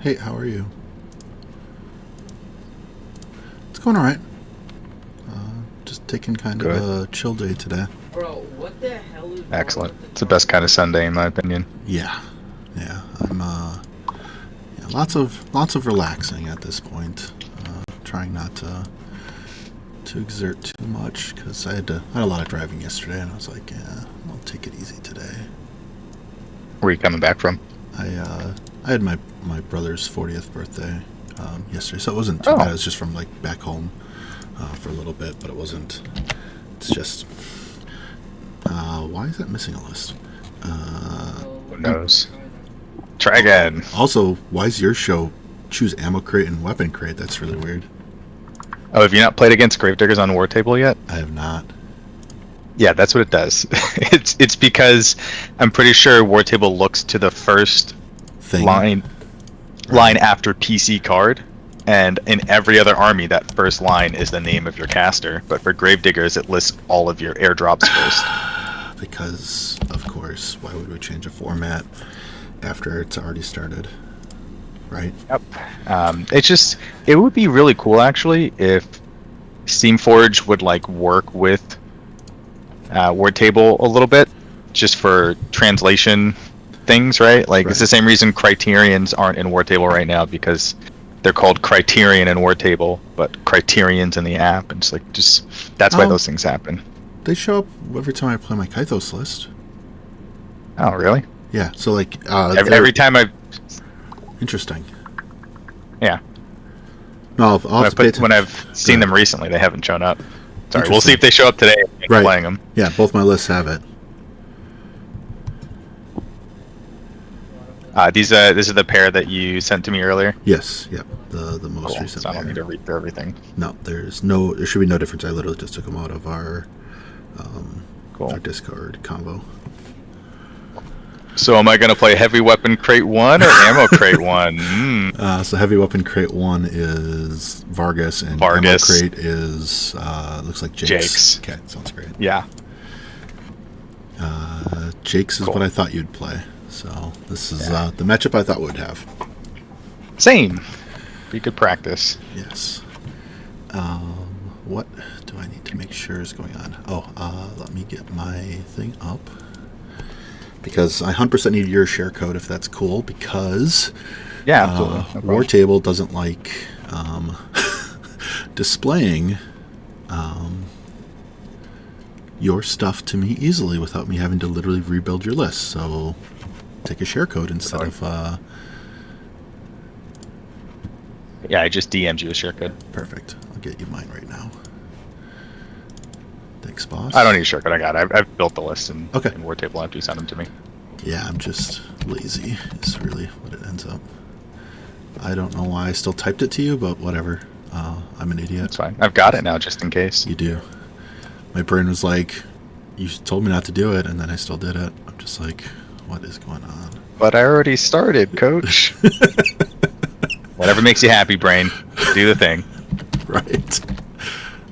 Hey, how are you? It's going alright. Just taking kind Good. of a chill day today. Bro, what the hell is Excellent. It's the best kind of Sunday, in my opinion. Yeah, yeah. I'm yeah, lots of relaxing at this point. Trying not to exert too much because I had a lot of driving yesterday, and I was like, yeah, I'll take it easy today. Where are you coming back from? I had my brother's 40th birthday yesterday, so it wasn't too bad. It was just from like back home for a little bit, but it wasn't. It's just why is that missing a list? Who knows? Try again. Also, why is your show choose ammo crate and weapon crate? That's really weird. Oh, have you not played against Gravediggers on Wartable yet? I have not. Yeah, that's what it does. It's because I'm pretty sure Wartable looks to the first Thing. line after PC card, and in every other army, that first line is the name of your caster. But for Gravediggers, it lists all of your airdrops first. Because, of course, why would we change a format after it's already started? Right? Yep. It would be really cool actually if Steamforge would like work with Wartable a little bit, just for translation things, right? Like Right. It's the same reason Criterions aren't in Wartable right now, because they're called Criterion in Wartable, but Criterion's in the app, and that's why Oh. those things happen. They show up every time I play my Kythos list. Oh, really? Yeah, so like Every time interesting. Yeah. No, I'll have to pay attention. when I've seen them recently, they haven't shown up. Sorry, we'll Interesting. see if they show up today. Right. Playing them. Yeah, both my lists have it. This is the pair that you sent to me earlier. Yes, yep. The most Cool. recent. So I don't pair. need to read through everything. No, there should be no difference. I literally just took them out of our Cool. our Discord combo. So am I going to play Heavy Weapon Crate 1 or Ammo Crate 1? So heavy weapon crate 1 is Vargas, and Vargas. ammo crate is looks like Jake's. Jake's. Okay, sounds great. Yeah. Jake's is Cool. what I thought you'd play. So this is the matchup I thought we'd have. Same. Be good practice. Yes. What do I need to make sure is going on? Oh, let me get my thing up. Because I 100% need your share code if that's cool, because Yeah, absolutely. No problem. Wartable doesn't like displaying your stuff to me easily without me having to literally rebuild your list. So take a share code instead of... Yeah, I just DM'd you a share code. Perfect. I'll get you mine right now. Thanks, boss. I don't need a share code. I got it. I've built the list in Okay. Wartable after you sent them to me. Yeah, I'm just lazy is really what it ends up. I don't know why I still typed it to you, but whatever. I'm an idiot. That's fine. I've got it now just in case. You do. My brain was like, you told me not to do it, and then I still did it. I'm just like, what is going on? But I already started, coach. Whatever makes you happy, brain. Do the thing. Right.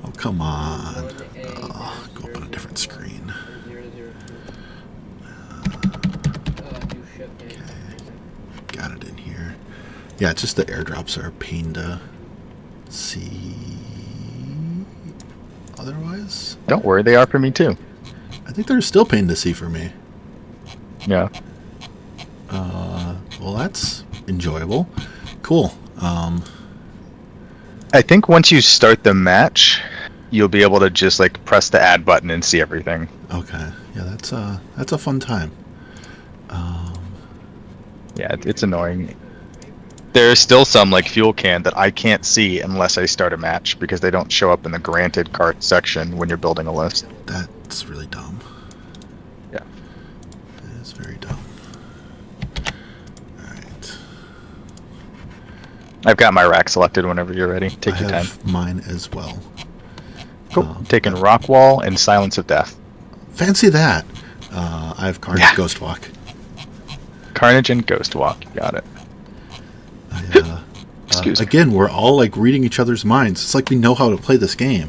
Oh, come on. Oh, go up on a different screen. Okay. Got it in here. Yeah, it's just the airdrops are a pain to see otherwise. Don't worry, they are for me too. I think they're still pain to see for me. Yeah. Well, that's enjoyable. Cool. I think once you start the match, you'll be able to just like press the add button and see everything. Okay. Yeah, that's a fun time. Yeah, it's annoying. There's still some like fuel can that I can't see unless I start a match, because they don't show up in the granted cart section when you're building a list. That's really dumb. Yeah. That is very dumb. Alright. I've got my rack selected whenever you're ready. Take I your time. have mine as well. Cool. I'm taking Rock Wall and Silence of Death. Fancy that. I have Carnage Yeah. Ghost Walk. Carnage and Ghost Walk. You got it. Excuse me. Again, we're all like reading each other's minds. It's like we know how to play this game.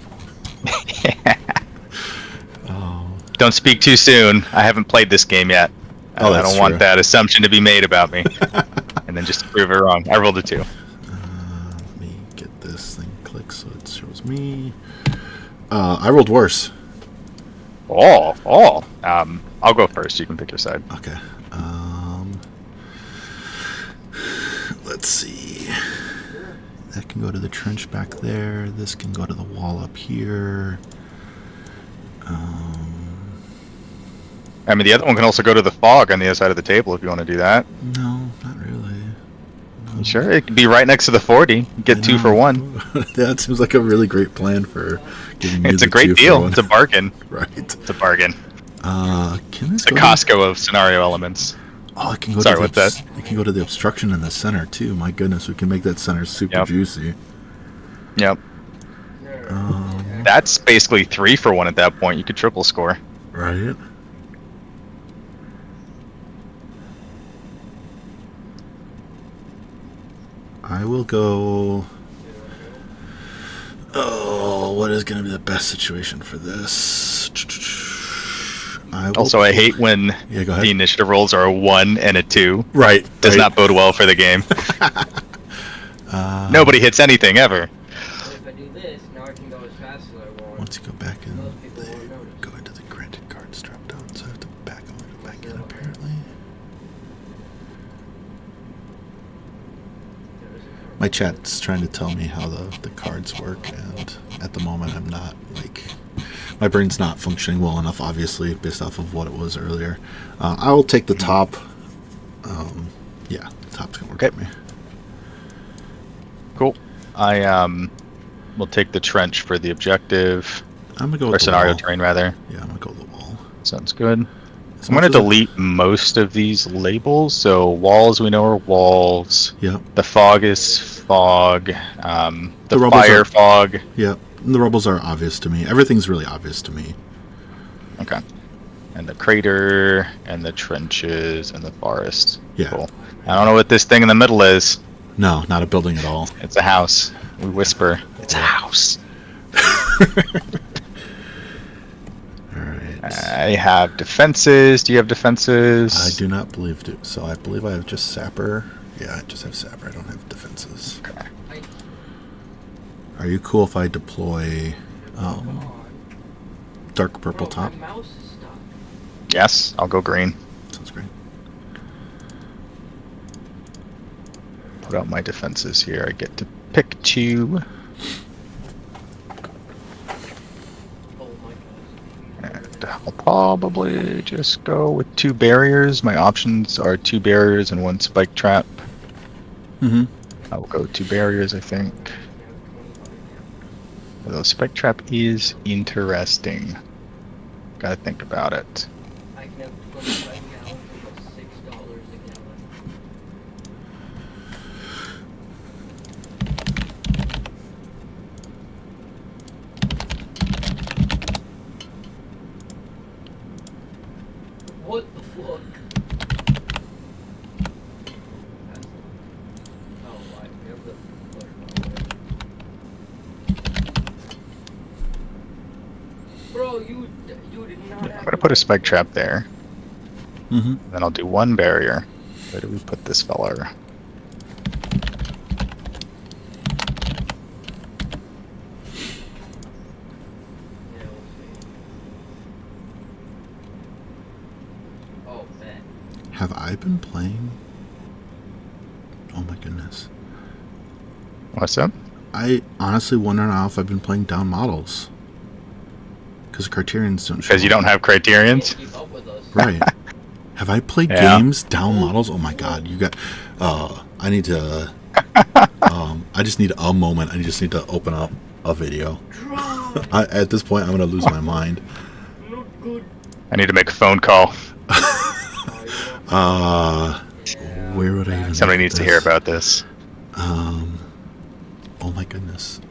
Don't speak too soon. I haven't played this game yet. Oh, I that's don't want true. that assumption to be made about me. And then just to prove it wrong, I rolled a 2. Let me get this thing clicked so it shows me. I rolled worse. Oh. I'll go first. You can pick your side. Okay. Let's see. That can go to the trench back there. This can go to the wall up here. I mean, the other one can also go to the fog on the other side of the table if you want to do that. No, not really. You sure? It could be right next to the 40. Get 2 for 1. That seems like a really great plan for giving me It's the a great 2 for deal. 1. It's a bargain. Right. It's a bargain. Can this It's a go to- Costco of scenario elements. Oh, it can go Sorry, to what's the, that? It can go to the obstruction in the center too. My goodness, we can make that center super Yep. juicy. Yep. Um, That's basically 3 for 1 at that point. You could triple score. right. I will go. Oh, what is going to be the best situation for this? Also, I hate when Yeah, go ahead. the initiative rolls are a 1 and a 2. Right. Does right. not bode well for the game. Nobody hits anything ever. But if I do this, now I can go as fast as I want. Once you go back in, Most people there, won't notice. go into the granted cards drop down. So I have to back on and go back in apparently. My chat's trying to tell me how the cards work, and at the moment I'm not, like, my brain's not functioning well enough, obviously, based off of what it was earlier. I will take the top. Yeah, the top's going to work Okay. for me. Cool. I will take the trench for the objective. I'm going to go Or with the scenario wall. terrain, rather. Yeah, I'm going to go with the wall. Sounds good. As I'm much going to as I- delete most of these labels. So walls, we know are walls. Yep, The fog is fog. The rubbles fire are- fog. yep. And the rubbles are obvious to me. Everything's really obvious to me. Okay. And the crater, and the trenches, and the forest. Yeah. Cool. I don't know what this thing in the middle is. No, not a building at all. It's a house. We whisper. It's a house. Alright. I have defenses. Do you have defenses? I do not believe it. So I believe I have just Sapper. Yeah, I just have Sapper. I don't have defenses. Okay. Are you cool if I deploy dark purple Bro, top? my mouse is stuck. Yes, I'll go green. Sounds great. Put out my defenses here. I get to pick 2. Oh my gosh. And I'll probably just go with 2 barriers. My options are 2 barriers and 1 spike trap. Mm-hmm. I will go 2 barriers, I think. Although spike trap is interesting. Gotta think about it. I can have 25 gallons for $6 a gallon. What the fuck? Oh, I have the Bro, you did not I'm have gonna put a spike trap there. Mm-hmm. Then I'll do 1 barrier. Where do we put this fella? Yeah, we'll see. Oh, man. Have I been playing? Oh my goodness. What's up? I honestly wonder now if I've been playing down models. Because criterions don't show Because you don't have criterions? Can't keep up with us. Right. Have I played Yeah. games down models? Oh my god, you got. I need to. I just need a moment. I just need to open up a video. Drop. At this point, I'm gonna lose my mind. Not good. I need to make a phone call. Where would I even? Somebody look needs at to hear this? about this. Oh my goodness.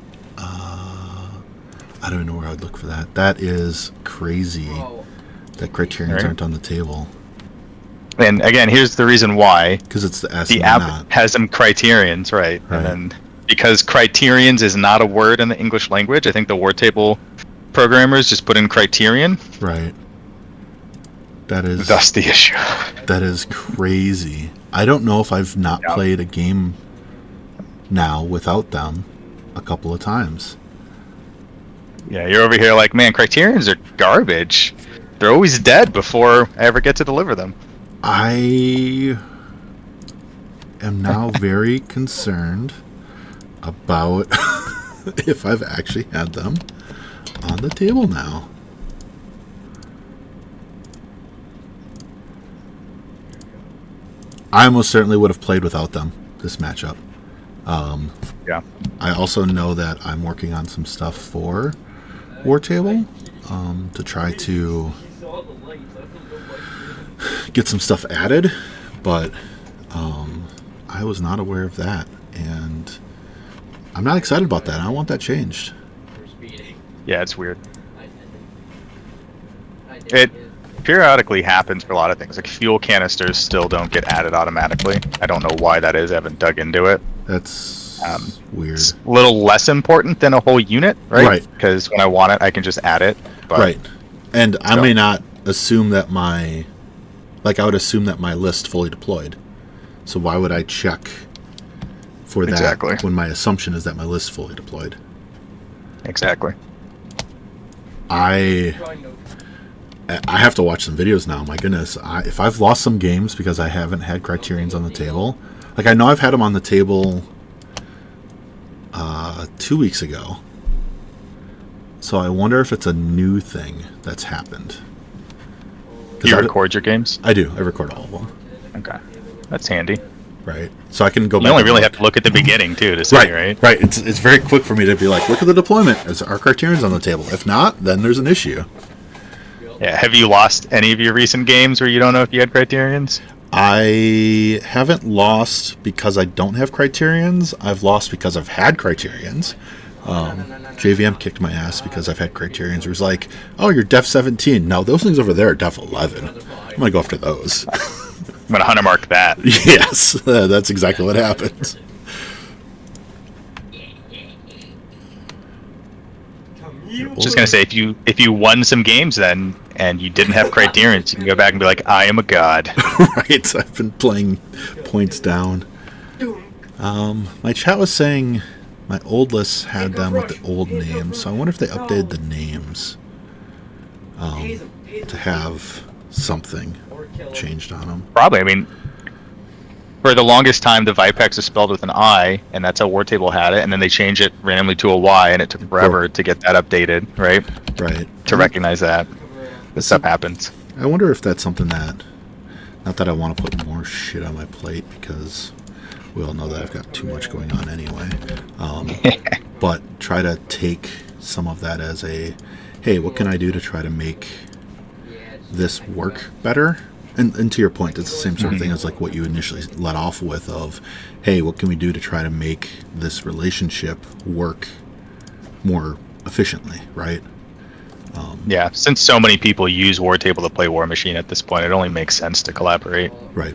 I don't even know where I'd look for that. That is crazy. Bro, That criterions Right. aren't on the table And again, here's the reason why. because it's the S The and app not. has some criterions, right? Right. And then because criterions is not a word in the English language, I think the Wartable programmers just put in criterion. Right. That is That's the issue. that is crazy. I don't know if I've not Yeah. played a game now without them a couple of times. Yeah, you're over here like, man, Criterions are garbage. They're always dead before I ever get to deliver them. I am now very concerned about if I've actually had them on the table now. I almost certainly would have played without them this matchup. Yeah. I also know that I'm working on some stuff for Wartable to try to get some stuff added, but I was not aware of that, and I'm not excited about that. I want that changed. Yeah, it's weird. It periodically happens for a lot of things. Like fuel canisters still don't get added automatically. I don't know why that is. I haven't dug into it. That's weird. It's a little less important than a whole unit, right? Right. Because when I want it, I can just add it. But Right. And I So- may not assume that I would assume that my list fully deployed. So why would I check for that Exactly. when my assumption is that my list fully deployed? Exactly. I have to watch some videos now. My goodness, if I've lost some games because I haven't had Criterions on the table, like I know I've had them on the table 2 weeks ago. So I wonder if it's a new thing that's happened. Do you record your games? I do. I record all of them. Okay. That's handy. Right. So I can go back. You only and really look. have to look at the beginning, too, to see, right? Right. It's very quick for me to be like, look at the deployment. Is our Criterions on the table? If not, then there's an issue. Yeah. Have you lost any of your recent games where you don't know if you had Criterions? I haven't lost because I don't have Criterions. I've lost because I've had Criterions. JVM kicked my ass because I've had Criterions. It was like, oh, you're Def 17. No, those things over there are Def 11. I'm going to go after those. I'm going to hunter mark that. Yes, that's exactly what happened. Just going to say, if you won some games then, and you didn't have Criterions, you can go back and be like, I am a god. Right, I've been playing points down. My chat was saying my old lists had them with the old names, so I wonder if they updated the names to have something changed on them. Probably. I mean, for the longest time, the Vipex was spelled with an I, and that's how Wartable had it, and then they changed it randomly to a Y, and it took forever to get that updated, right? Right. To recognize that. This stuff happens. I wonder if that's something that, not that I want to put more shit on my plate, because we all know that I've got too much going on anyway. But try to take some of that as a, hey, what can I do to try to make this work better? And to your point, it's the same sort of thing as like what you initially let off with of, hey, what can we do to try to make this relationship work more efficiently, right? Yeah, since so many people use Wartable to play War Machine at this point, it only makes sense to collaborate. Right.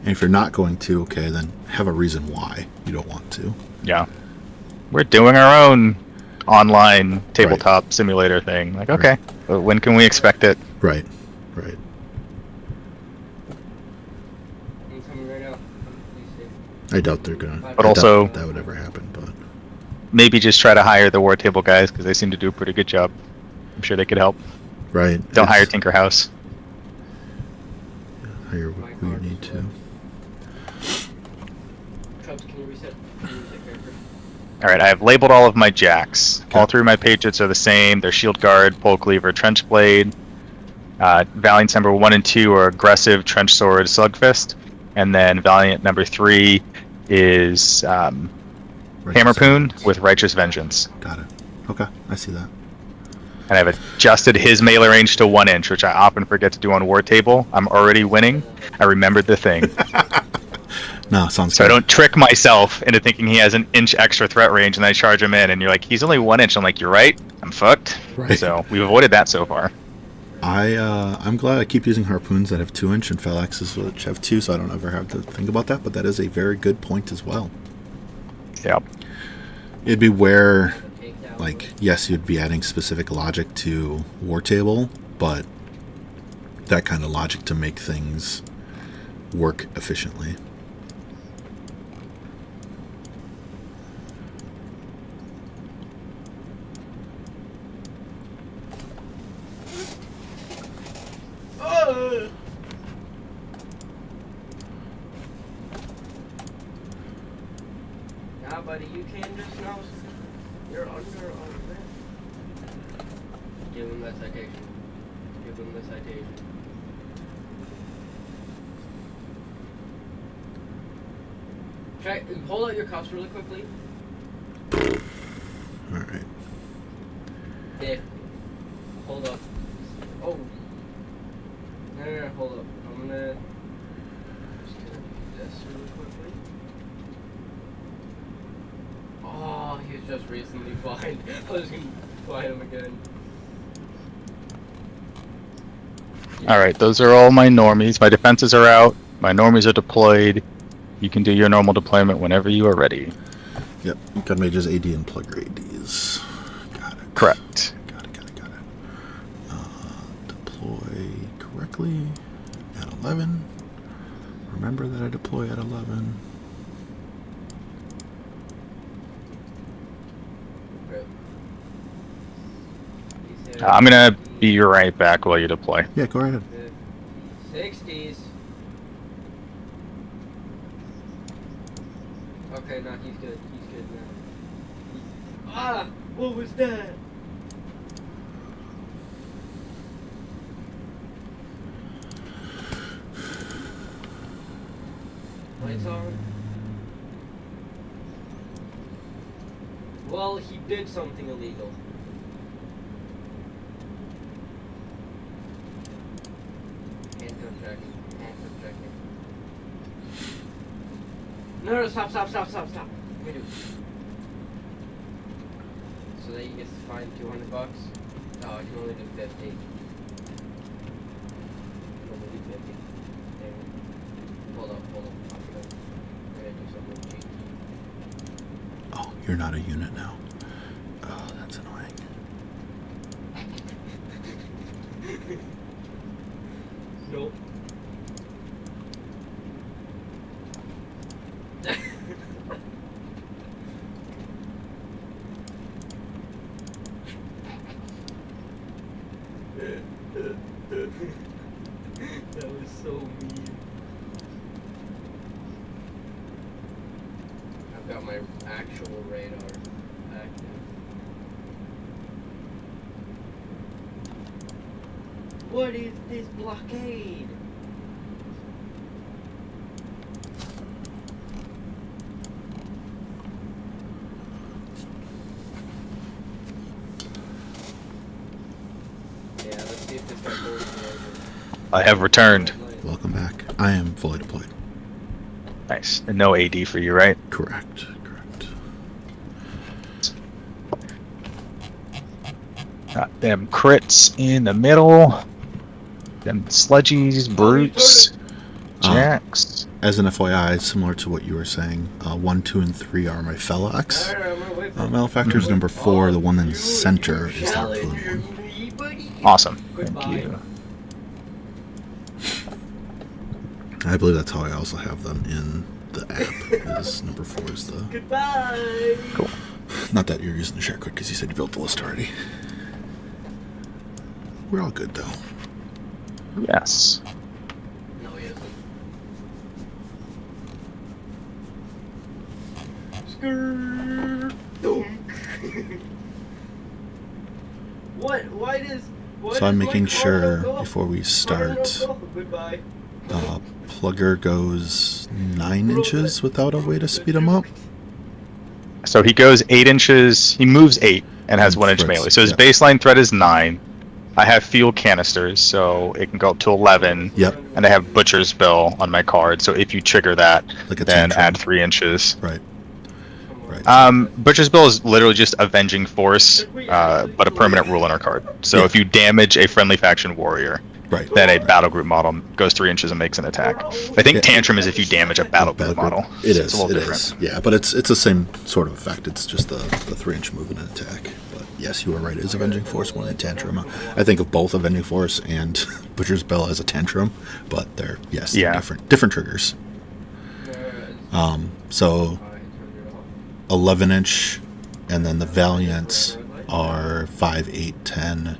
And if you're not going to, okay, then have a reason why you don't want to. Yeah. We're doing our own online tabletop simulator thing. Like, okay, but when can we expect it? Right. Right. I doubt they're gonna. But I also- doubt that would ever happen. But Maybe just try to hire the Wartable guys, because they seem to do a pretty good job. I'm sure they could help. right. Don't hire it's- Tinker House. Hire who you need to. Alright, I have labeled all of my jacks. Okay. All three of my patriots are the same. They're Shield Guard, Pole Cleaver, Trench Blade. Valiant number 1 and 2 are Aggressive, Trench Sword, Slugfist. And then Valiant number 3 is Right. Hammerpoon with Righteous Vengeance. Got it. Okay, I see that. And I've adjusted his melee range to 1 inch, which I often forget to do on Wartable. I'm already winning. I remembered the thing. No, sounds So I good. don't trick myself into thinking he has an inch extra threat range, and I charge him in, and you're like, he's only 1 inch. I'm like, you're right. I'm fucked. Right. So we've avoided that so far. I'm glad I keep using harpoons that have 2 inch and phalanxes which have 2, so I don't ever have to think about that. But that is a very good point as well. Yeah. It'd be where, like, yes, you'd be adding specific logic to Wartable, but that kind of logic to make things work efficiently. Nah, buddy, you can't just now. You're under arrest. Give him that citation. Give him the citation. Check. Hold out your cuffs really quickly. All right. There. Hold up. Oh. No, hold up. I'm gonna just gonna do this really quickly. Oh, he was just recently fined. I was gonna fine him again. All right, those are all my normies. My defenses are out. My normies are deployed. You can do your normal deployment whenever you are ready. Yep. Gun mages, AD, and plugger ADs. Got it. Correct. Got it. Deploy correctly at 11. Remember that I deploy at 11. I'm gonna be right back while you deploy. Yeah, go right ahead. 60s. Okay, no, he's good. He's good now. Ah! What was that? Lights on. Well, he did something illegal. Handcuff checking. Handcuff checking. No, stop. Let me do. So that he gets fined $200. Oh, I can only do 50. I can only do 50. Dang it. Hold up. I'm gonna do something cheeky. Oh, you're not a unit now. Oh, that's annoying. Nope. That was so mean. I've got my actual radar active. What is this blockade? Yeah, let's see if this guy goes over. I have returned. Welcome back. I am fully deployed. Nice. And no AD for you, right? Correct. Them crits in the middle. Them sludgies, brutes, jacks. As an FYI, similar to what you were saying, 1, 2, and 3 are my Fellax. Malefactor's number 4, the one in the center, is the harpoon one. Awesome. Thank you. I believe that's how I also have them in the app. Is number 4 is the. Goodbye. Cool. Not that you're using the share code because you said you built the list already. We're all good though. Yes. No, he isn't. Skirt. What? Why does? So I'm making sure before we start, Goodbye. Plugger goes 9 inches without a way to speed him up. So he goes 8 inches. He moves 8 and has 1 inch Threads, melee. So his yeah. baseline threat is 9. I have fuel canisters, so it can go up to 11. Yep. And I have Butcher's Bill on my card, so if you trigger that, Like a then tantrum. add 3 inches. Right. Butcher's Bill is literally just Avenging Force, but a permanent rule on our card. So Yeah. if you damage a friendly faction warrior, Right. then a battle group model goes 3 inches and makes an attack. I think Yeah. Tantrum is if you damage a battle group model. It So is. it's a little It different. is. Yeah, but it's the same sort of effect. It's just the 3-inch movement and attack. But yes, you are right. It is Avenging Force 1 and Tantrum. I think of both Avenging Force and Butcher's Bill as a Tantrum, but they're different triggers. So 11-inch, and then the Valiants are 5, 8, 10,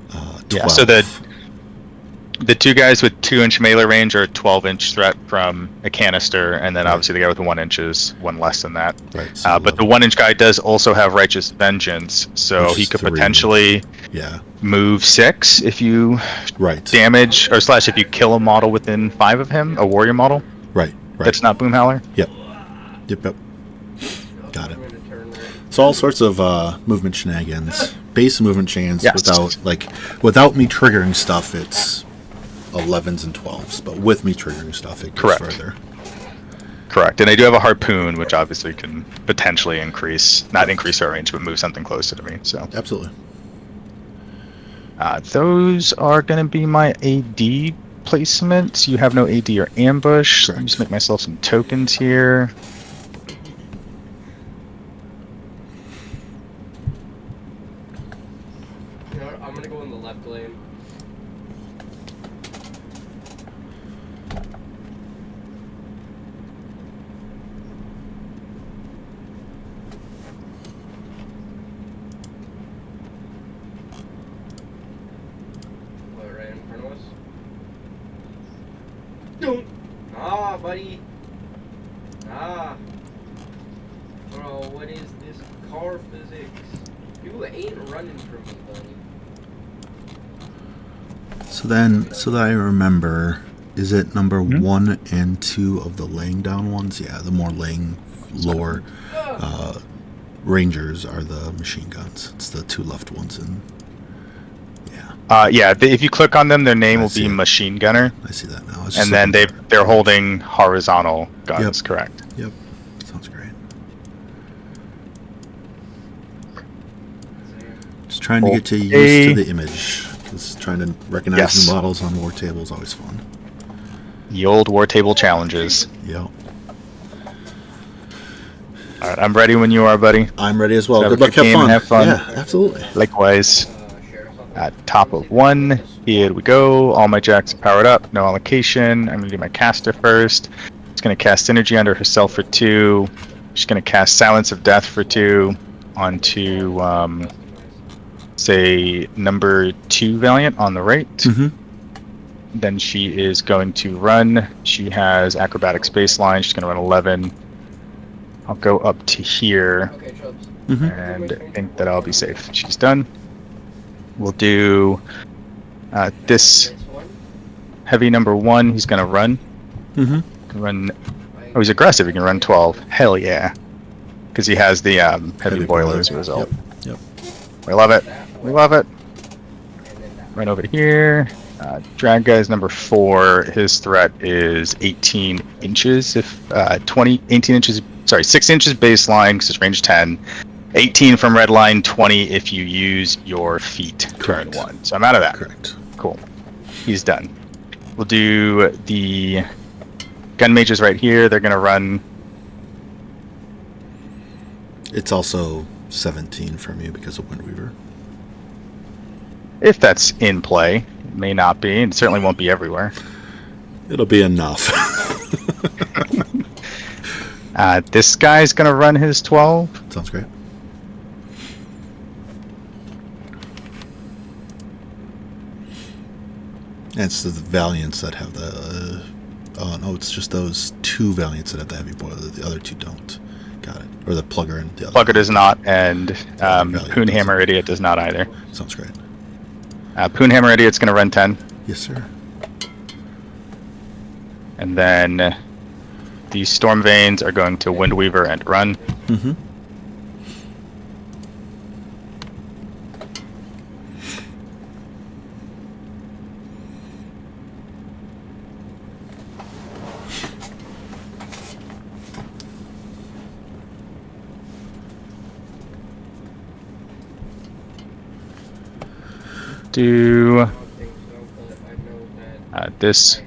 12. Yeah, so the two guys with 2-inch melee range are 12-inch threat from a canister, and then obviously the guy with the 1 inch is one less than that. Right. So but the 1-inch guy does also have Righteous Vengeance, so he could 3. potentially move 6 if you damage, or / if you kill a model within 5 of him, a warrior model. Right. That's not Boom Howler. Yep. Got it. So all sorts of movement shenanigans, base movement chance without me triggering stuff. It's 11s and 12s, but with me triggering stuff, it goes further. Correct, and I do have a harpoon, which obviously can potentially not increase our range, but move something closer to me. So absolutely. Those are going to be my AD placements. You have no AD or ambush. Let me just make myself some tokens here. You know what? I'm gonna go in the left lane. What, right in front of us? Don't! Ah, buddy! Ah! Bro, what is this car physics? You ain't running from me, buddy. So that I remember, is it number 1 and 2 of the laying down ones? Yeah, the more lower Rangers are the machine guns. It's the 2 left ones, and if you click on them, their name will be Machine Gunner. I see that now. And then they're holding horizontal guns. Correct. Yep. Sounds great. Just trying to get used to the image. Just trying to recognize new models on Wartable is always fun. The old Wartable challenges. Yep. All right, I'm ready when you are, buddy. I'm ready as well. So good luck, have fun. Yeah, absolutely. Likewise. At top of 1, here we go. All my jacks are powered up, no allocation. I'm going to do my caster first. She's going to cast Energy under herself for 2. She's going to cast Silence of Death for 2 onto, say, number 2 Valiant on the right. Then she is going to run. She has Acrobatics baseline. She's going to run 11. I'll go up to here and think that I'll be safe. She's done. We'll do this heavy number 1. He's going to run. Oh, he's aggressive. He can run 12. Hell yeah. Because he has the heavy boiler as a result. Yep. We love it. We love it. Right over here. Drag guy's number 4. His threat is 18 inches. If 18 inches, 6 inches baseline because it's range 10. 18 from red line, 20 if you use your feet. Turn 1. So I'm out of that. Correct. Cool. He's done. We'll do the gun mages right here. They're going to run. It's also 17 from you because of Windweaver. If that's in play. It may not be. It certainly won't be everywhere. It'll be enough. This guy's going to run his 12. Sounds great. And it's the Valiants that have the... oh, no, it's just those 2 Valiants that have the heavy boiler. The other 2 don't. Got it. Or the Plugger and the other. Plugger does not, and Poonhammer Idiot does not either. Sounds great. Poonhammer Idiot's going to run 10. Yes, sir. And then the Storm Veins are going to Windweaver and run. Do this.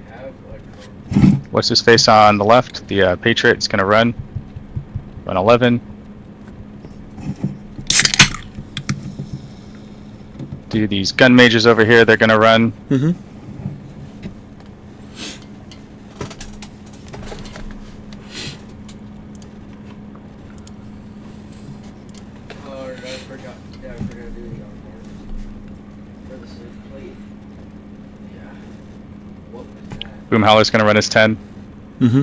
What's his face on the left? The Patriot is going to run 11. Do these gun mages over here, they're going to run. Mm-hmm. Oh, I forgot. Yeah, I forgot to do the armor for the sleep plate. Yeah. What was that? Boomhowler's going to run his 10. Mm-hmm.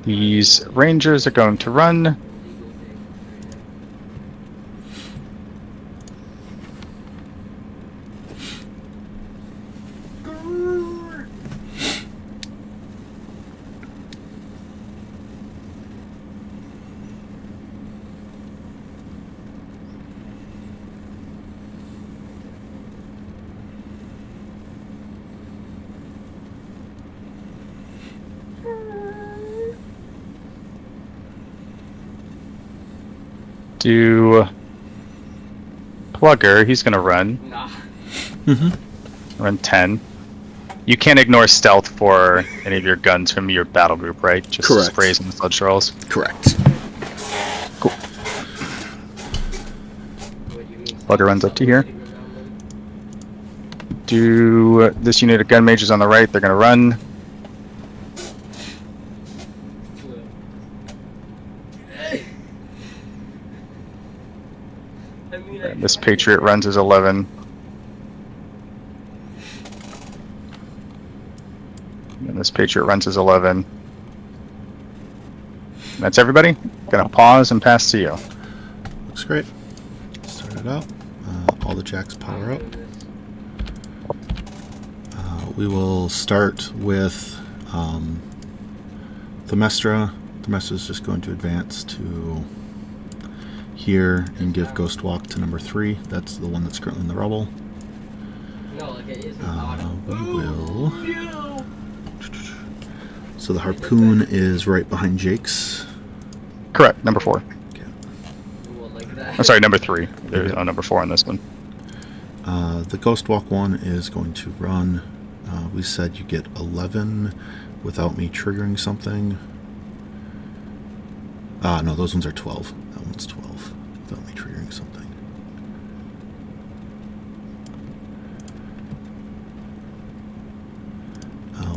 These rangers are going to run. Illegal thing. Grrr. Do Plugger, he's going to run. Nah. Mm-hmm. Run 10. You can't ignore stealth for any of your guns from your battle group, right? Just Correct. sprays and sludge rolls. Correct. Cool. What do you mean? Plugger runs up to here. Do this unit of gun mages on the right, they're going to run. I mean, And this Patriot runs his 11. And this Patriot runs his 11. That's everybody. Gonna pause and pass to you. Looks great. Start it out. All the jacks power up. We will start with Themystra. Themystra is just going to advance to here and give Ghost Walk to number 3. That's the one that's currently in the rubble. No, like it isn't We will. No. So the Harpoon is right behind Jake's. Correct. Number 4. Okay. Well, like that. I'm sorry, number 3. There's number 4 on this one. The Ghost Walk one is going to run. We said you get 11 without me triggering something. No, those ones are 12. That one's 12 without me triggering something.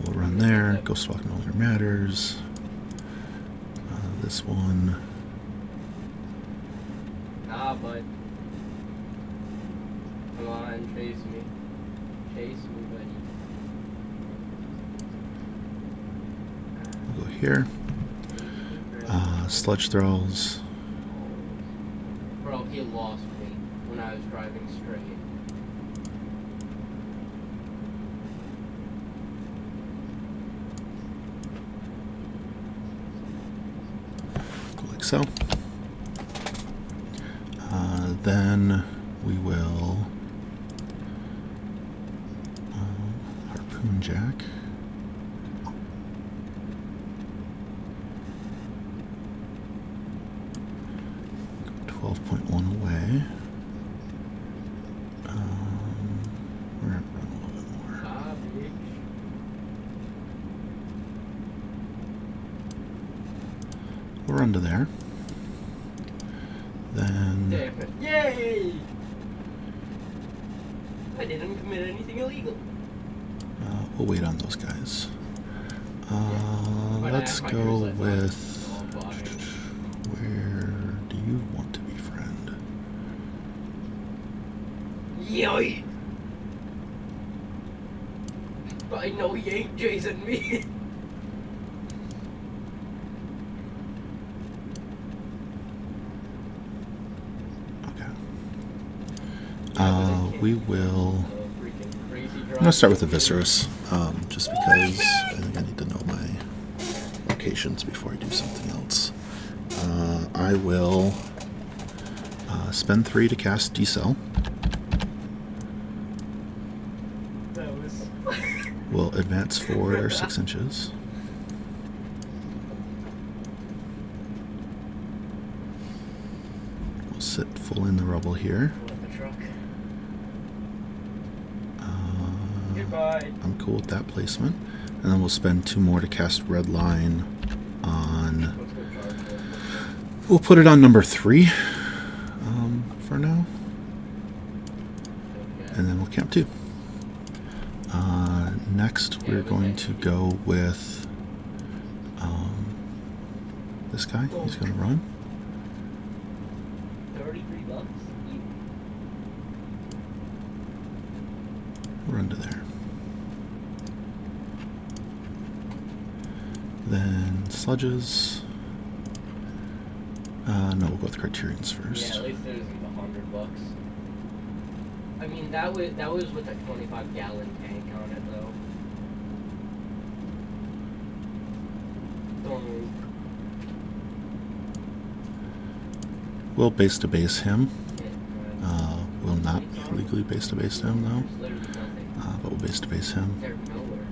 We'll run there. Ghost Walk no longer matters. This one. Nah, bud. Come on, chase me. Chase me, buddy. We'll go here. Sludge Thralls. Bro, he lost me when I was driving straight. Go like so. Then we will Harpoon Jack. Go 12.1 away. We're gonna run a little bit more. Ah, bitch. We'll run to there. Then Damn it. Yay! I didn't commit anything illegal. we'll wait on those guys. But Let's I have my go cruise with. life on. Where do you want to be, friend? Yoy! But I know he ain't chasing me. Okay. We will. Freaking crazy I'm gonna start with the Viscerus, just because I think I need to know my locations before I do something else. I will spend 3 to cast Decel. That was. We'll advance forward our 6 inches. We'll sit full in the rubble here. The truck. Goodbye. I'm cool with that placement. And then we'll spend 2 more to cast Red Line on... Let's go charge it. We'll put it on number 3. camp too. Next, we're going to go with this guy. He's going to run. $33. Run to there. Then sludges. No, we'll go with Criterions first. Yeah, at least it isn't $100. I mean, that was with a 25-gallon tank on it, though. We'll base to base him. Yeah, We'll not legally base to base him though. there's literally nothing. But we'll base to base him. There's nowhere.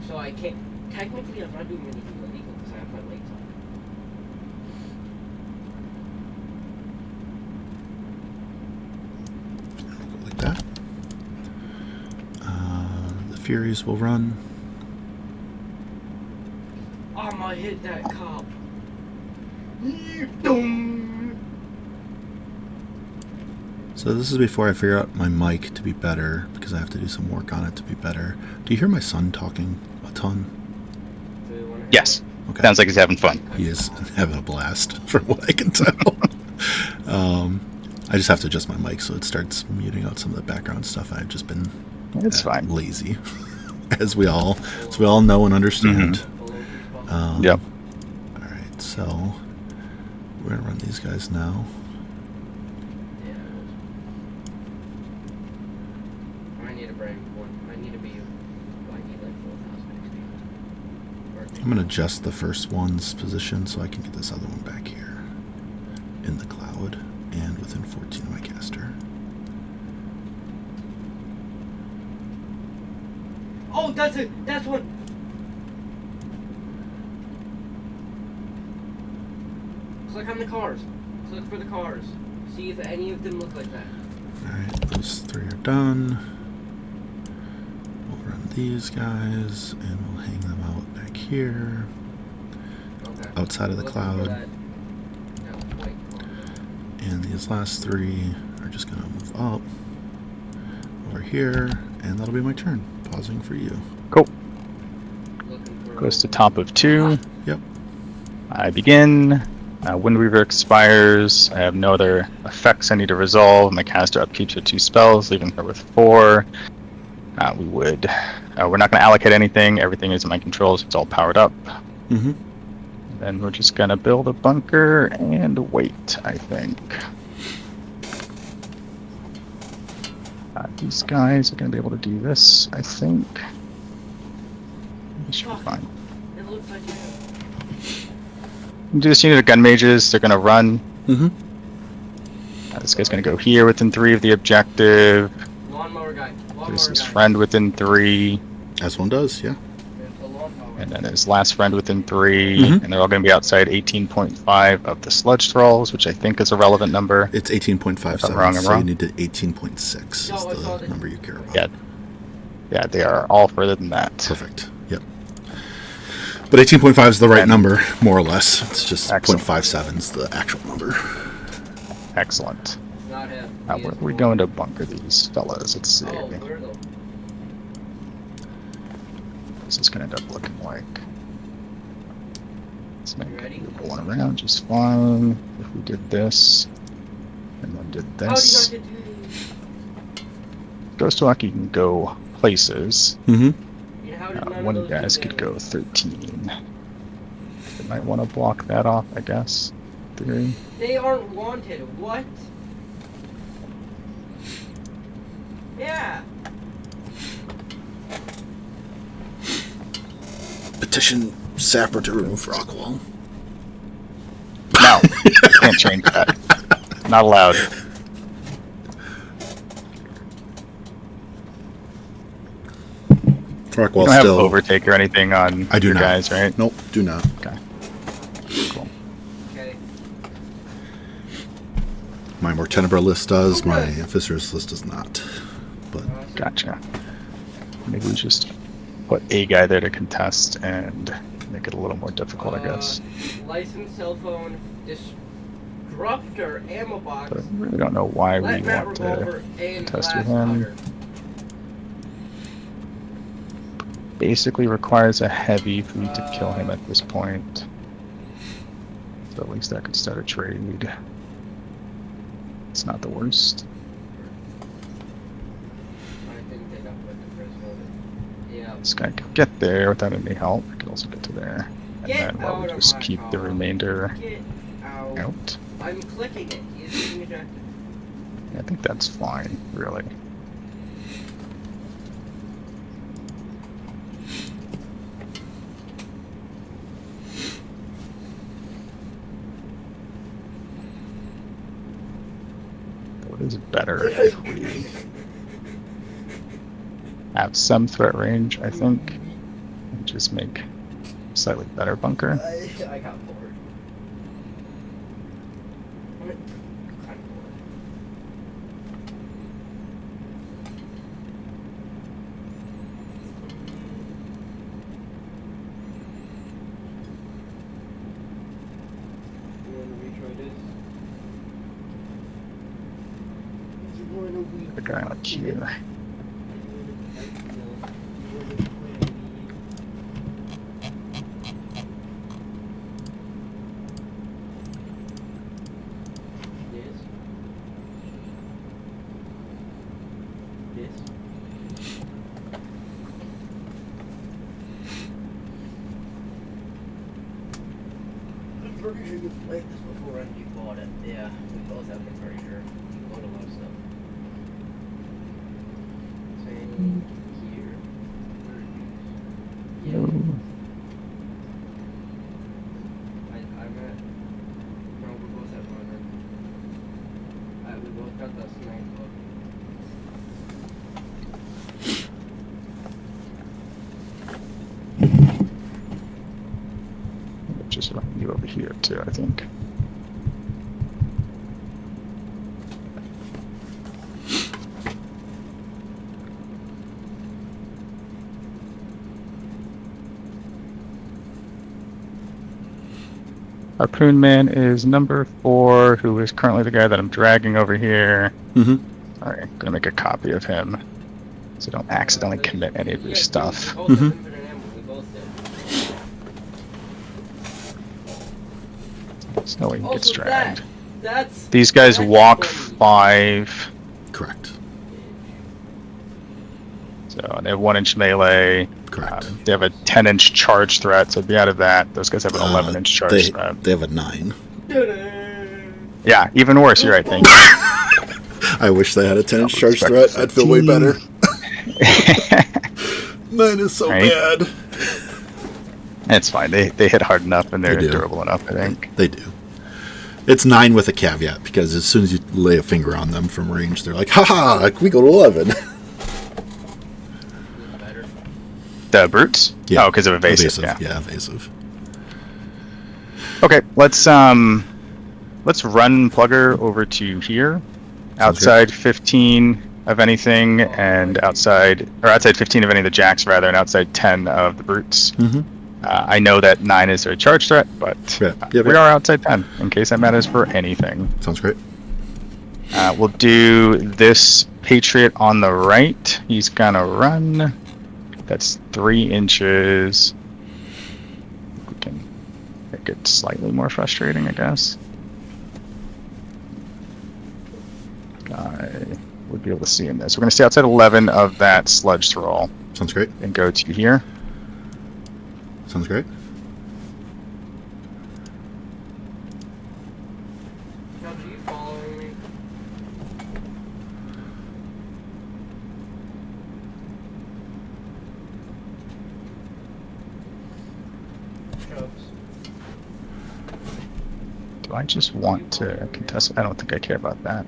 So I can't. Technically, I'm not doing anything illegal because I have my legs on. We'll go like that. The Furies will run. I'm gonna hit that cop. So this is before I figure out my mic to be better, because I have to do some work on it to be better. Do you hear my son talking a ton? Yes. Okay. Sounds like he's having fun. He is having a blast, from what I can tell. I just have to adjust my mic so it starts muting out some of the background stuff. I've just been It's fine. lazy, as we all know and understand. Yep. All right, so we're gonna run these guys now. I need a brand one. I need to be. I need like 4,000 XP. I'm gonna adjust the first one's position so I can get this other one back here in the cloud and within 14 of my caster. Oh, that's it. That's one. Click on the cars. Click for the cars. See if any of them look like that. Alright, those three are done. We'll run these guys and we'll hang them out back here. Okay. Outside of the Looking for cloud. that- that white car. And these last three are just gonna move up over here, and that'll be my turn. Pausing for you. Cool. Looking for Goes to top of 2. Yep. I begin. Windweaver expires. I have no other effects I need to resolve. My caster upkeeps with 2 spells, leaving her with 4. We're not going to allocate anything. Everything is in my control, so it's all powered up. Mm-hmm. Then we're just going to build a bunker and wait, I think. These guys are going to be able to do this, I think. They should be fine. It looks like you. Do this unit of gun mages. They're going to run. Mm-hmm. This guy's going to go here within 3 of the objective. Lawnmower guy. There's his friend within 3. As one does, yeah. There's the lawnmower. And then his last friend within 3. Mhm. And they're all going to be outside 18.5 of the sludge thralls, which I think is a relevant number. It's 18.57, If I'm wrong, I'm so wrong. you need to 18.6 No, I is saw the that. number you care about. Yeah. Yeah, they are all further than that. Perfect. Yep. But 18.5 is the right number, more or less. It's just Excellent. 0.57 is the actual number. Excellent. Not him. Where are we going to bunker these fellas? Let's see. Oh, where though? What's this going to end up looking like? Let's make You ready? it going around just fine. If we did this, and then did How do this. you not get to these? Ghost Hockey can go places. Mm-hmm. You know, how did none of One those do guys could damage? go 13. They might want to block that off, I guess. Theory. They aren't wanted. What? Yeah. Petition Sapper to remove Rockwall. No, can't change that. Not allowed. You Rockwall don't have still. overtake or anything on I do your not. guys, right? Nope, do not. Okay. Cool. Okay. My more Tenebra list does, my Officers list does not. But Gotcha. Maybe we just put a guy there to contest and make it a little more difficult, I guess. Licensed cell phone Disruptor ammo box. But I really don't know why we Light mat want to revolver and test glass with him. powder. Basically requires a heavy for me to kill him at this point. So at least I could start a trade. It's not the worst. I think they got put the first one. Yeah. This guy could get there without any help. I could also get to there. And Get then well, we out of just my keep the car. remainder Get out. out. I'm clicking it. He is being ejected. I think that's fine, really. What is better if we have some threat range, I think, and just make a slightly better bunker. I got bored. I'm kind of bored. You want to retry this? You want to The guy like here. I'm pretty sure you've played this before and you bought it. Yeah, we both have been pretty sure. You bought a lot of stuff. Saying here. Yeah. I'm at. No, we both have runner. We both got the snipe book. Just you over here too, I think. Harpoon Man is number 4, who is currently the guy that I'm dragging over here. Mm-hmm. Alright, I'm gonna make a copy of him, so don't accidentally commit any of your stuff. We both have infinite ammo. We both did. There's no way he gets Also, dragged. that's These guys that's walk funny. 5, Correct. so they have 1-inch melee. Correct. They have a 10-inch charge threat, so be out of that. Those guys have an 11-inch charge threat. They have a 9. Yeah, even worse, you're right, thank you. I wish they had a 10-inch charge Expect threat. I'd feel way 15. better. 9 is so Right. bad. It's fine, they hit hard enough and they're They do. durable enough, I think. They do. It's 9 with a caveat, because as soon as you lay a finger on them from range, they're like, haha, we go to 11. Better. The brutes? Yeah. Oh, because of evasive, yeah. Yeah, evasive. Okay, let's run Plugger over to here. Outside 15 of anything, and outside 15 of any of the jacks, rather, and outside 10 of the brutes. Mm-hmm. I know that 9 is a charge threat, but we are outside 10, in case that matters for anything. Sounds great. We'll do this Patriot on the right. He's gonna run. That's 3 inches. We can make it slightly more frustrating, I guess. I would be able to see him there. So we're gonna stay outside 11 of that sludge throw Sounds great. and go to here. Sounds great. Chubbs, are you following me? Chubbs. Do I just want to contest? I don't think I care about that.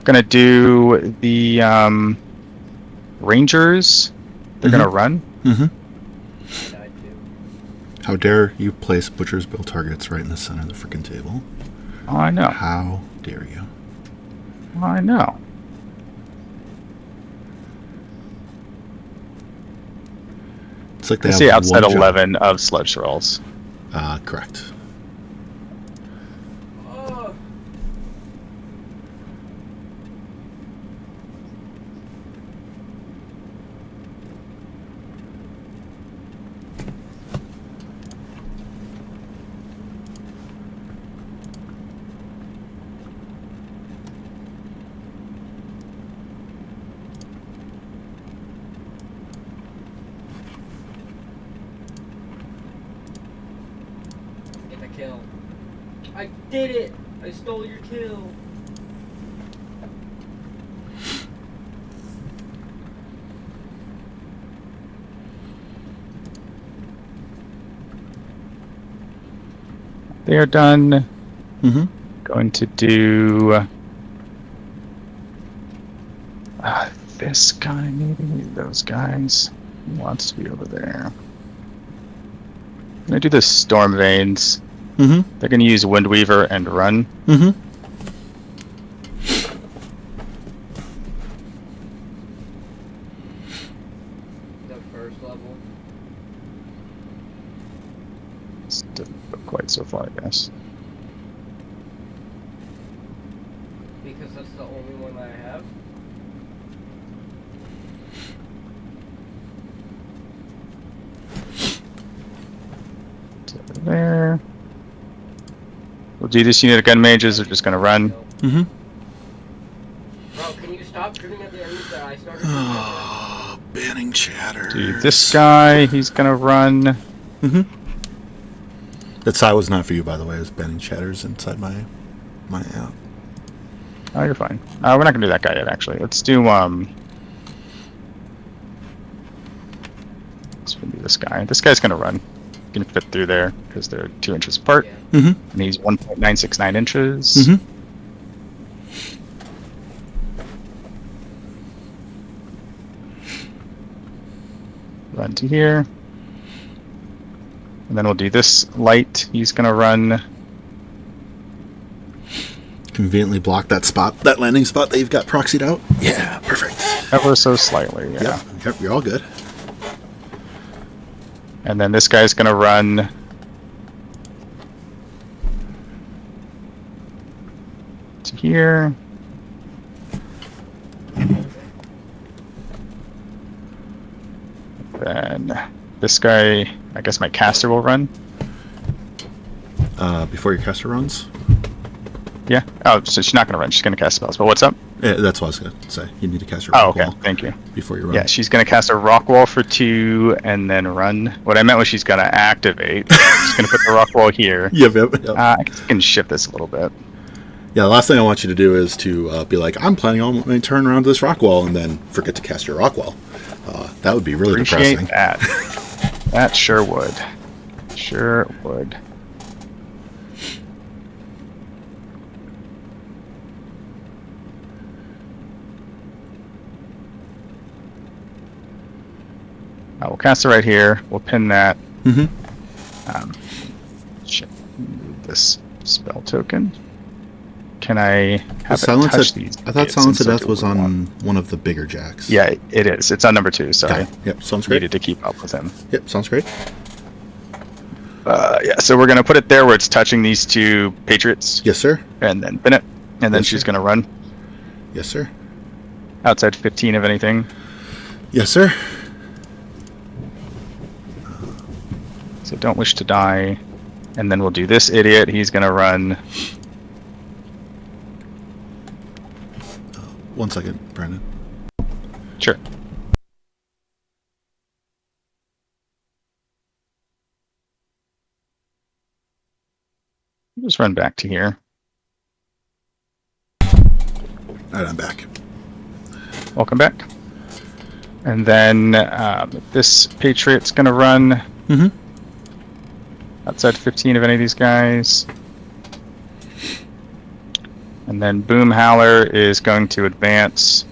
Gonna do the Rangers. They're gonna run. Mm-hmm. I died too. How dare you place Butcher's Bill targets right in the center of the freaking table? Oh, I know. How dare you? Oh, I know. It's like they I have see outside one job. 11 of sludge rolls. Correct. Oh. Get the kill. I did it! I stole your kill. They are done. Mm-hmm. Going to do this guy, maybe those guys. He wants to be over there. I'm gonna do the storm veins. Mm-hmm. They're gonna use Windweaver and run. Mm-hmm. The first level. It's difficult quite so far, I guess. Because that's the only one that I have. It's over there. We'll do this unit of gun mages. They're just gonna run. Mm-hmm. Bro, can you stop shooting at the enemies that I started shooting at? Banning chatter. Do this guy. He's gonna run. Mm-hmm. That side was not for you, by the way. It was banning chatters inside my app. Oh, you're fine. We're not gonna do that guy yet, actually. Let's do Let's do this guy. This guy's gonna run. Gonna fit through there because they're 2 inches apart, Yeah. Mm-hmm. and he's 1.969 inches. Mm-hmm. Run to here, and then we'll do this light. He's gonna run. Conveniently block that spot, that landing spot that you've got proxied out. Yeah, perfect. Ever so slightly, yeah. Yep, you're all good. And then this guy's gonna run to here. Then this guy, I guess my caster will run. Before your caster runs? Yeah. Oh, so she's not gonna run. She's gonna cast spells. But what's up? Yeah, that's what I was going to say. You need to cast your Oh, rock okay. wall Thank you. before you run. Yeah, she's gonna cast a rock wall for 2 and then run. What I meant was she's gonna activate. She's gonna put the rock wall here. Yep. I can shift this a little bit. Yeah, the last thing I want you to do is to be like, I'm planning on my turn around this rock wall, and then forget to cast your rock wall. That would be really Appreciate depressing. that. That sure would. Sure would. We'll cast it right here. We'll pin that. Mm-hmm. Shit. This spell token. Can I have it Silence touch of, these? I thought Silence of Death was on one of the bigger jacks. Yeah, it is. It's on number 2. Sorry. Okay. Yep, sounds great. Needed to keep up with him. Yep, sounds great. Yeah, so we're gonna put it there where it's touching these 2 patriots, Yes, sir. and then pin it, and then Yes, she's sir. gonna run Yes, sir. outside 15 of anything. Yes, sir. So don't wish to die, and then we'll do this idiot. He's gonna run. 1 second, Brandon. Sure. Just run back to here. All right, I'm back. Welcome back. And then this patriot's gonna run Mm-hmm. outside 15 of any of these guys. And then Boom Howler is going to advance.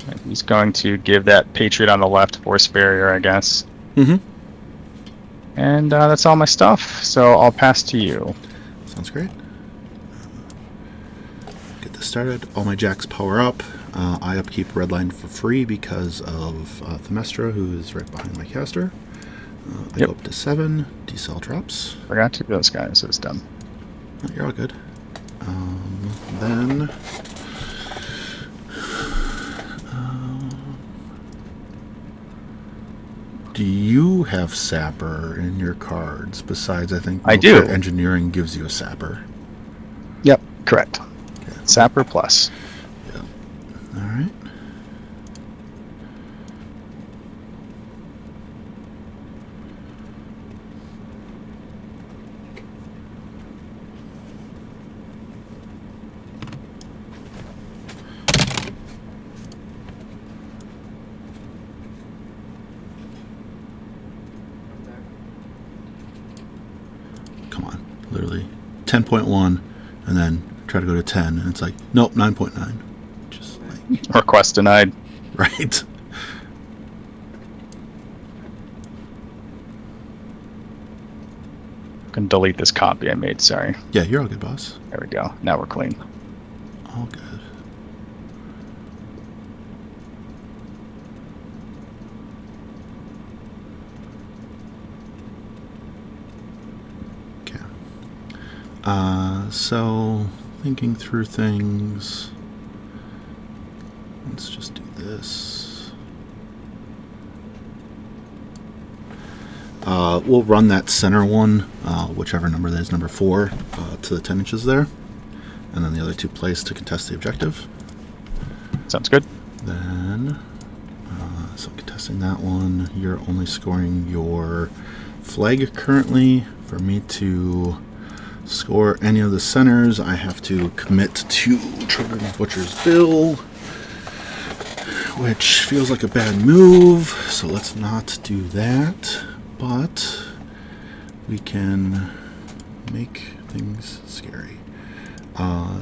And he's going to give that Patriot on the left force barrier, I guess. Mm-hmm. And that's all my stuff, so I'll pass to you. Sounds great. Get this started. All my jacks power up. I upkeep red line for free because of Themestra, who is right behind my caster. I Yep. go up to 7. Decel drops. Forgot to do those guys, so it's done. Oh, you're all good. Then... do you have Sapper in your cards? Besides, I think I Military do. Engineering gives you a Sapper. Yep, correct. Okay. Sapper plus. Yep. All right. Come on, literally 10.1, and then try to go to 10, and it's like, nope, 9.9. Just like, Request denied. right. Can delete this copy I made, sorry. Yeah, you're all good, boss. There we go. Now we're clean. All good. Okay. So thinking through things. Let's just do this. We'll run that center one, whichever number that is, number 4, to the 10 inches there. And then the other 2 place to contest the objective. Sounds good. Then, so contesting that one, you're only scoring your flag currently. For me to score any of the centers, I have to commit to triggering Butcher's Bill, which feels like a bad move, so let's not do that. But we can make things scary.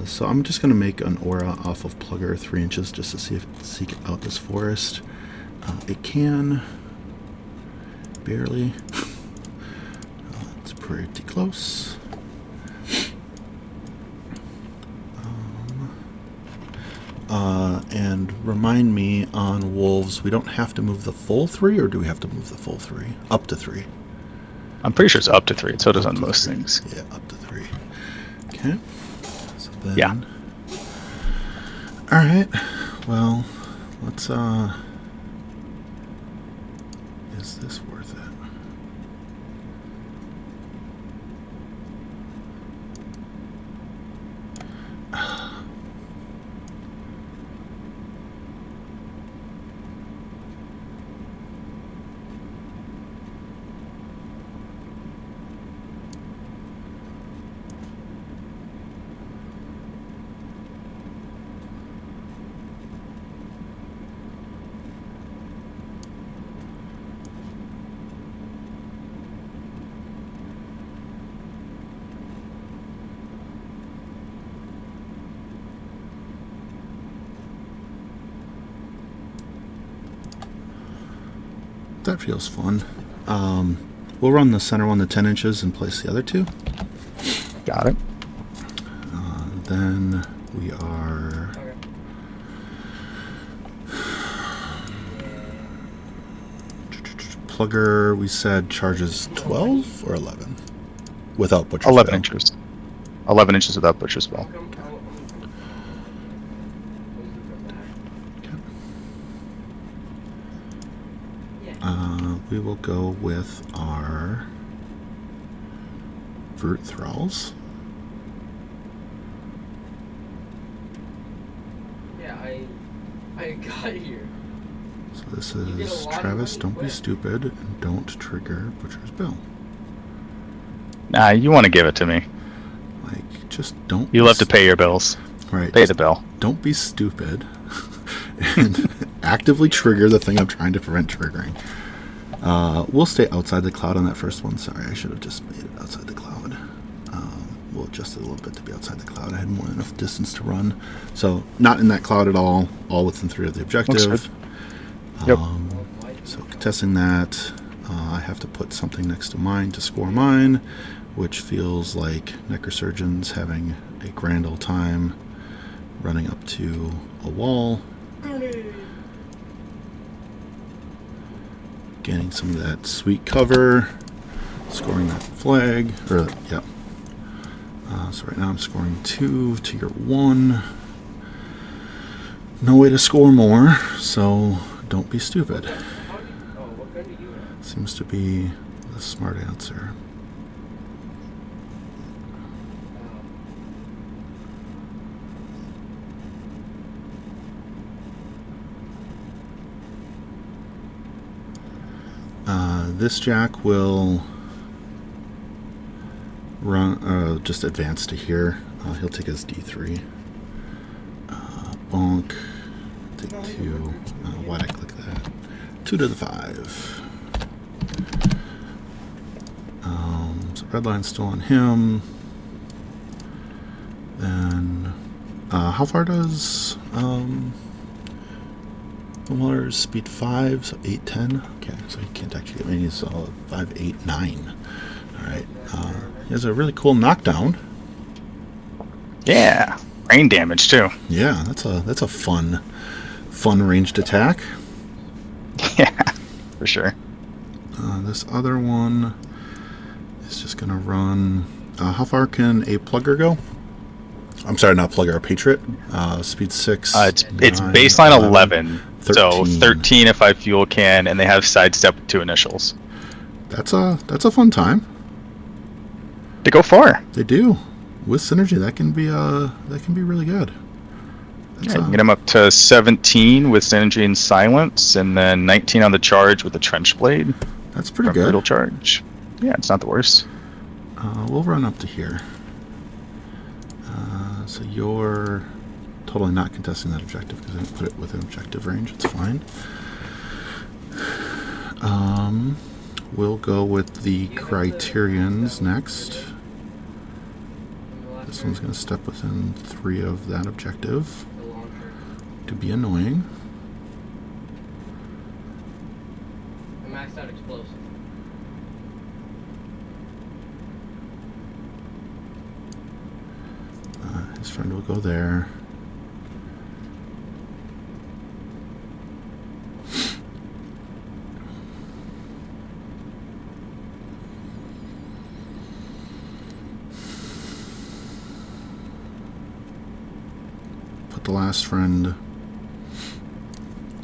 So I'm just going to make an aura off of Plugger 3 inches just to see if it can seek out this forest. It can barely. It's pretty close. And remind me on wolves, we don't have to move the full 3, or do we have to move the full 3? Up to 3. I'm pretty sure it's up to 3. So does on Up to most 3. things. Yeah, up to 3. Okay. So then, Yeah. Alright. Well, let's, is this worth it? That feels fun. We'll run the center one to 10 inches and place the other 2. Got it. Then we are... Okay. Plugger, we said, charges 12 or 11? Without Butcher's 11 Bill. inches. 11 inches without Butcher's Bill. We will go with our Brute Thralls. Yeah, I got here. So this You get a is lot of Travis, money don't be quick. stupid, and don't trigger Butcher's Bill. Nah, you want to give it to me. Like, just don't... You be love to pay your bills. Right. Pay just the bill. Don't be stupid and actively trigger the thing I'm trying to prevent triggering. We'll stay outside the cloud on that first one. Sorry, I should have just made it outside the cloud. We'll adjust it a little bit to be outside the cloud. I had more than enough distance to run. So, not in that cloud at all within 3 of the objective. Looks good. Yep. So, contesting that, I have to put something next to mine to score mine, which feels like Necrosurgeon's having a grand old time running up to a wall Gaining some of that sweet cover. Scoring that flag. Or, yeah. So right now I'm scoring 2 to your 1. No way to score more, so don't be stupid. What gun do you have? Seems to be the smart answer. This jack will run, just advance to here. He'll take his D3. Bonk. Take 2. Why'd I click that? 2 to the 5. So red line's still on him. Then, how far does Miller's speed 5? So 8, 10. Okay, so he can't actually get me. He's 5, 8, 9. All right. He has a really cool knockdown. Yeah, brain damage too. Yeah, that's a fun ranged attack. Yeah, for sure. This other one is just gonna run. How far can a plugger go? I'm sorry, not plugger, a patriot. Speed 6. It's 9, baseline 11, 13. so 13 if I fuel can, and they have sidestep with 2 initials. That's a fun time. They go far. They do. With synergy, that can be really good. Yeah, you can get them up to 17 with synergy and silence, and then 19 on the charge with the trench blade. That's pretty from good. Brutal charge. Yeah, it's not the worst. We'll run up to here. So you're totally not contesting that objective because I didn't put it within objective range. It's fine. We'll go with the criterions next. This one's going to step within 3 of that objective to be annoying. A maxed out explosive. His friend will go there. Put the last friend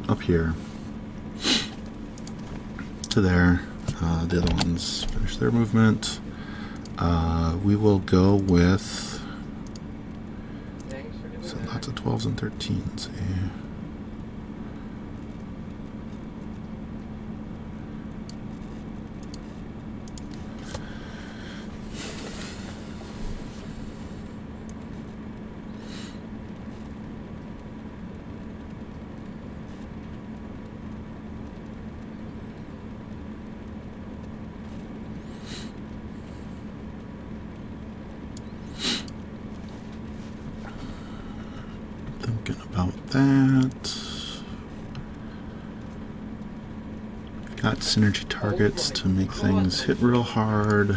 up here to there. The other ones finish their movement. We will go with lots of 12s and 13s. Thinking about that. We've got synergy targets to make things hit real hard.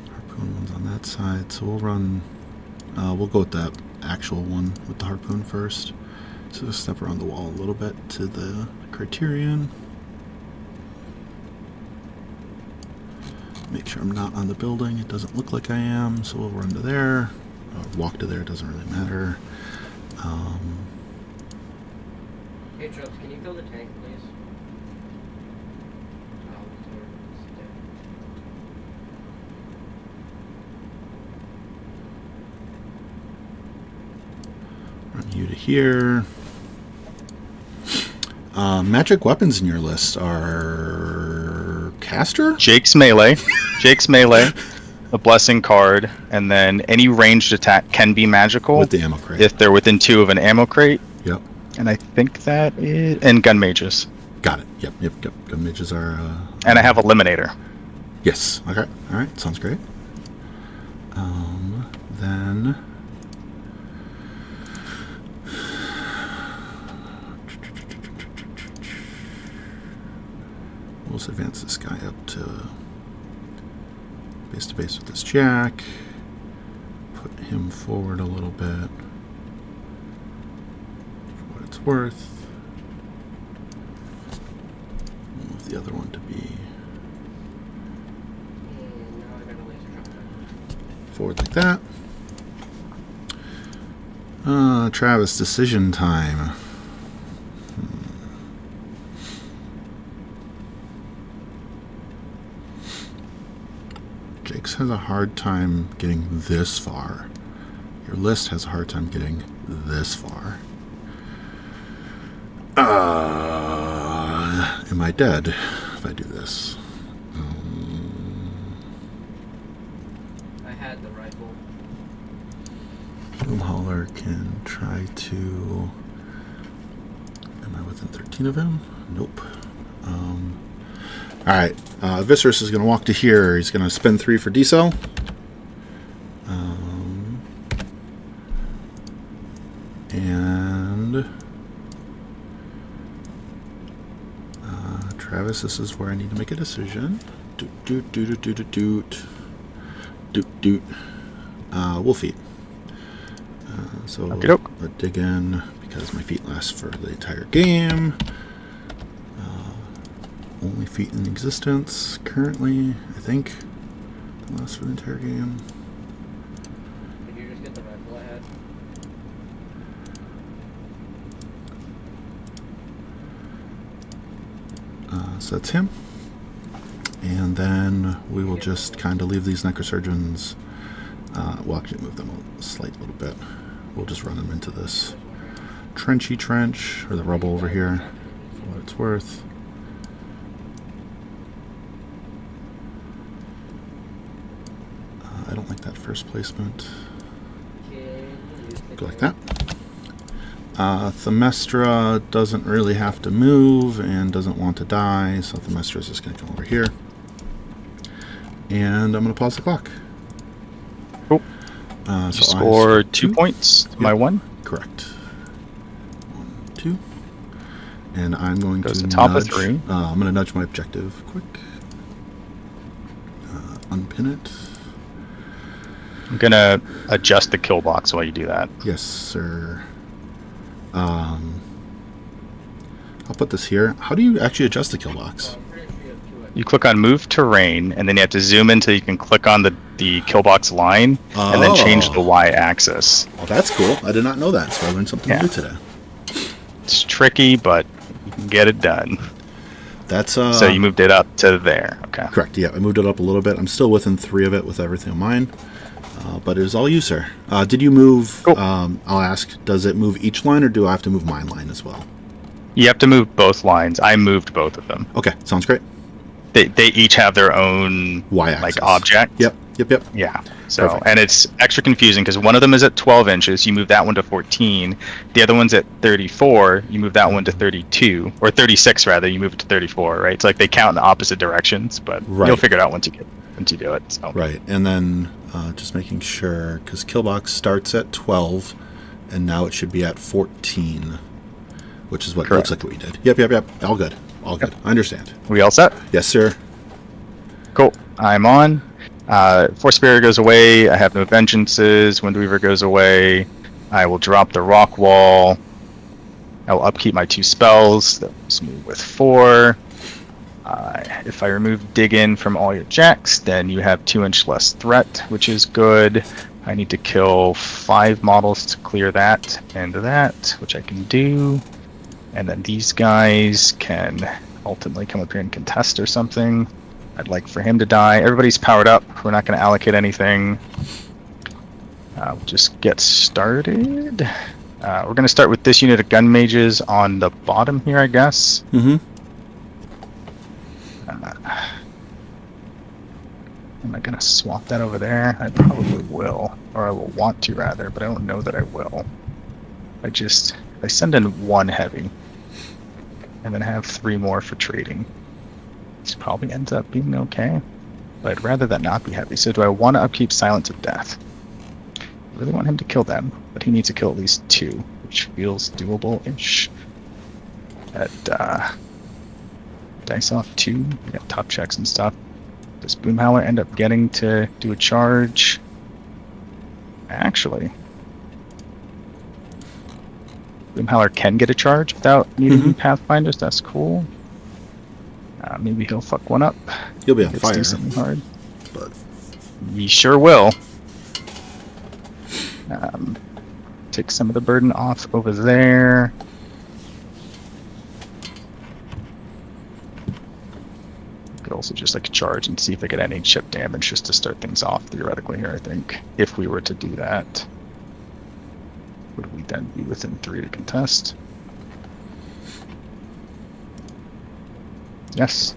Harpoon one's on that side, so we'll run. We'll go with that actual one with the harpoon first. So just step around the wall a little bit to the criterion. Make sure I'm not on the building. It doesn't look like I am, so we'll run to there. Walk to there, it doesn't really matter. Hey, Trucks, can you fill the tank, please? Run you to here. Magic weapons in your list are caster? Jake's melee, the blessing card, and then any ranged attack can be magical With the ammo crate. if they're within 2 of an ammo crate. Yep. And I think that is, and gun mages. Got it. Yep. Gun mages are... And I have eliminator. Yes. Okay. Alright. Sounds great. Then... We'll advance this guy up to base with this jack. him forward a little bit for what it's worth. We'll move the other one to be And now I got a laser shot. forward like that. Travis, decision time. Jake's has a hard time getting this far. Your list has a hard time getting this far. Am I dead if I do this? I had the rifle. Boomhauler can try to... Am I within 13 of him? Nope. Alright, Viserys is going to walk to here. He's going to spend 3 for decel. And... Travis, this is where I need to make a decision. Wolf feet. So Okey-doke. I'll dig in because my feet last for the entire game. Only feet in existence currently, I think. Last for the entire game. Did you just get the rifle I had? So that's him. And then we will just kind of leave these necrosurgeons. We'll actually move them a slight little bit. We'll just run them into this trenchy trench, or the rubble over here, for what it's worth. I don't like that first placement. Go like that. Themestra doesn't really have to move and doesn't want to die, so Themestra is just going to come over here. And I'm going to pause the clock. Cool. So You score 2 points to my 1. Correct. 1, 2. And I'm going Goes to to top nudge. of 3. I'm going to nudge my objective quick. Unpin it. I'm going to adjust the kill box while you do that. Yes, sir. I'll put this here. How do you actually adjust the kill box? I'm pretty sure you have 2 You click on Move Terrain, and then you have to zoom in until you can click on the kill box line, and then change the Y-axis. Oh, that's cool. I did not know that, so I learned something Yeah. new today. It's tricky, but you can get it done. That's So you moved it up to there. Okay. correct. Yeah, I moved it up a little bit. I'm still within 3 of it with everything on mine. But it is all you, sir. Did you move... Cool. I'll ask, does it move each line, or do I have to move my line as well? You have to move both lines. I moved both of them. Okay, sounds great. They each have their own Y-axis. like object. Yep. Yeah. So Perfect. and it's extra confusing because one of them is at 12 inches. You move that one to 14. The other one's at 34. You move that one to 32 or 36 rather. You move it to 34. Right. It's like they count in the opposite directions, but Right. you'll figure it out once you do it. So. Right, and then just making sure, because Killbox starts at 12, and now it should be at 14, which is what Correct. looks like what we did. Yep. All good. I understand. We all set? Yes, sir. Cool. I'm on. Force Barrier goes away. I have no vengeances. Windweaver goes away. I will drop the rock wall. I will upkeep my 2 spells. That leaves me with 4. If I remove Dig In from all your jacks, then you have 2 inch less threat, which is good. I need to kill 5 models to clear that and that, which I can do. And then these guys can ultimately come up here and contest or something. I'd like for him to die. Everybody's powered up. We're not going to allocate anything. We'll just get started. We're going to start with this unit of gun mages on the bottom here, I guess. Mm-hmm. Am I going to swap that over there? I probably will. Or I will want to, rather, but I don't know that I will. I send in 1 heavy. And then have 3 more for trading. This probably ends up being okay. But I'd rather that not be heavy. So do I want to upkeep Silence of Death? I really want him to kill them, but he needs to kill at least 2, which feels doable-ish. At dice off 2, we got top checks and stuff. Does Boomhowler end up getting to do a charge? actually, Boomhowler can get a charge without needing Pathfinders. That's cool. Maybe he'll fuck one up. He'll be on Let's fire. do something hard. But He sure will. Take some of the burden off over there. Could also just like charge and see if they get any chip damage just to start things off theoretically here, I think. If we were to do that, would we then be within 3 to contest? Yes.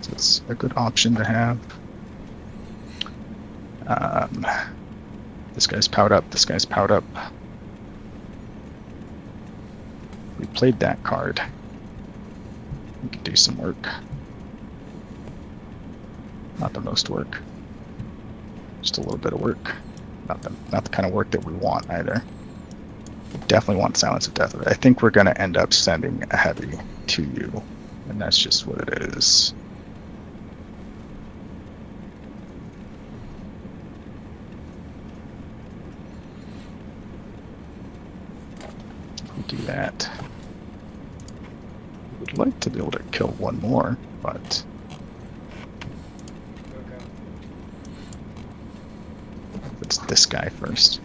So it's a good option to have. This guy's powered up. This guy's powered up. We played that card. We could do some work. Not the most work. Just a little bit of work. Not the kind of work that we want either. We definitely want Silence of Death. I think we're going to end up sending a heavy to you. And that's just what it is. Do that. Would like to be able to kill one more, but Okay. it's this guy first.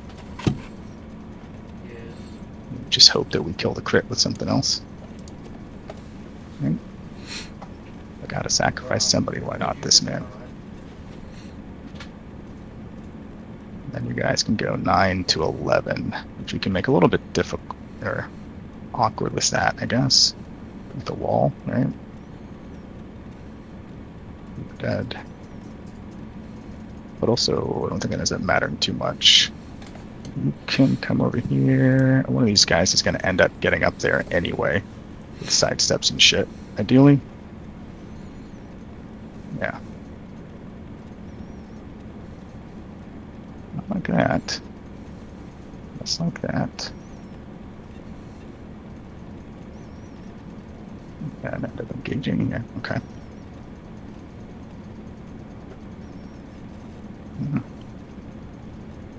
Yes. Just hope that we kill the crit with something else. Right? I gotta sacrifice somebody. Why not this man? Then you guys can go 9 to 11, which we can make a little bit difficult or awkward with that, I guess. With the wall, right? Dead. But also, I don't think it ends up mattering too much. You can come over here. One of these guys is going to end up getting up there anyway, with side steps and shit, ideally. Yeah. Not like that. Just like that. And end up engaging. Yeah, okay.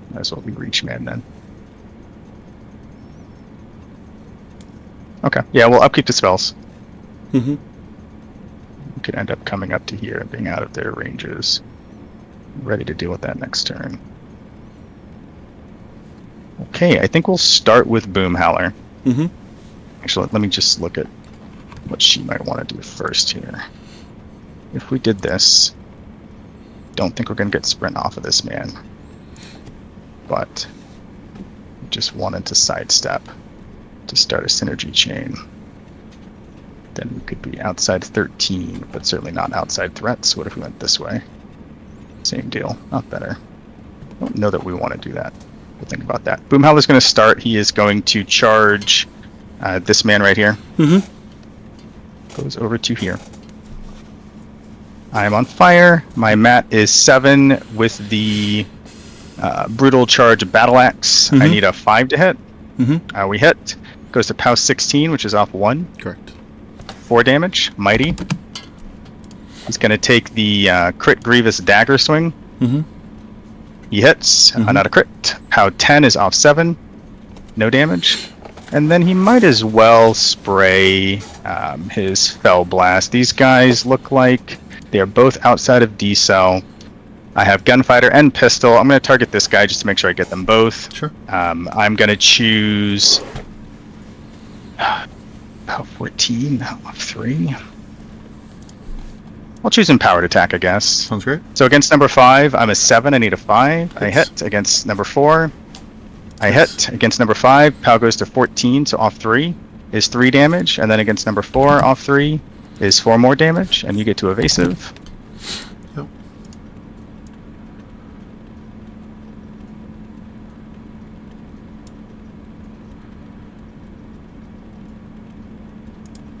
Might as well be Reach Man then. Okay, yeah, we'll upkeep the spells. Mm-hmm. We could end up coming up to here and being out of their ranges. Ready to deal with that next turn. Okay, I think we'll start with Boomhowler. Mm-hmm. Actually, let me just look at what she might want to do first here. If we did this, don't think we're going to get sprint off of this man. But just wanted to sidestep to start a synergy chain. Then we could be outside 13, but certainly not outside threats. What if we went this way? Same deal, not better. I don't know that we want to do that. We'll think about that. Boomhowler's going to start. He is going to charge this man right here. Mm-hmm. Goes over to here. I am on fire. My mat is 7 with the brutal charge battle axe. I need a 5 to hit. Mm-hmm. We hit. Goes to POW 16, which is off 1. Correct. 4 damage. Mighty. He's going to take the crit Grievous dagger swing. Mm-hmm. He hits. Not a crit. POW 10 is off 7. No damage. And then he might as well spray his Fell Blast. These guys look like they're both outside of D-Cell. I have Gunfighter and Pistol. I'm going to target this guy just to make sure I get them both. Sure. I'm going to choose POW 14 off 3. I'll choose Empowered Attack, I guess. Sounds great. So against number 5, I'm a 7. I need a 5. I Yes. hit. Against number 4, I hit. Against number 5, POW goes to 14, so off 3 is 3 damage. And then against number 4, off 3 is 4 more damage. And you get to evasive. Yep.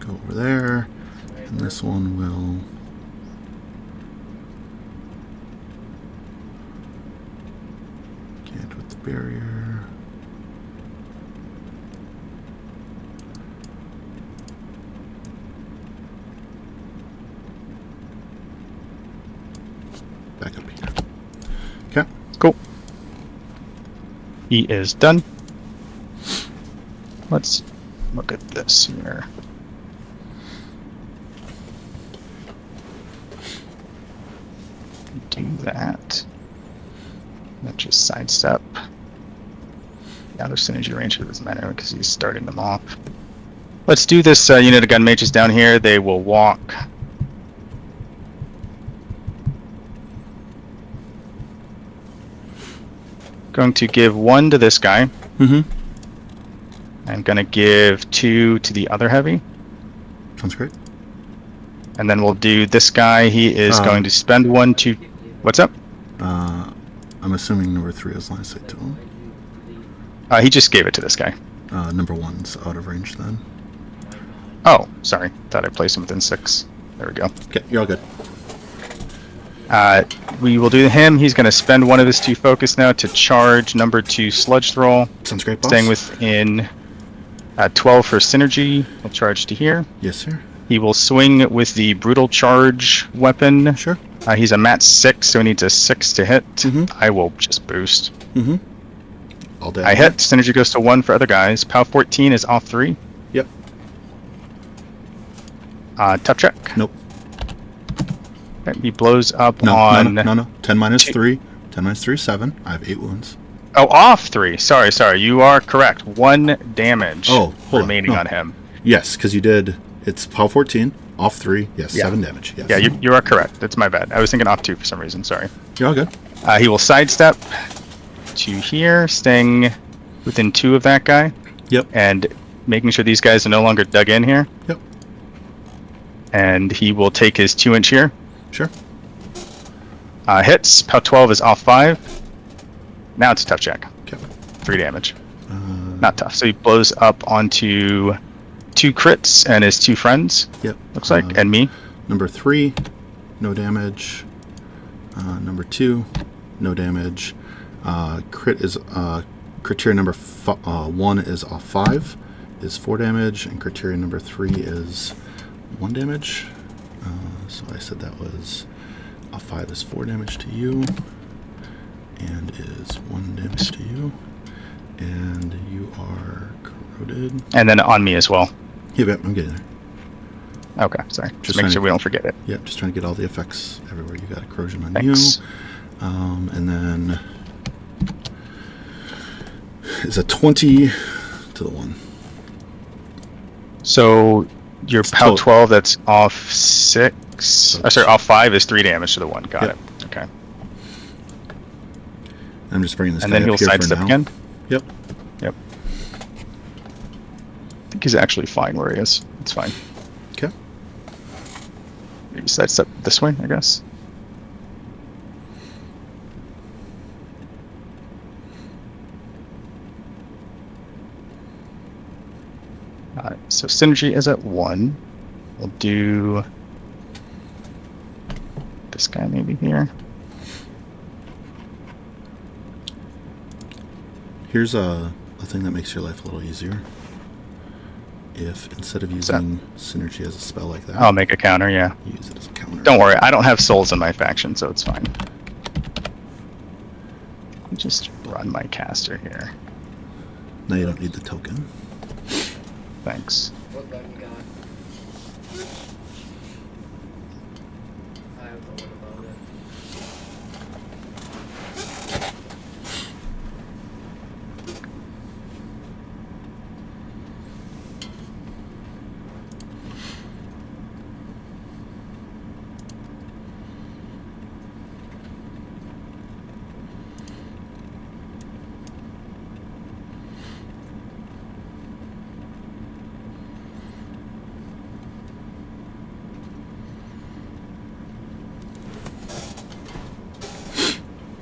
Go over there. And this one will... Can't with the barrier. Back up here. Okay. Cool. He is done. Let's look at this here. Do that. Then just sidestep. Yeah, there's synergy range. It doesn't matter because he's starting them off. Let's do this unit of gun mages down here. They will walk. Going to give 1 to this guy. Mm-hmm. I'm going to give 2 to the other heavy. Sounds great. And then we'll do this guy. He is going to spend 1 to... What's up? I'm assuming number 3 has line of sight to him. He just gave it to this guy. Number 1's out of range then. Oh, sorry. Thought I placed him within 6. There we go. Okay, you're all good. We will do him. He's going to spend 1 of his 2 focus now to charge number 2 sludge throw. Sounds great, boss. Staying within 12 for synergy. He'll charge to here. Yes, sir. He will swing with the brutal charge weapon. Sure. He's a mat 6, so he needs a 6 to hit. Mhm. I will just boost. Mm-hmm. All day. I hit. Synergy goes to 1 for other guys. POW 14 is off 3. Yep. Tough check. Nope. Okay, he blows up No, on... no. 10 minus 2. 3. 10 minus 3 is 7. I have 8 wounds. Oh, off 3. Sorry. You are correct. 1 damage remaining No. on him. Yes, because you did... It's POW 14, off 3. Yes, Yeah. 7 damage. Yes. Yeah, you are correct. That's my bad. I was thinking off 2 for some reason. Sorry. You're all good. He will sidestep to here, staying within 2 of that guy. Yep. And making sure these guys are no longer dug in here. Yep. And he will take his 2-inch here. Sure. Hits. POW 12 is off 5. Now it's a tough check. Okay. 3 damage. Not tough. So he blows up onto 2 crits and his 2 friends. Yep. Looks like. And me. Number 3, no damage. Number 2, no damage. Criteria number 1 is off 5, is 4 damage, and criteria number 3 is 1 damage. So I said that was off 5 is 4 damage to you, and is 1 damage to you, and you are corroded. And then on me as well. Yep, I'm getting there. Okay, sorry. Just trying make to- sure we don't forget it. Yep, just trying to get all the effects everywhere. You got a corrosion on Thanks. you. And then is a 20 to the 1. So your It's POW total. 12 that's off 6. Sorry, off 5 is 3 damage to the 1. Got Yep. it. Okay. I'm just bringing this And guy then up he'll here for sidestep now. again. Yep. Yep. I think he's actually fine where he is. It's fine. Okay. Maybe sidestep this way, I guess. So synergy is at 1. We'll do this guy maybe here. Here's a thing that makes your life a little easier. If instead of What's that? using synergy as a spell like that, I'll make a counter, yeah. you use it as a counter. Don't worry, I don't have souls in my faction, so it's fine. Just run my caster here. Now you don't need the token. Thanks. What gun you got? I have no one about it.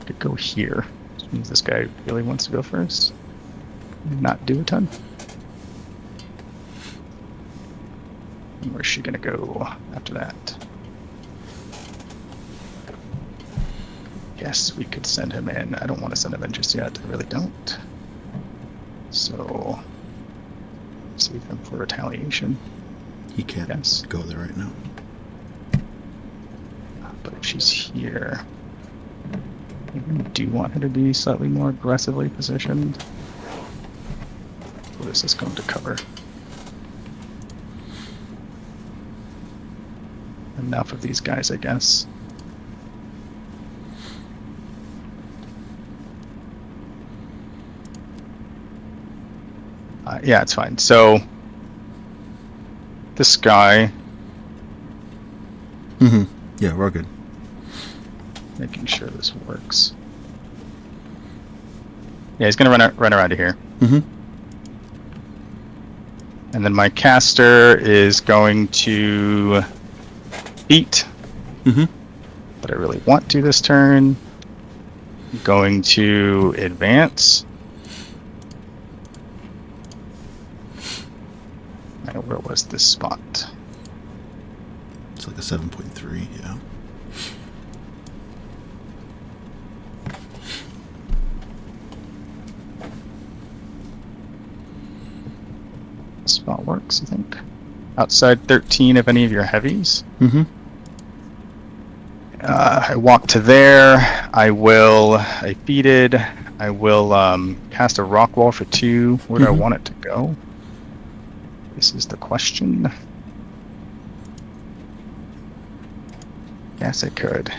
Could go here. Which means this guy really wants to go first. Not do a ton. And where's she gonna go after that? Yes, we could send him in. I don't want to send him in just yet. I really don't. So, save him for retaliation. He can't Yes. go there right now. But if she's here, I do want her to be slightly more aggressively positioned. What is this going to cover? Enough of these guys, I guess. Yeah, it's fine. So this guy. Mm-hmm. Yeah, we're good. Making sure this works. Yeah, he's gonna run around to here. Mm-hmm. And then my caster is going to beat. Mm-hmm. But I really want to this turn. I'm going to advance. Where was this spot? It's like a 7.3, yeah. This spot works, I think. Outside 13 of any of your heavies. Mm-hmm. I walk to there. I beaded. I will cast a rock wall for 2. Where do I want it to go? This is the question. Yes, I could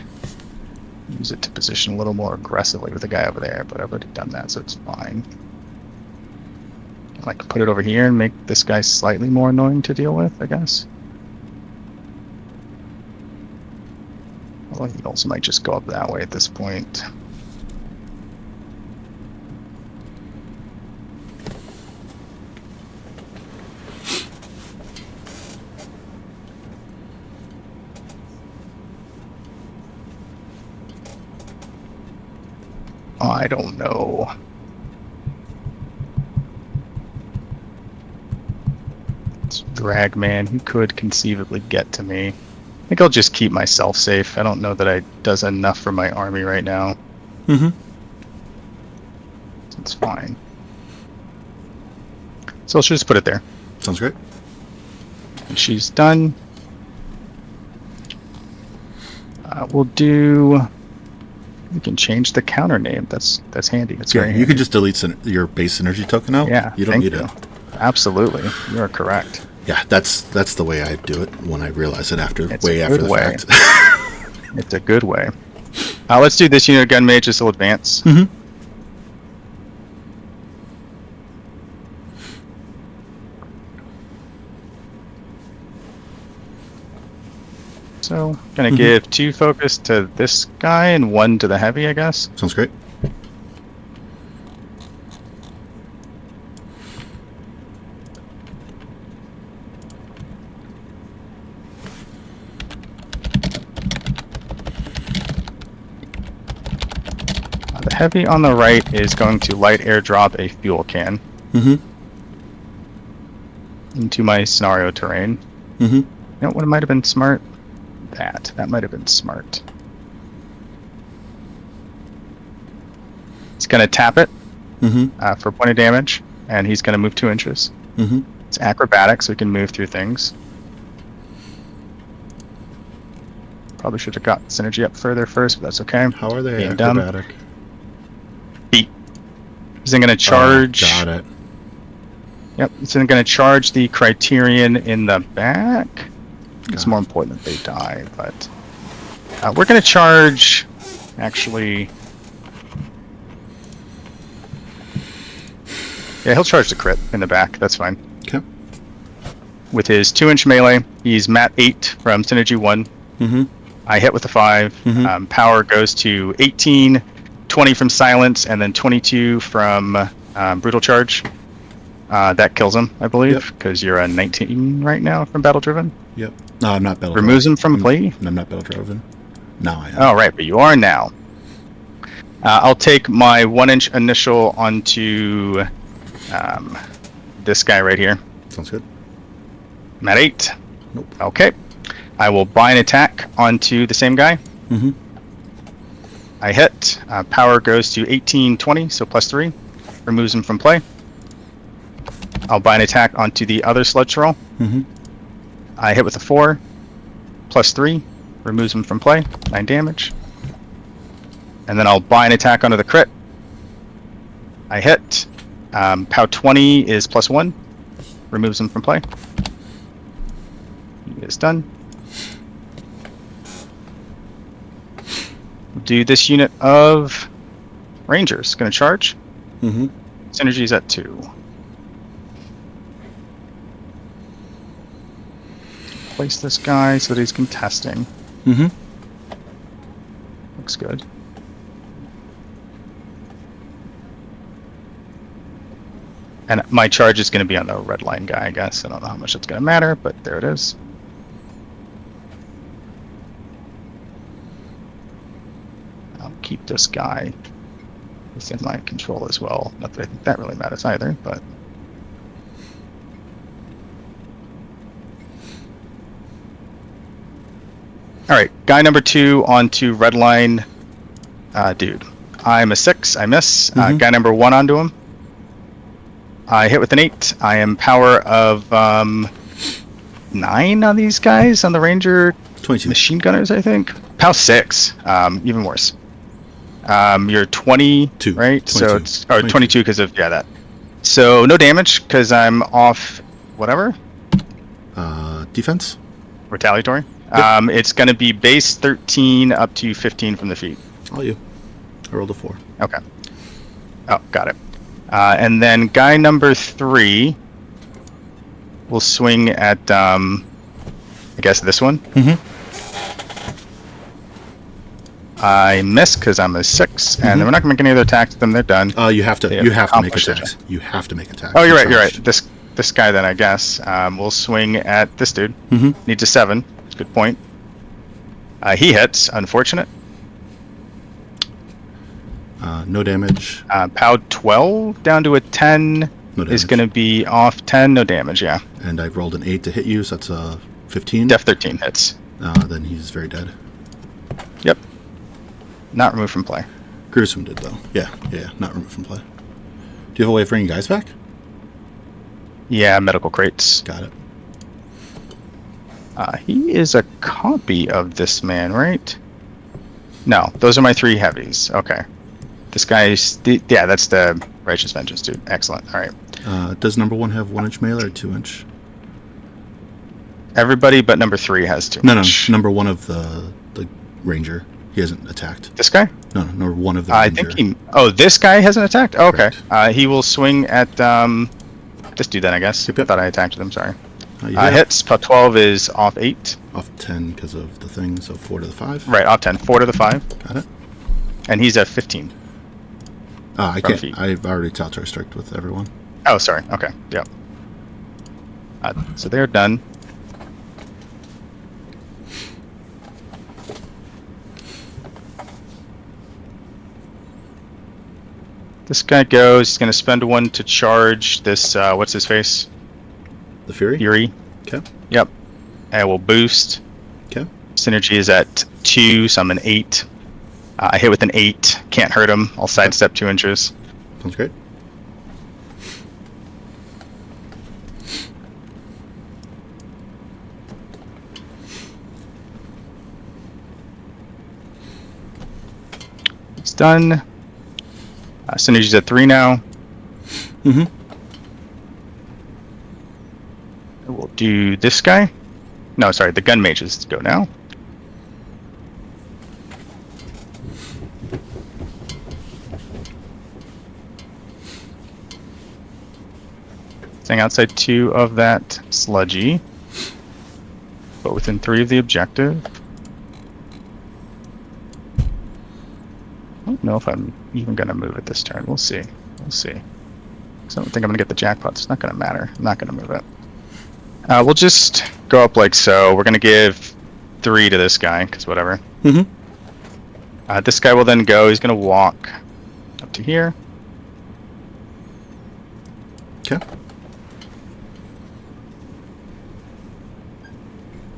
use it to position a little more aggressively with the guy over there, but I've already done that, so it's fine. I can put it over here and make this guy slightly more annoying to deal with, I guess. Although he also might just go up that way at this point. I don't know. It's drag man. He could conceivably get to me. I think I'll just keep myself safe. I don't know that I does enough for my army right now. Mm-hmm. It's fine. So let's just put it there. Sounds great. And she's done. We'll do. We can change the counter name. That's handy. That's very handy. You can just delete your base synergy token out. Yeah, you don't need it. Absolutely, you are correct. Yeah, that's the way I do it when I realize it after It's after the fact. It's a good way. Let's do this unit gun mage. This will advance. Mm-hmm. So, gonna give 2 focus to this guy and 1 to the heavy, I guess. Sounds great. The heavy on the right is going to light airdrop a fuel can into my scenario terrain. Mm-hmm. You know what might have been smart? That might have been smart. He's gonna tap it for point of damage, and he's gonna move 2 inches. Mm-hmm. It's acrobatic, so he can move through things. Probably should have got synergy up further first, but that's okay. How are they Being acrobatic? Beat. He's then gonna charge. Got it. Yep, he's then gonna charge the Criterion in the back. It's more important that they die, but we're going to charge, actually, yeah, he'll charge the crit in the back, that's fine. Okay. With his 2-inch melee, he's mat 8 from Synergy 1. Mm-hmm. I hit with a 5. Power goes to 18, 20 from Silence, and then 22 from Brutal Charge. That kills him, I believe, because you're a 19 right now from Battle Driven. Yep. No, I'm not battle. Removes him from play. I'm not battle driven. Now I am. Oh, right, but you are now. I'll take my 1-inch initial onto this guy right here. Sounds good. I'm at 8. Nope. Okay. I will buy an attack onto the same guy. Mm-hmm. I hit. Power goes to 18, 20, so +3. Removes him from play. I'll buy an attack onto the other sludge troll. Mm-hmm. I hit with a 4, +3, removes him from play, 9 damage. And then I'll buy an attack onto the crit. I hit. POW 20 is +1. Removes him from play. He is done. Do this unit of Rangers. Going to charge. Mm-hmm. Synergy is at 2. Place this guy so that he's contesting. Mm-hmm. Looks good. And my charge is going to be on the red line guy, I guess. I don't know how much it's going to matter, but there it is. I'll keep this guy within my control as well. Not that I think that really matters either, but... Alright, guy number 2 onto red line dude. I'm a 6, I miss. Mhm. Guy number 1 onto him. I hit with an 8. I am power of 9 on these guys, on the Ranger 22. machine gunners, I think. POW 6, even worse. You're 22, right? 22. So it's 22 because of that. So no damage because I'm off whatever Defense? retaliatory. Yep. It's going to be base 13 up to 15 from the feet. All you. I rolled a 4. Okay. Oh, got it. And then guy number 3 will swing at, I guess this one. Mm-hmm. I miss because I'm a 6, and then we're not going to make any other attacks. Then they're done. You have to. They You have to make accomplished it. attacks. You have to make attacks. Oh, you're right. You're right. This guy then, I guess, will swing at this dude. Mm-hmm. Needs a 7. That's a good point. He hits. Unfortunate. No damage. POW 12 down to a 10 No damage. is going to be off 10. No damage. Yeah. And I rolled an 8 to hit you, so that's a 15. Def 13 hits. Then he's very dead. Yep. Not removed from play. Gruesome did though. Yeah. Not removed from play. Do you have a way of bringing guys back? Yeah, medical crates. Got it. He is a copy of this man, right? No, those are my 3 heavies. Okay. This guy's... that's the Righteous Vengeance dude. Excellent. All right. Does number 1 have 1-inch melee or 2-inch? Everybody but number 3 has 2. No. Number 1 of the Ranger. He hasn't attacked. This guy? No. Number 1 of the I Ranger. think he... Oh, this guy hasn't attacked? Oh, okay. Correct. He will swing at... this dude then, I guess. Yep. I thought I attacked him, sorry. Yeah. Hits. POW 12 is off 8. Off 10 because of the thing, so 4 to the 5. Right, off 10. 4 to the 5. Got it. And he's at 15. I From can't. feet. I've already territory striked with everyone. Oh, sorry. Okay. Yep. So they're done. This guy goes. He's going to spend 1 to charge this. What's his face? The Fury? Fury. Okay. Yep. And we'll boost. Okay. Synergy is at 2, so I'm an 8. I hit with an 8. Can't hurt him. I'll sidestep 2 inches. Sounds great. It's done. Synergy's at 3 now. Mm-hmm. We'll do this guy. No, sorry, the gun mages go now. Staying outside 2 of that sludgy, but within 3 of the objective. I don't know if I'm even going to move it this turn. We'll see. We'll see. 'Cause I don't think I'm going to get the jackpot. It's not going to matter. I'm not going to move it. We'll just go up like so. We're going to give 3 to this guy, because whatever. Mm-hmm. This guy will then go. He's going to walk up to here. Okay.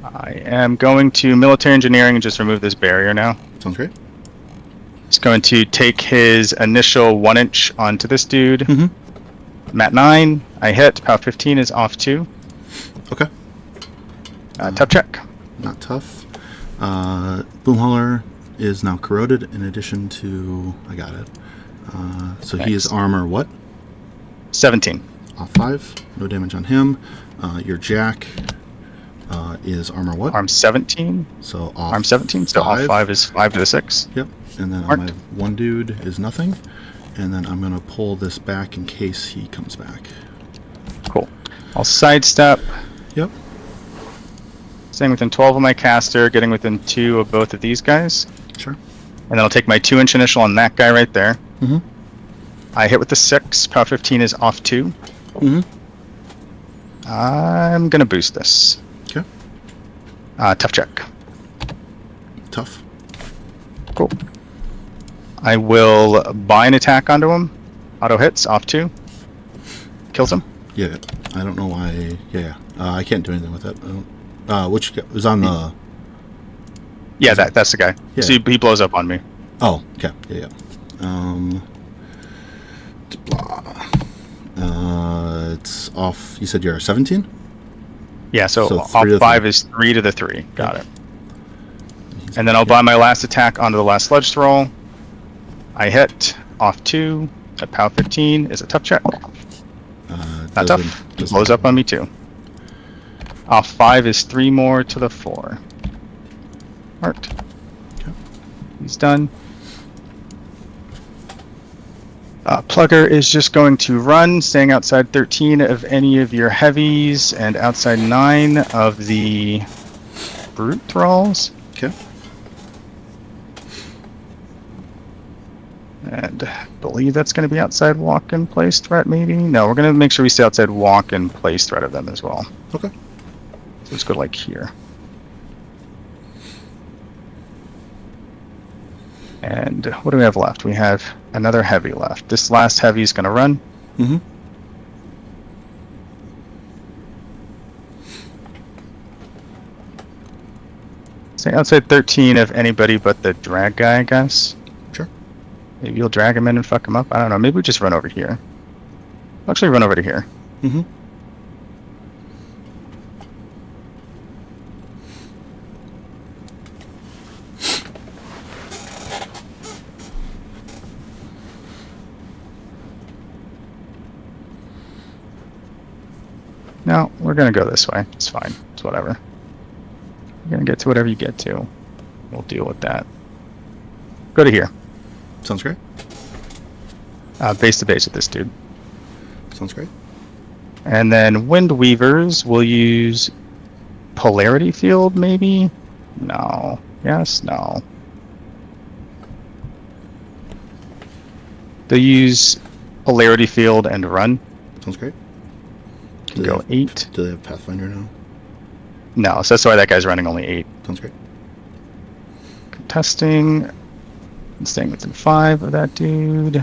I am going to military engineering and just remove this barrier now. Sounds great. He's going to take his initial 1-inch onto this dude. Mm-hmm. I'm at 9. I hit. POW 15 is off 2. Okay. Tough check. Not tough. Boomhauler is now corroded. In addition to, I got it. So he is Thanks. armor what? 17. Off 5. No damage on him. Your Jack is armor what? Arm 17. So off Arm 17. So off 5. 5 is 5 to the 6. Yep. And then on Marked. my one dude is nothing. And then I'm going to pull this back in case he comes back. Cool. I'll sidestep. Yep. Staying within 12 of my caster, getting within 2 of both of these guys. Sure. And then I'll take my 2-inch initial on that guy right there. Mm-hmm. I hit with the 6. Power 15 is off 2. Mm-hmm. I'm going to boost this. Okay. Tough check. Tough. Cool. I will buy an attack onto him. Auto hits, off 2. Kills him. Yeah. I don't know why. Yeah. I can't do anything with that. I don't, which was on the... Yeah, that's the guy. Yeah. So he blows up on me. Oh, okay. Yeah. It's off. You said you're 17? Yeah, so So off 3 to the 5 3. is 3 to the 3. Got Yep. it. And then I'll buy my last attack onto the last sludge roll. I hit, off 2. At power 15 is a tough check. Not tough. He blows up on me too. Off 5 is 3 more to the 4. Marked. Okay. He's done. Plugger is just going to run, staying outside 13 of any of your heavies and outside 9 of the brute thralls. Okay. And I believe that's going to be outside walk-in place threat, maybe? No, we're going to make sure we stay outside walk-in place threat of them as well. Okay. So let's go like here. And what do we have left? We have another heavy left. This last heavy is going to run. Mm-hmm. Stay outside 13 of anybody but the drag guy, I guess. Sure. Maybe you'll drag him in and fuck him up. I don't know. Maybe we just run over here. I'll actually run over to here. Mm-hmm. No, we're going to go this way. It's fine. It's whatever. You're going to get to whatever you get to. We'll deal with that. Go to here. Sounds great. Base to base with this dude. Sounds great. And then Wind Weavers will use Polarity Field, maybe? No. Yes, no. They'll use Polarity Field and run. Sounds great. Can go 8. Do they have Pathfinder now? No, so that's why that guy's running only 8. Sounds great. Contesting. And staying within 5 of that dude.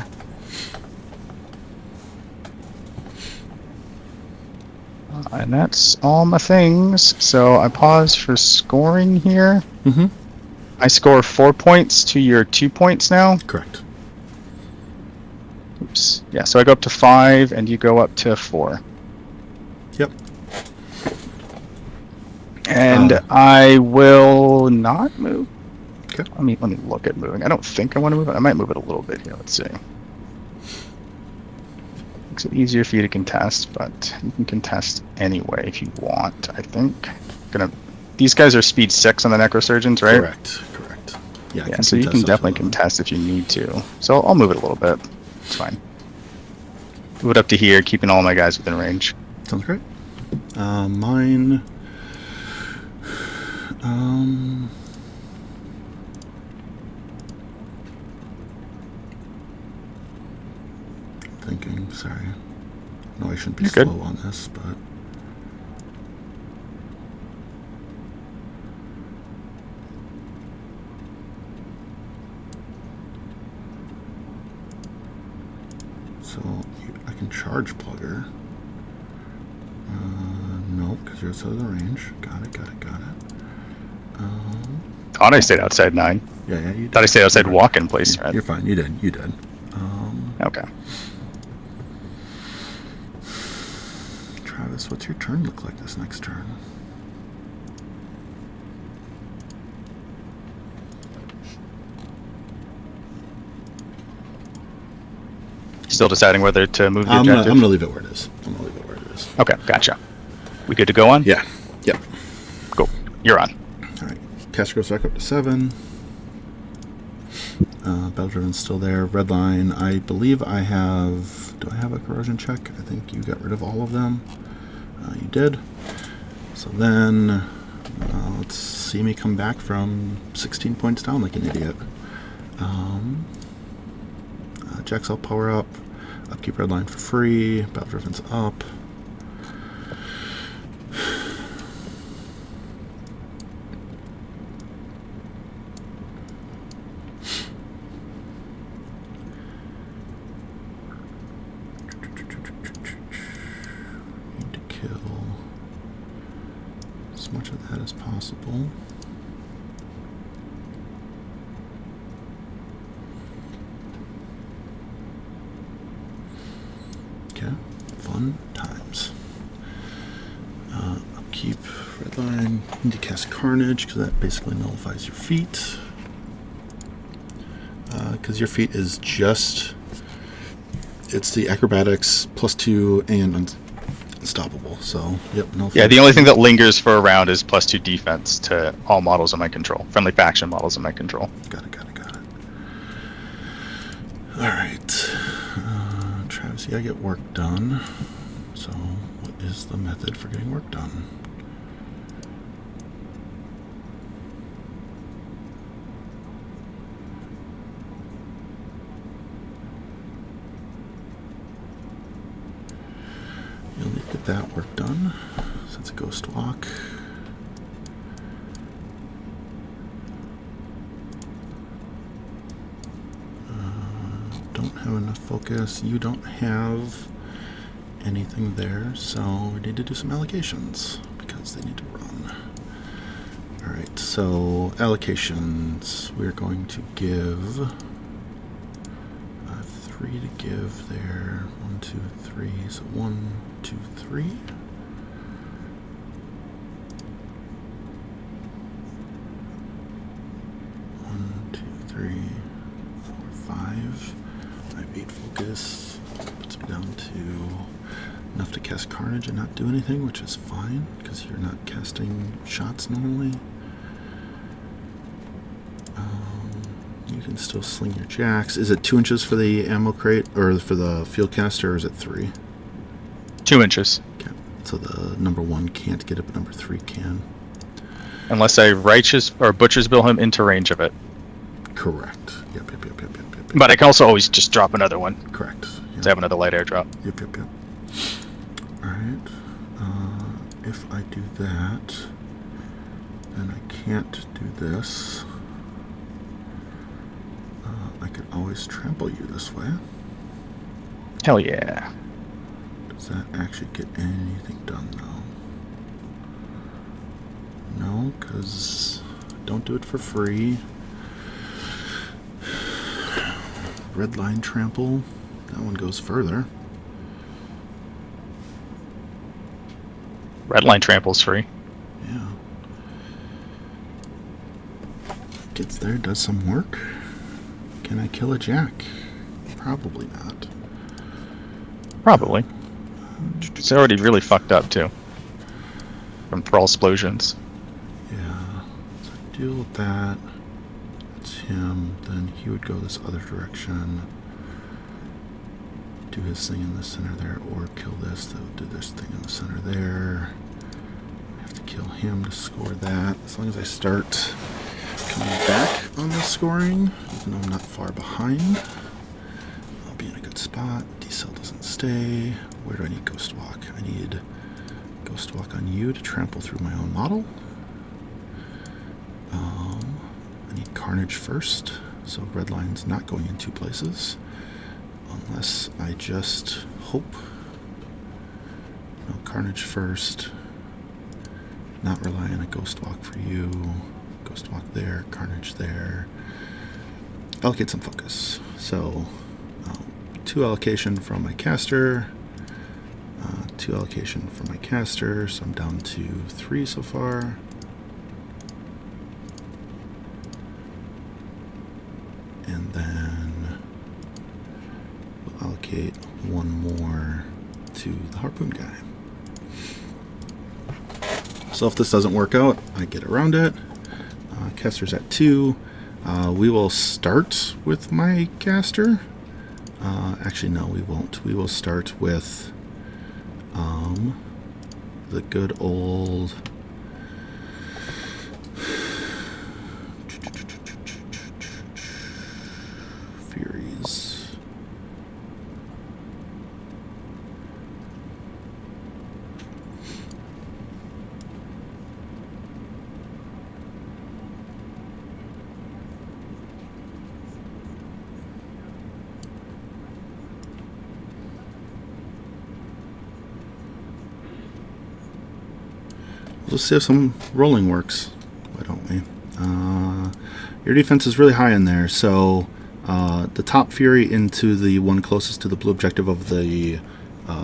And that's all my things. So I pause for scoring here. Mm-hmm. I score 4 points to your 2 points now. Correct. Oops. Yeah, so I go up to 5 and you go up to 4. Yep. And I will not move. Okay. Let me look at moving. I don't think I want to move it. I might move it a little bit here. Let's see. Makes it easier for you to contest, but you can contest anyway if you want, I think. These guys are speed 6 on the Necrosurgeons, right? Correct. Yeah, Yeah, so you can definitely contest if you need to. So I'll move it a little bit. It's fine. Move it up to here, keeping all my guys within range. Sounds great. Mine. Thinking. Sorry. No, I shouldn't be You're slow good. on this, but. So I can charge Plugger. No, because you're outside of the range. Got it. Thought I stayed outside 9. Yeah, you did. Thought I stayed outside You're walk-in place, fine. right? You're fine. You did. Okay. Travis, what's your turn look like this next turn? Still deciding whether to move the I'm objective? gonna leave it where it is. Okay, gotcha. We good to go on? Yeah. Yep. Cool. You're on. All right. Caster goes back up to 7. Battle-driven's still there. Red line. I believe I have... Do I have a corrosion check? I think you got rid of all of them. You did. So then... let's see me come back from 16 points down like an idiot. Jack's all power up. Upkeep red line for free. Battle-driven's up. Need to kill as much of that as possible. Okay, fun times. Upkeep red line. Need to cast Carnage because that basically nullifies your feat. Because your feat is just... It's the acrobatics +2 and unstoppable. So, yep, no. Yeah, the only thing that lingers for a round is +2 defense to all models in my control. Friendly faction models in my control. Got it. Alright. Travis, you gotta get work done. So, what is the method for getting work done? You'll need to get that work done. So it's a ghost walk. Don't have enough focus. You don't have anything there, so we need to do some allocations because they need to run. Alright, so allocations. We're going to give 3 to give there. 1, 2, 3. So 1, 2, 3. 1, 2, 3, 4, 5. I have 8 focus. Puts me down to enough to cast Carnage and not do anything, which is fine because you're not casting shots normally. You can still sling your jacks. Is it 2 inches for the ammo crate or for the field caster, or is it 3? 2 inches. Okay. So the number 1 can't get it, but number 3 can. Unless I righteous or butcher's bill him into range of it. Correct. Yep. But I can also always just drop another one. Correct. To have another light air drop. Yep. Alright. If I do that, then I can't do this. I could always trample you this way. Hell yeah. Does that actually get anything done, though? No, because don't do it for free. Red line trample. That one goes further. Red line trample's free. Yeah. Gets there, does some work. Can I kill a jack? Probably not. Probably. It's already really fucked up, too. From Brawl Explosions. Yeah. So deal with that. That's him. Then he would go this other direction. Do his thing in the center there, or kill this. That would do this thing in the center there. I have to kill him to score that. As long as I start coming back on the scoring, even though I'm not far behind, I'll be in a good spot. D-cell doesn't stay. Where do I need Ghost Walk? I need Ghost Walk on you to trample through my own model. I need Carnage first, so red line's not going in 2 places. Unless I just hope. No, Carnage first. Not rely on a Ghost Walk for you. Ghost Walk there, Carnage there. Allocate some focus. So, 2 allocation from my caster. 2 allocation from my caster. So I'm down to 3 so far. And then we'll allocate allocate one more to the harpoon guy. So if this doesn't work out, I get around it. Caster's at 2. We will start with my caster. Actually, no, we won't. We will start with the good old Furies. Let's see if some rolling works. Why don't we? Your defense is really high in there, so the top Fury into the one closest to the blue objective of the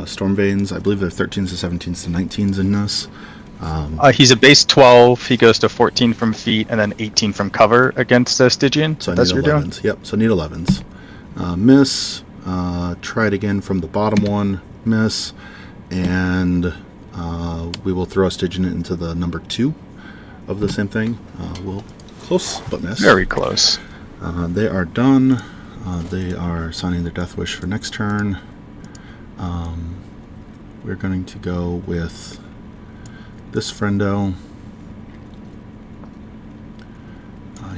Storm Veins. I believe they're 13s to 17s to 19s in this. He's a base 12. He goes to 14 from feet and then 18 from cover against Stygian. So I That's need what you're 11s. Yep, so I need 11s. Miss. Try it again from the bottom one. Miss. And we will throw a Stygian into the number 2 of the same thing. We'll close, but miss. Very close. They are done. They are signing their Death Wish for next turn. We're going to go with this friendo.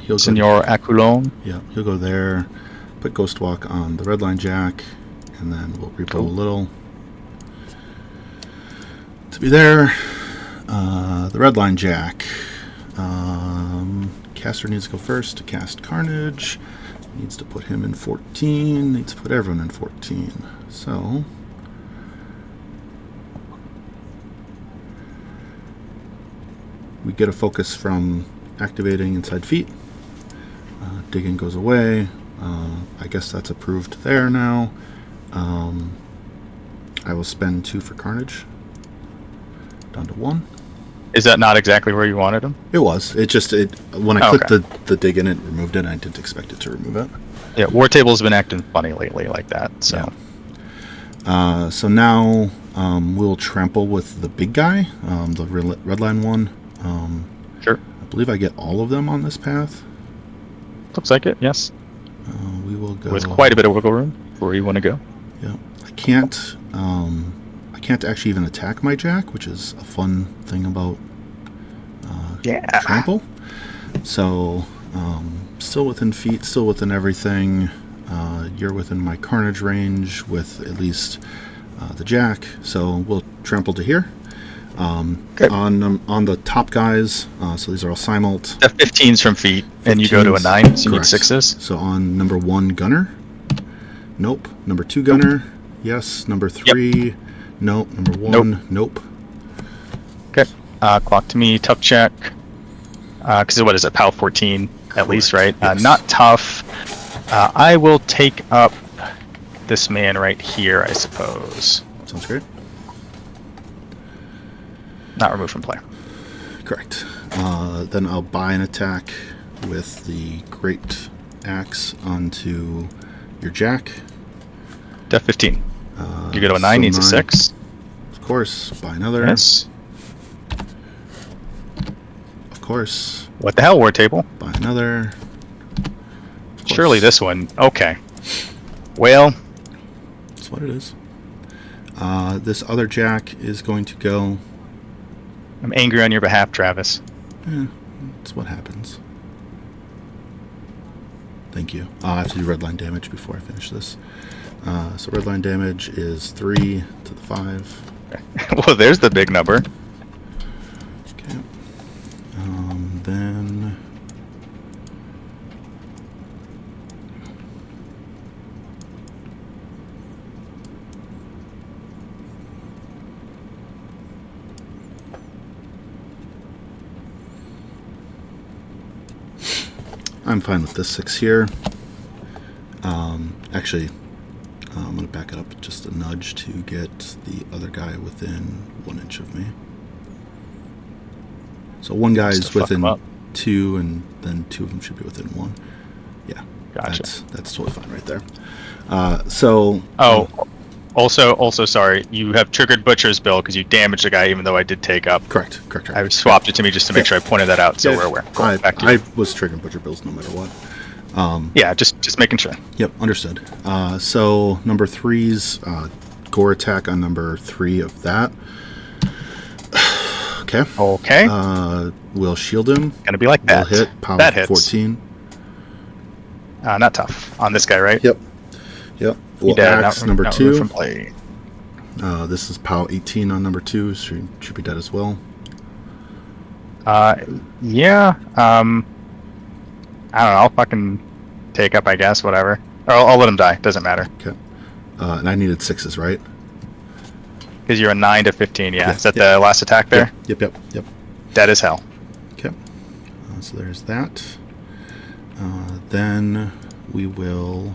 He'll Senor Aculon. Yeah, he'll go there. Put Ghostwalk on the Redline Jack, and then we'll repo a little to be there. The Redline Jack. Caster needs to go first to cast Carnage. Needs to put him in 14. Needs to put everyone in 14. So we get a focus from activating inside feet. Digging goes away. I guess that's approved there now. I will spend 2 for Carnage. Down to 1. Is that not exactly where you wanted him? It was. When I clicked the dig in, it removed it. I didn't expect it to remove it. Yeah, Wartable's been acting funny lately like that. So, yeah. So now we'll trample with the big guy, the red line one. Sure. I believe I get all of them on this path. Looks like it. Yes. We will go with quite a bit of wiggle room where you want to go. Yeah. I can't actually even attack my Jack, which is a fun thing about trample. So still within feet, still within everything. You're within my Carnage range with at least the Jack. So we'll trample to here. Okay. On the top guys, so these are all simult. 15s from feet, and you go to a 9, so you need 6s. So on number 1 gunner, nope. Number 2 gunner, yes. Number 3, nope. Number 1, nope. Okay. Clock to me, tough check. Because what is it, POW 14 at least, right? Yes. Not tough. I will take up this man right here, I suppose. Sounds great. Not removed from play. Correct. Then I'll buy an attack with the Great Axe onto your Jack. Def 15. You go to a 9, needs a 6. Of course. Buy another. Yes. Of course. What the hell, Wartable? Buy another. Surely this one. Okay. Well. That's what it is. This other Jack is going to go. I'm angry on your behalf, Travis. Yeah, that's what happens. Thank you. I have to do red line damage before I finish this. So red line damage is 3 to the 5. Well, there's the big number. Okay. Then I'm fine with this 6 here. Actually, I'm going to back it up just a nudge to get the other guy within 1 inch of me. So one guy is within 2, and then 2 of them should be within 1. Yeah. Gotcha. That's totally fine right there. So. Oh, also, sorry. You have triggered Butcher's Bill because you damaged the guy, even though I did take up. Correct. I swapped it to me just to make sure I pointed that out, so we're aware. Cool. Back to you. I was triggering Butcher Bills no matter what. Yeah, just making sure. Yep, understood. So number 3's gore attack on number 3 of that. Okay. We'll shield him. Gonna be like that. We'll hit. Power that hits. 14. Not tough on this guy, right? Yep. We'll axe number 2. From play. This is POW 18 on number 2. So should be dead as well. Yeah. I don't know. I'll fucking take up, I guess. Whatever. Or I'll let him die. Doesn't matter. Okay. And I needed 6s, right? Because you're a 9 to 15. Yeah. Is that the last attack there? Yep. Dead as hell. Okay. So there's that. Then we will.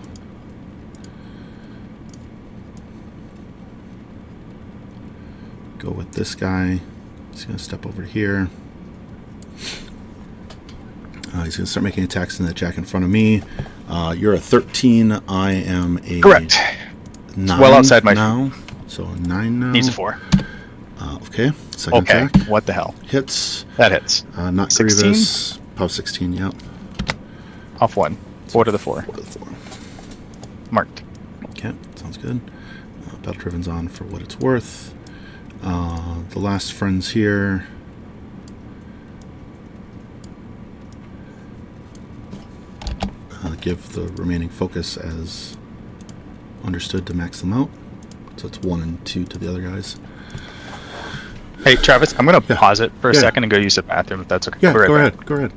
Go with this guy. He's going to step over here. He's going to start making attacks in that jack in front of me. You're a 13. I am a correct. 9 well outside my now. So a 9 now. Needs a 4. Okay. Second attack. What the hell? Hits. That hits. Not 16? grievous. POW 16. Yep. Off 1. 4 to the 4. 4 to the 4. Marked. Okay. Sounds good. Battle Driven's on for what it's worth. The last friends here. Give the remaining focus as understood to max them out. So it's 1 and 2 to the other guys. Hey, Travis, I'm going to pause it for a second and go use the bathroom if that's okay. Yeah, go ahead.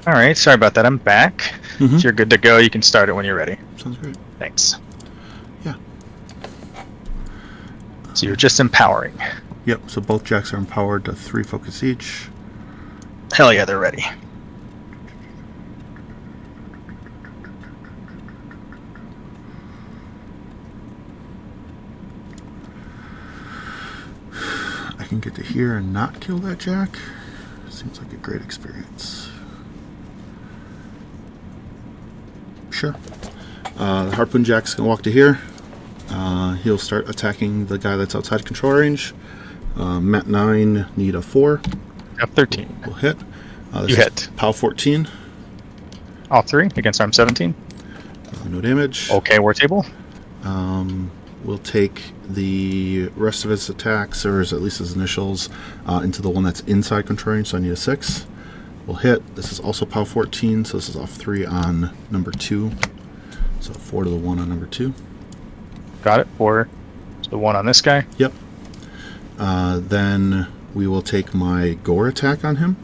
All right, sorry about that. I'm back. Mm-hmm. So you're good to go. You can start it when you're ready. Sounds great. Thanks. Yeah. So you're just empowering. Yep, so both jacks are empowered to 3 focus each. Hell yeah, they're ready. I can get to here and not kill that jack. Seems like a great experience. Sure. The Harpoon Jack's going to walk to here. He'll start attacking the guy that's outside control range. Mat 9, need a 4. Got 13. We'll hit. You hit. POW 14. All 3 against arm 17. No damage. Okay, Wartable. We'll take the rest of his attacks, or at least his initials, into the one that's inside control range, so I need a 6. We'll hit. This is also POW 14, so this is off 3 on number 2. So 4 to the 1 on number 2. Got it. 4 to the 1 on this guy. Yep. Then we will take my gore attack on him.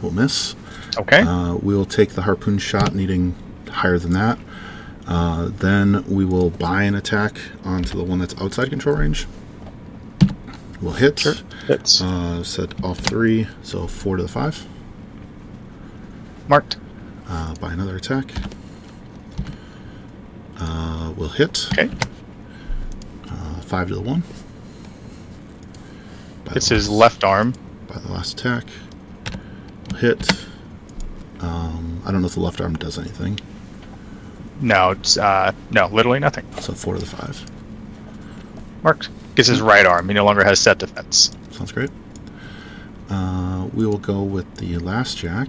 We'll miss. Okay. We will take the harpoon shot, needing higher than that. Then we will buy an attack onto the one that's outside control range. We'll hit. Sure. Hits. Set off 3, so 4 to the 5. Marked. Buy another attack. We'll hit. Okay. 5 to the 1. It's his left arm. By the last attack. hit. I don't know if the left arm does anything. No, it's no, literally nothing. So 4 to the 5. Marked. Gets his right arm. He no longer has set defense. Sounds great. We will go with the last jack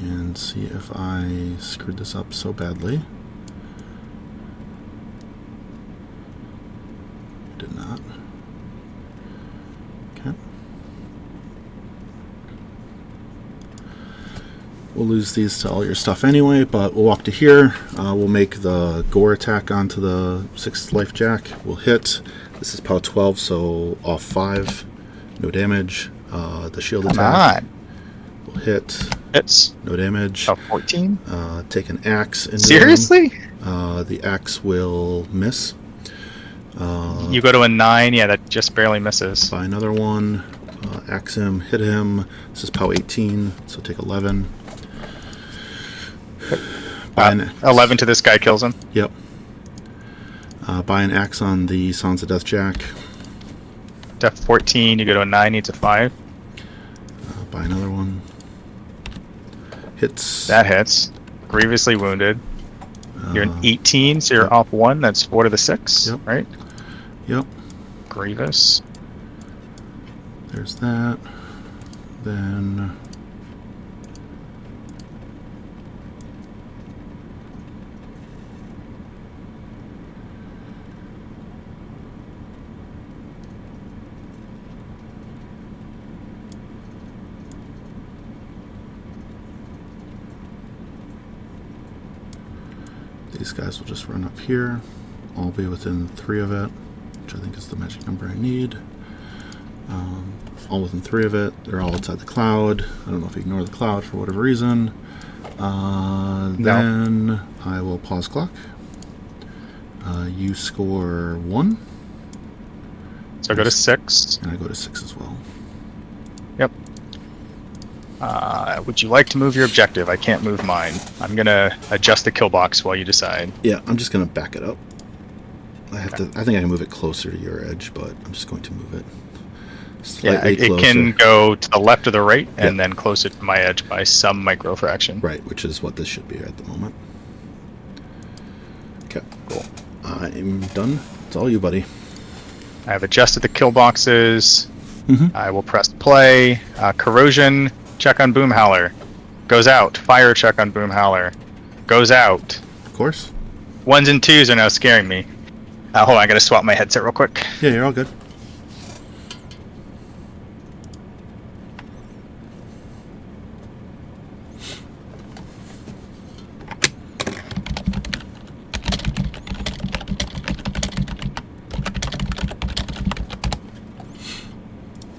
and see if I screwed this up so badly. Did not. Okay. We'll lose these to all your stuff anyway, but we'll walk to here. We'll make the gore attack onto the 6th life jack. We'll hit. This is POW 12, so off 5. No damage. The shield attack. We'll hit. Hits. No damage. POW 14. Take an axe. Into Seriously? The axe will miss. You go to a 9. Yeah, that just barely misses. Buy another one. Axe him. Hit him. This is POW 18, so take 11. 11 to this guy kills him. Yep. Buy an axe on the Sons of Death Jack. Def 14, you go to a 9, needs a 5. Buy another one. Hits. That hits. Grievously wounded. You're an 18, so you're Yep. off 1. That's 4 to the 6, Yep. right? Yep. Grievous. There's that. Then... these guys will just run up here. I'll be within 3 of it, which I think is the magic number I need. All within 3 of it. They're all outside the cloud. I don't know if you ignore the cloud for whatever reason. Then I will pause clock. You score 1. So I go to 6. And I go to 6 as well. Yep. Would you like to move your objective? I can't move mine. I'm gonna adjust the kill box while you decide. Yeah, I'm just gonna back it up. I have to. I think I can move it closer to your edge, but I'm just going to move it slightly it closer. can go to the left or the right, and then closer to my edge by some micro fraction. Right, which is what this should be at the moment. Okay, cool. I'm done. It's all you, buddy. I have adjusted the kill boxes. Mm-hmm. I will press play. Corrosion, check on Boom Howler. Goes out. Fire check on Boom Howler. Goes out. Of course. 1s and 2s are now scaring me. Hold on, I gotta swap my headset real quick. Yeah, you're all good.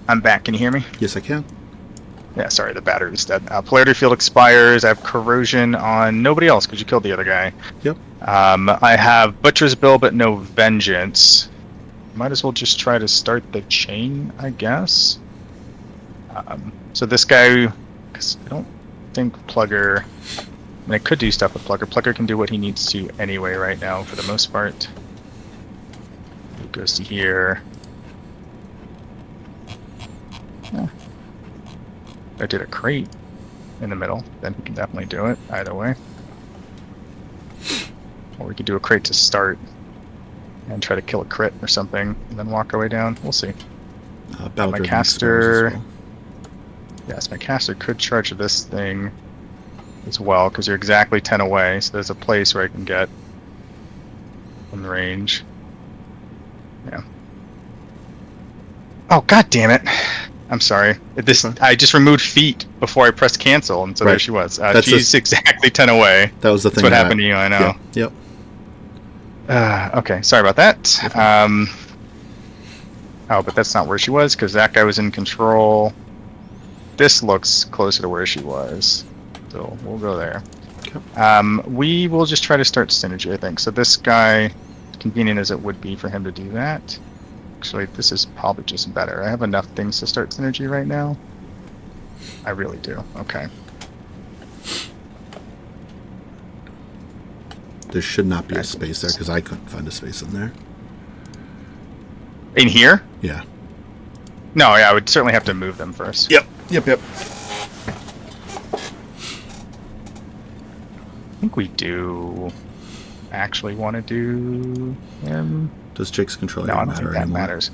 I'm back. Can you hear me? Yes, I can. Yeah, sorry, the battery's dead. Polarity field expires. I have corrosion on nobody else because you killed the other guy. Yep. I have Butcher's Bill, but no Vengeance. Might as well just try to start the chain, I guess. So this guy, because I don't think Plugger... I mean, I could do stuff with Plugger. Plugger can do what he needs to anyway right now, for the most part. It goes to here. Yeah. If I did a crate in the middle, then he can definitely do it, either way. Or we could do a crate to start and try to kill a crit or something, and then walk our way down. We'll see. My caster... Well. Yes, my caster could charge this thing as well, because you're exactly 10 away, so there's a place where I can get in range. Yeah. Oh, god damn it! I'm sorry. I just removed feet before I pressed cancel, and so there she was. She's exactly 10 away. That was the thing. That's what happened to you, I know. Yep. Okay, sorry about that. Oh, but that's not where she was, because that guy was in control. This looks closer to where she was, so we'll go there. Okay. We will just try to start synergy, I think. So this guy, convenient as it would be for him to do that. Actually, this is probably just better. I have enough things to start synergy right now. I really do. Okay. There should not be a space there, because I couldn't find a space in there. In here? Yeah. No, yeah, I would certainly have to move them first. Yep. think we do actually want to do him. Does Jake's control No, I area don't matter think that anymore? matters.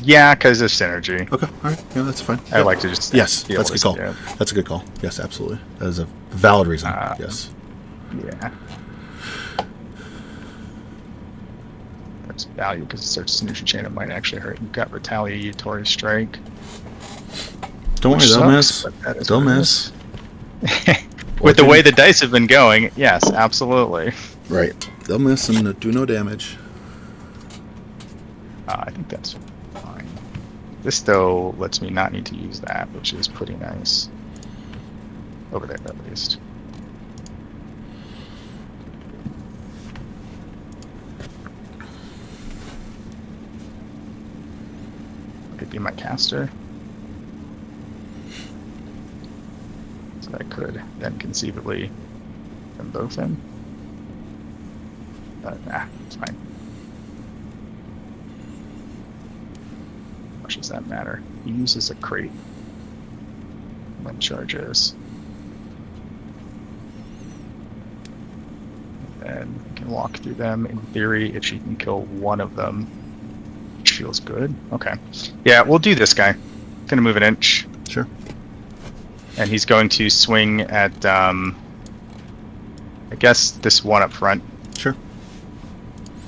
Yeah, because of synergy. Okay, all right. Yeah, that's fine. I like to just Yes, be able that's a to good call. skip. That's a good call. Yes, absolutely. That is a valid reason. Yes. Yeah. That's value because it starts synergy chain. It might actually hurt. You've got retaliatory strike. Don't worry, which they'll sucks, miss. but that is They'll what it miss. is. With the way the dice have been going, yes, absolutely. Right. They'll miss and do no damage. I think that's fine. This, though, lets me not need to use that, which is pretty nice. Over there, at least. Could be my caster. So I could then conceivably them both in. But nah, it's fine. How much does that matter? He uses a crate when charges. And you can walk through them. In theory, if she can kill one of them, which feels good. Okay. Yeah, we'll do this guy. Gonna move an inch. Sure. And he's going to swing at, I guess, this one up front. Sure.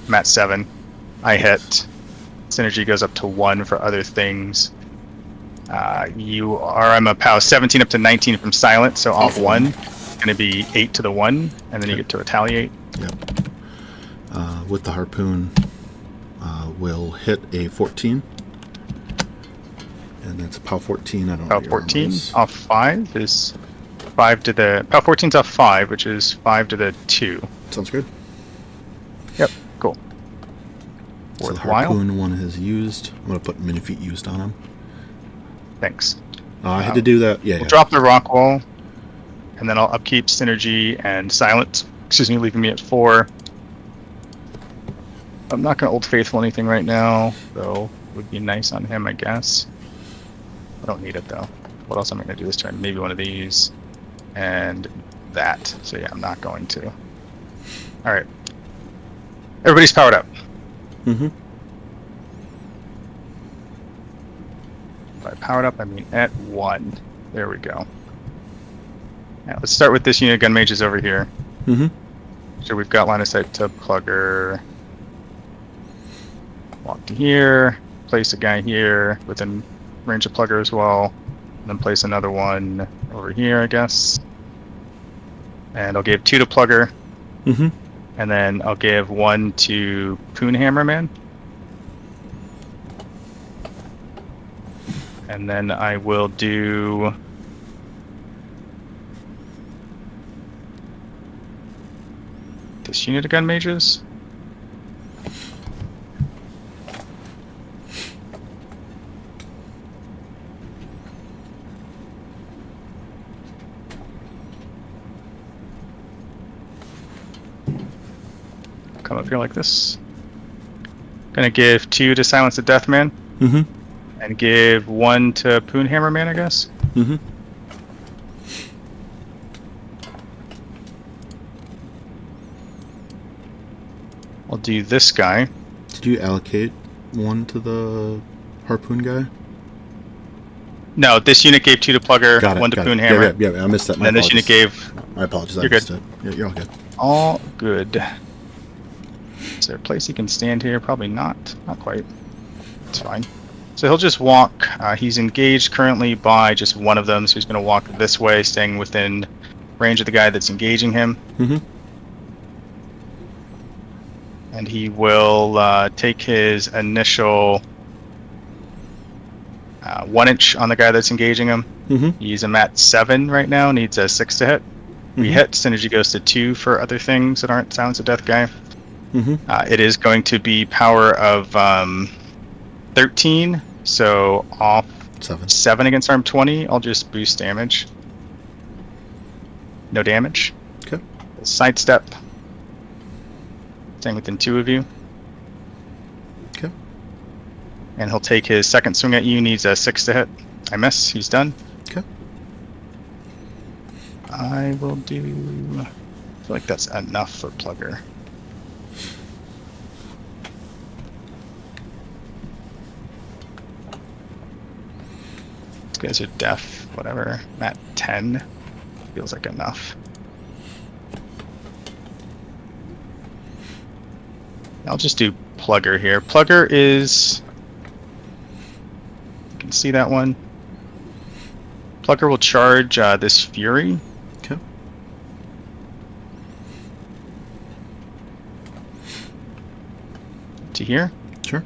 I'm at 7. I hit. Synergy goes up to 1 for other things. I'm a POW 17 up to 19 from silent, so off 1. Going to be 8 to the 1, and then you get to retaliate. Yep. With the harpoon, we'll hit a 14. And that's a POW 14. I don't know. POW what your armor 14 is. off 5 is 5 to the... POW 14's off 5, which is 5 to the 2. Sounds good. Yep, cool. So the Worthwhile. harpoon one is used. I'm going to put mini feet used on him. Thanks. I had to do that. Yeah, We'll yeah. drop the rock wall, and then I'll upkeep synergy and silence. Excuse me, leaving me at 4. I'm not going to Old Faithful anything right now, though. Would be nice on him, I guess. I don't need it, though. What else am I going to do this turn? Maybe one of these. And that. So yeah, I'm not going to. Alright. Everybody's powered up. Mm-hmm. By powered up, I mean at 1. There we go. Now, let's start with this unit of gun mages over here. Mm-hmm. So we've got line of sight to plugger. Walk to here. Place a guy here within range of plugger as well. And then place another one over here, I guess. And I'll give 2 to plugger. Mm-hmm. And then I'll give 1 to Poonhammer Man. And then I will do... this unit of gun mages. Come up here like this. Gonna give 2 to Silence the Deathman. Mm-hmm. And give 1 to Poonhammer Man, I guess. Mm-hmm. I'll do this guy. Did you allocate 1 to the harpoon guy? No, this unit gave 2 to Plugger, Got it. 1 to got it. Poonhammer. Yeah, I missed that. And then this unit gave... My apologies. I You're missed good. it. Yeah, you're all good. All good. Is there a place he can stand here? Probably not. Not quite. It's fine. So he'll just walk. He's engaged currently by just one of them, so he's going to walk this way, staying within range of the guy that's engaging him. Mm-hmm. And he will take his initial 1 inch on the guy that's engaging him. Mm-hmm. He's a mat 7 right now, needs a 6 to hit. We hit, synergy goes to 2 for other things that aren't Silence of Death guy. Mm-hmm. It is going to be power of 13, so off 7 against arm 20. I'll just boost damage. No damage. Okay. Sidestep. Staying within 2 of you. Okay. And he'll take his second swing at you, needs a 6 to hit. I miss, he's done. Okay. I will do... I feel like that's enough for Plugger. These guys are deaf, whatever. I'm at 10. Feels like enough. I'll just do Plugger here. Plugger is... You can see that one. Plugger will charge this Fury. Okay. To here. Sure.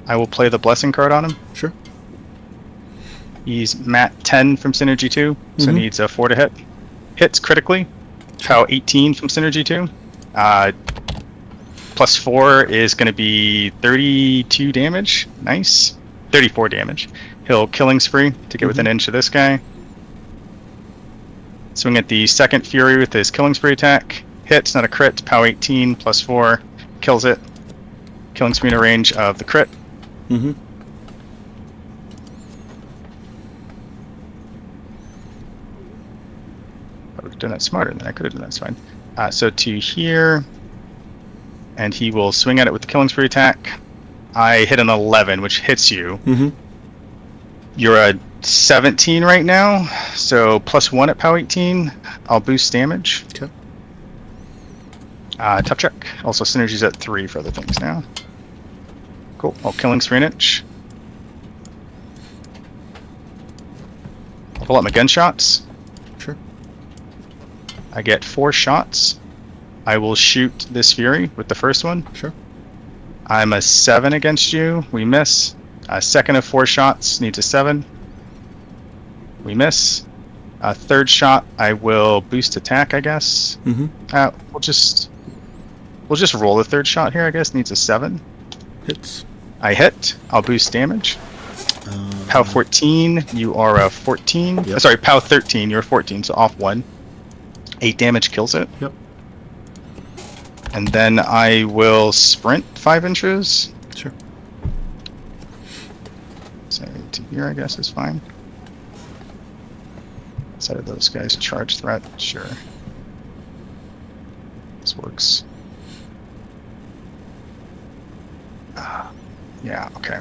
I will play the Blessing card on him. Sure. He's Mat 10 from Synergy 2, so needs a 4 to hit. Hits critically. Pow 18 from Synergy 2. Plus 4 is going to be 32 damage. Nice. 34 damage. He'll Killing Spree to get within an inch of this guy. Swing at the second Fury with his Killing Spree attack. Hits, not a crit. Pow 18 plus 4. Kills it. Killing Spree in a range of the crit. Mm-hmm. I would have done that smarter than I could have done. That's fine. So to here. And he will swing at it with the Killing Spree attack. I hit an 11, which hits you. Mm-hmm. You're a 17 right now, so plus 1 at POW 18. I'll boost damage. Okay. Tough check. Also, synergy's at 3 for other things now. Cool. I'll Killing Spree an inch. I'll pull out my gunshots. Sure. I get 4 shots. I will shoot this Fury with the first one. Sure. I'm a 7 against you. We miss. A second of 4 shots needs a 7. We miss. A third shot, I will boost attack, I guess. Mm-hmm. We'll just roll the third shot here, I guess. Needs a 7. Hits. I hit. I'll boost damage. POW 14, you are a 14. Yep. Sorry, POW 13, you're a 14, so off 1. 8 damage kills it. Yep. And then I will sprint 5 inches. Sure. So to here, I guess, is fine. Outside of those guys, charge threat, sure. This works. Yeah, okay.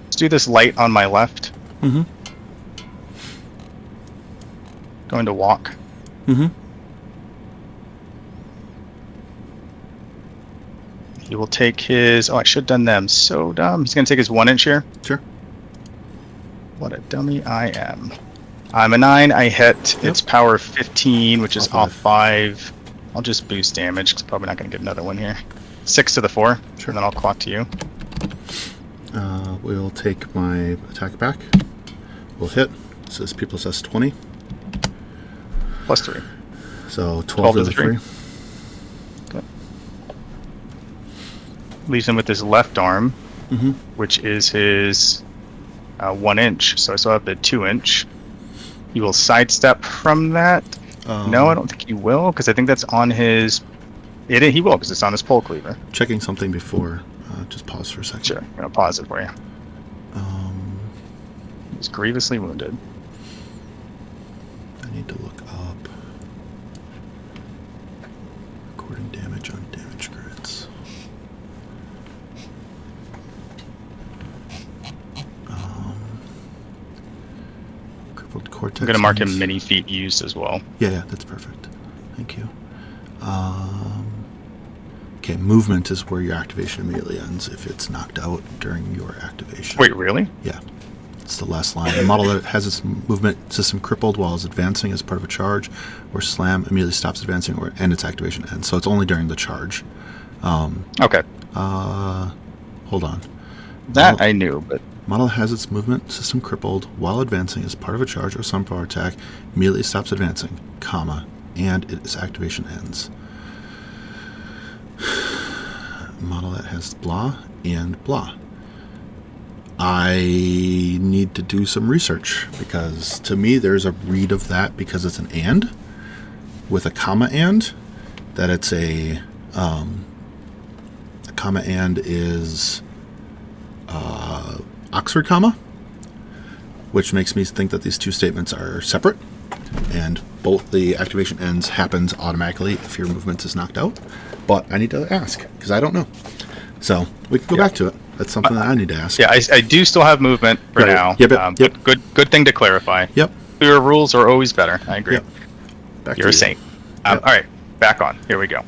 Let's do this light on my left. Mm-hmm. Going to walk. Mm-hmm. He will take his... Oh, I should have done them. So dumb. He's going to take his 1 inch here. Sure. What a dummy I am. I'm a 9. I hit. Yep. It's power 15, which is Off off 5. I'll just boost damage, because I'm probably not going to get another one here. 6 to the 4. Sure. And then I'll clock to you. We'll take my attack back. We'll hit. It says P plus S 20. Plus 3. So 12 to the 3. Okay. Leaves him with his left arm, Mm-hmm. which is his 1 inch. So I still have the 2 inch. He will sidestep from that. No, I don't think he will, because I think that's on his... He will, because it's on his pole cleaver. Checking something before. Just pause for a second. Sure, I'm going to pause it for you. He's grievously wounded. I need to look up recording damage on damage grids. Crippled cortex. I'm going to mark him ends. many feet used as well. Yeah, that's perfect. Thank you. Okay, movement is where your activation immediately ends if it's knocked out during your activation. Wait, really? Yeah. It's the last line. A model that has its movement system crippled while it's advancing as part of a charge or slam immediately stops advancing and its activation ends. So it's only during the charge. Okay. Hold on. That I knew, but... Model has its movement system crippled while advancing as part of a charge or some power attack, immediately stops advancing, comma, and its activation ends. Model that has blah and blah. I need to do some research because to me there's a read of that because it's an and with a comma and that it's a comma and is Oxford comma which makes me think that these two statements are separate, and both the activation ends happens automatically if your movement is knocked out. But I need to ask, because I don't know. So we can go back to it. That's something that I need to ask. Yeah, I do still have movement for Right. now. Yep, But good thing to clarify. Yep. Clear rules are always better. I agree. Yep. Back You're to a you. saint. Yep. All right, back on. Here we go.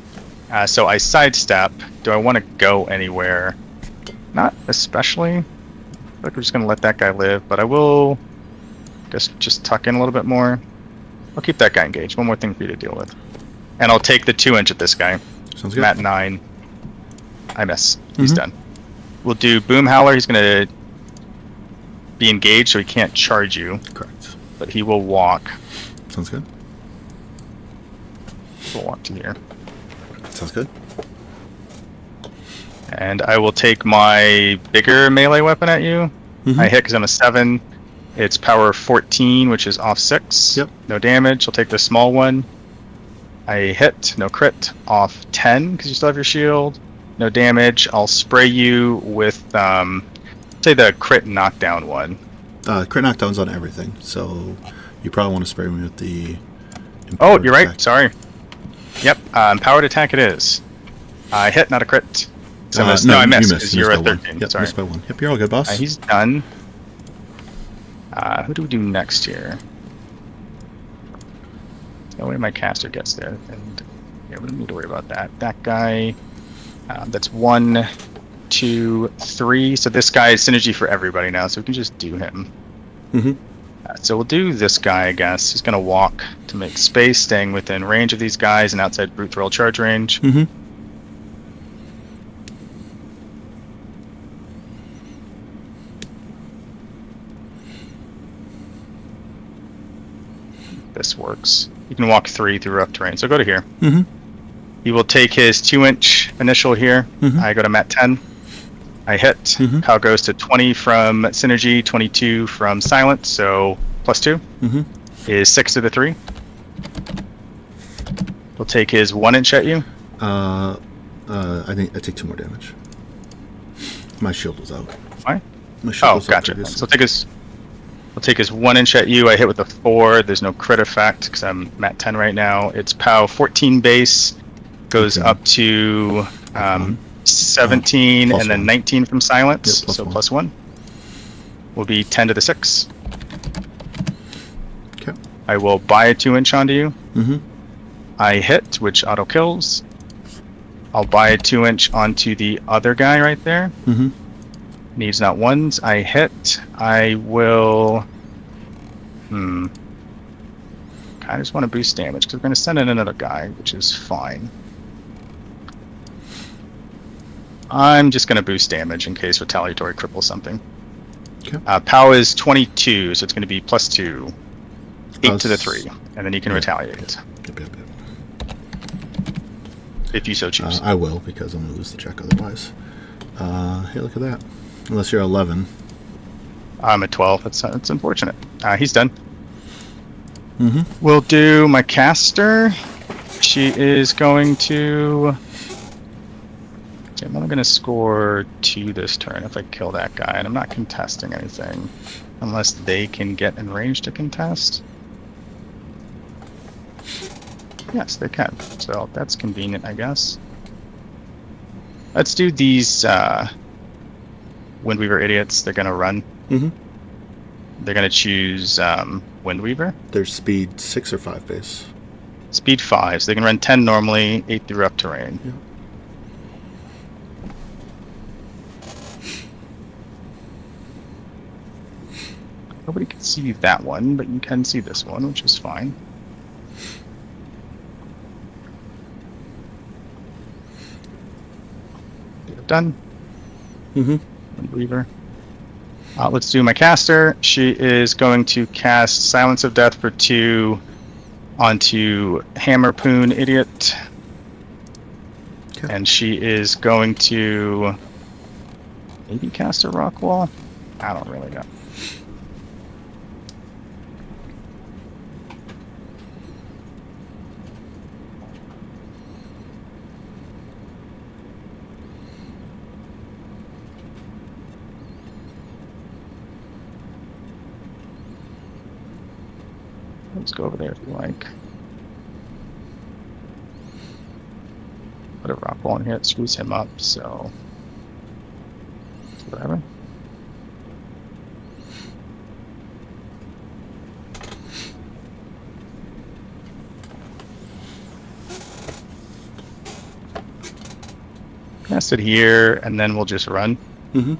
So I sidestep. Do I want to go anywhere? Not especially. I feel like we're just going to let that guy live, but I will just tuck in a little bit more. I'll keep that guy engaged. One more thing for you to deal with. And I'll take the 2-inch at this guy. Sounds good. I'm at 9. I miss. He's Mhm. done. We'll do Boom Howler. He's going to be engaged, so he can't charge you, Correct. but he will walk. Sounds good. He'll walk to here. Sounds good. And I will take my bigger melee weapon at you. Mhm. I hit because I'm a 7. It's power 14, which is off 6. Yep. No damage. I'll take the small one. I hit. No crit. Off 10 because you still have your shield. No damage. I'll spray you with, say, the crit knockdown one. Crit knockdown's on everything, so you probably want to spray me with the... Oh, empowered you're right. attack. Sorry. Yep. Empowered attack it is. I hit, not a crit. So I missed. No, I you missed missed. because You you're missed at by 13. one. Yep, Sorry. missed by 1. Yep, you're all good, boss. He's done. Who do we do next here? No way my caster gets there, and yeah, we don't need to worry about that. That guy, that's 1, 2, 3. So this guy is synergy for everybody now, so we can just do him. Mm-hmm. So we'll do this guy, I guess. He's gonna walk to make space, staying within range of these guys and outside brute throw charge range. Mm-hmm. This works. You can walk 3 through rough terrain, so go to here. Mm-hmm. He will take his 2-inch initial here. Mhm. I go to mat 10. I hit. Mhm. Pow goes to 20 from synergy, 22 from silence, so +2 Mm-hmm. is 6 to the 3. He'll take his 1-inch at you. I think I take 2 more damage. My shield was out. Why? My shield Oh, was out gotcha. previously. So I'll take his 1-inch at you. I hit with a 4. There's no crit effect because I'm mat 10 right now. It's POW 14 base, goes Okay. up to One. 17 Plus and then 1. 19 from silence. Yep, plus So 1. +1 will be 10 to the 6. Okay. I will buy a 2-inch onto you. Mm-hmm. I hit, which auto kills. I'll buy a 2-inch onto the other guy right there. Mm-hmm. Needs not ones. I hit. I will. I just want to boost damage because we're going to send in another guy, which is fine. I'm just going to boost damage in case retaliatory cripples something. Okay. POW is 22, so it's going to be +2. 8 to the 3, and then you can Yeah. retaliate Yep, yep, yep. if you so choose. I will, because I'm going to lose the check otherwise. Hey, look at that. Unless you're 11. I'm at 12. That's unfortunate. He's done. Mm-hmm. We'll do my caster. She is going to. I'm only going to score 2 this turn if I kill that guy, and I'm not contesting anything unless they can get in range to contest. Yes, they can. So that's convenient, I guess. Let's do these Windweaver idiots. They're going to run. Mm-hmm. They're going to choose Windweaver. There's speed 6 or 5 base. Speed 5, so they can run 10 normally, 8 through rough terrain. Yeah. Nobody can see that one, but you can see this one, which is fine. Done. Mm-hmm. Windweaver. Let's do my caster. She is going to cast Silence of Death for 2 onto Hammerpoon Idiot. Okay. And she is going to maybe cast a Rock Wall? I don't really know. Let's go over there if you like. Put a rock wall in here, it screws him up, so whatever. Cast it here, and then we'll just run. Mm-hmm.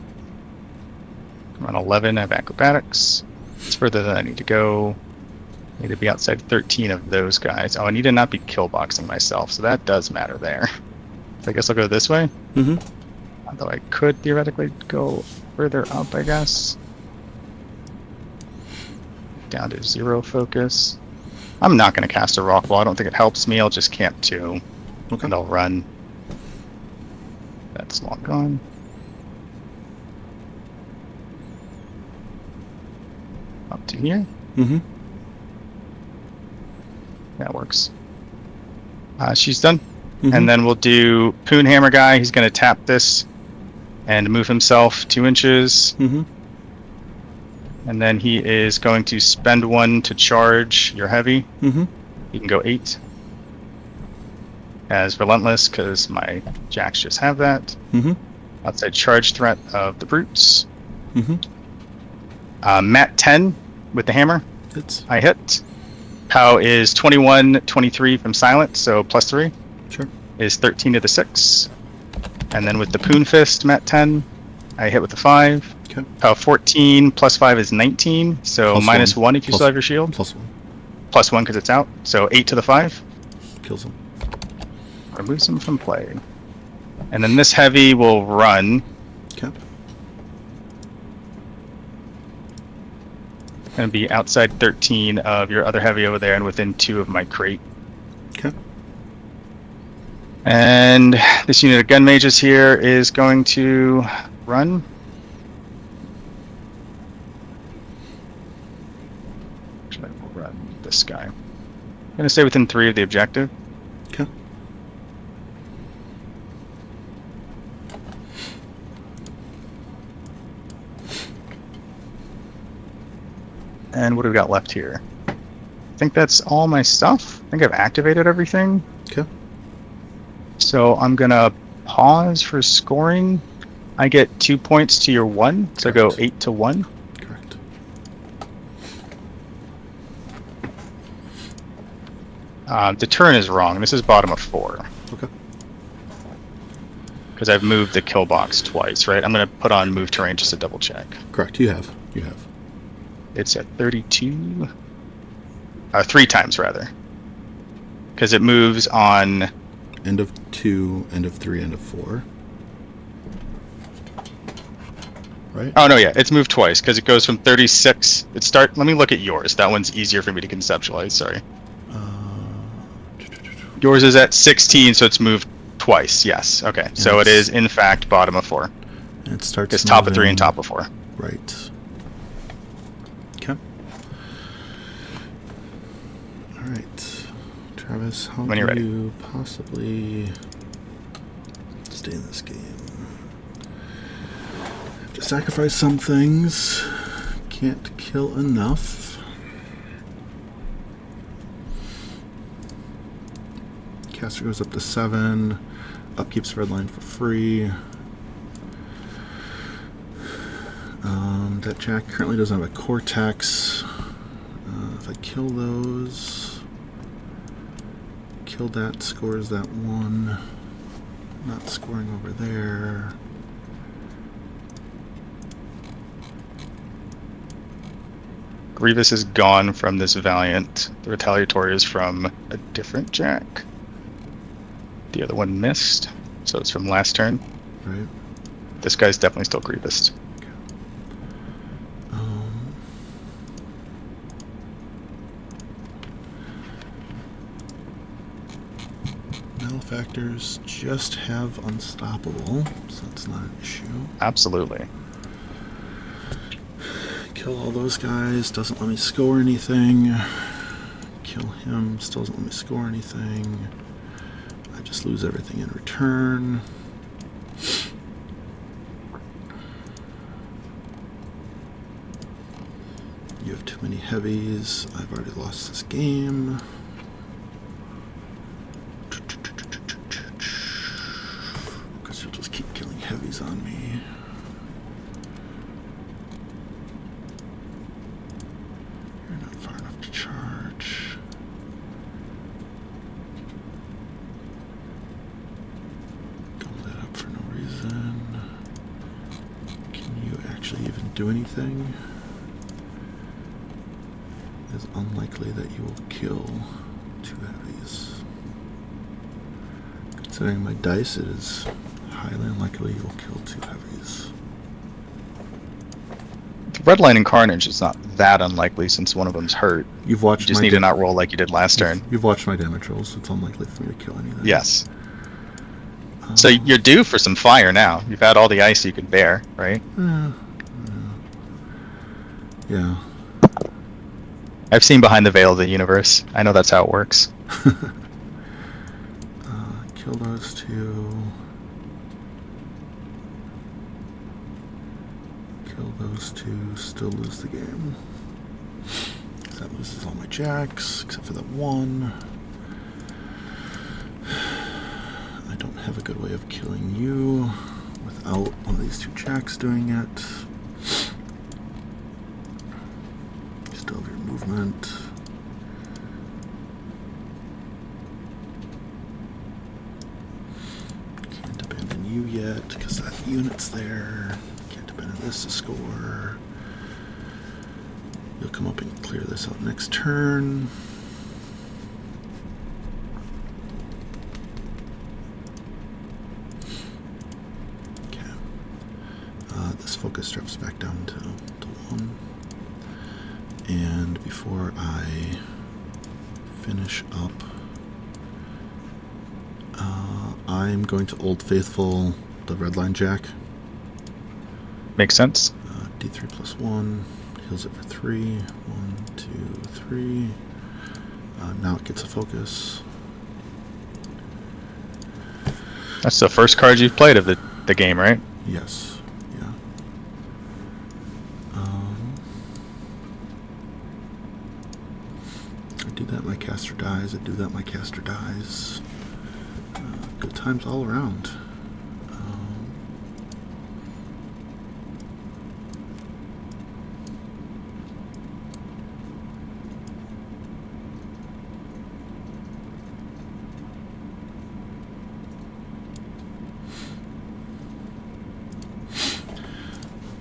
Run 11, I have acrobatics. It's further than I need to go. I need to be outside 13 of those guys. Oh, I need to not be kill boxing myself, so that does matter there. So I guess I'll go this way. Mm-hmm. Although I could theoretically go further up, I guess. Down to 0 focus. I'm not going to cast a rock wall. I don't think it helps me. I'll just camp 2. Okay. And I'll run. That's long gone. Up to here. Mm-hmm. That works. She's done. Mm-hmm. And then we'll do Poon Hammer guy. He's going to tap this and move himself 2 inches. Mm-hmm. And then he is going to spend 1 to charge your heavy. Mm-hmm. You can go 8. As Relentless, because my jacks just have that. Mm-hmm. Outside charge threat of the brutes. Mm-hmm. Mat 10 with the hammer. Hits. I hit. POW is 21, 23 from silent, so +3. Sure. Is 13 to the 6. And then with the Poon Fist, Mat 10, I hit with the 5. Okay. POW 14 +5 is 19, so -1 if you still have your shield. +1. +1 because it's out, so 8 to the 5. Kills him. Removes him from play. And then this heavy will run. Okay. And be outside 13 of your other heavy over there and within 2 of my crate. Okay. And this unit of gun mages here is going to run. Actually, we'll run this guy. I'm going to stay within 3 of the objective. Okay. And what do we got left here? I think that's all my stuff. I think I've activated everything. Okay. So I'm gonna pause for scoring. I get 2 points to your 1, so I go Correct. 8 to 1. Correct. The turn is wrong. This is bottom of 4. Okay. Because I've moved the kill box twice, right? I'm gonna put on move terrain just to double check. Correct. You have. You have. It's at 32. 3 times rather. Because it moves on. End of 2, end of 3, end of 4. Right? Oh no, yeah, it's moved twice because it goes from 36. Let me look at yours. That one's easier for me to conceptualize. Sorry. Yours is at 16, so it's moved twice. Yes. Okay. So it is in fact bottom of 4. It starts. It's top of 3 moving- and top of 4. Right. Okay. All right, Travis. How When do you're ready. you possibly stay in this game? Have to sacrifice some things. Can't kill enough. Caster goes up to 7. Upkeep's red line for free. That Jack currently doesn't have a Cortex. If I kill those, kill that, scores that 1. Not scoring over there. Grievous is gone from this Valiant. The Retaliatory is from a different Jack. The other one missed, so it's from last turn. Right. This guy's definitely still Grievous. Malefactors just have Unstoppable, so that's not an issue. Absolutely. Kill all those guys, doesn't let me score anything. Kill him, still doesn't let me score anything. I just lose everything in return. You have too many heavies. I've already lost this game. Because you'll just keep killing heavies on me. You're not far enough to charge. Gobble that up for no reason. Can you actually even do anything? It's unlikely that you will kill 2 heavies. Considering my dice, it is highly unlikely you will kill 2 heavies. Redline and Carnage is not that unlikely since one of them's hurt. You've watched You just my need to not roll like you did last turn. You've watched my damage rolls. It's unlikely for me to kill anything. Yes. So you're due for some fire now. You've had all the ice you could bear, right? Yeah. I've seen Behind the Veil of the Universe. I know that's how it works. Kill those 2. Kill those 2. Still lose the game. That loses all my jacks, except for that 1. I don't have a good way of killing you without one of these 2 jacks doing it. You still have your movement. Can't abandon you yet, because that unit's there. Can't abandon this to score. You'll come up and clear this out next turn. Okay. This focus drops back down to 1. And before I finish up, I'm going to Old Faithful the Redline Jack. Makes sense. D3 plus 1. Heals it for 3. 1, 2, 3. Now it gets a focus. That's the first card you've played of the game, right? Yes. Yeah. I do that, my caster dies. I do that, my caster dies. Good times all around.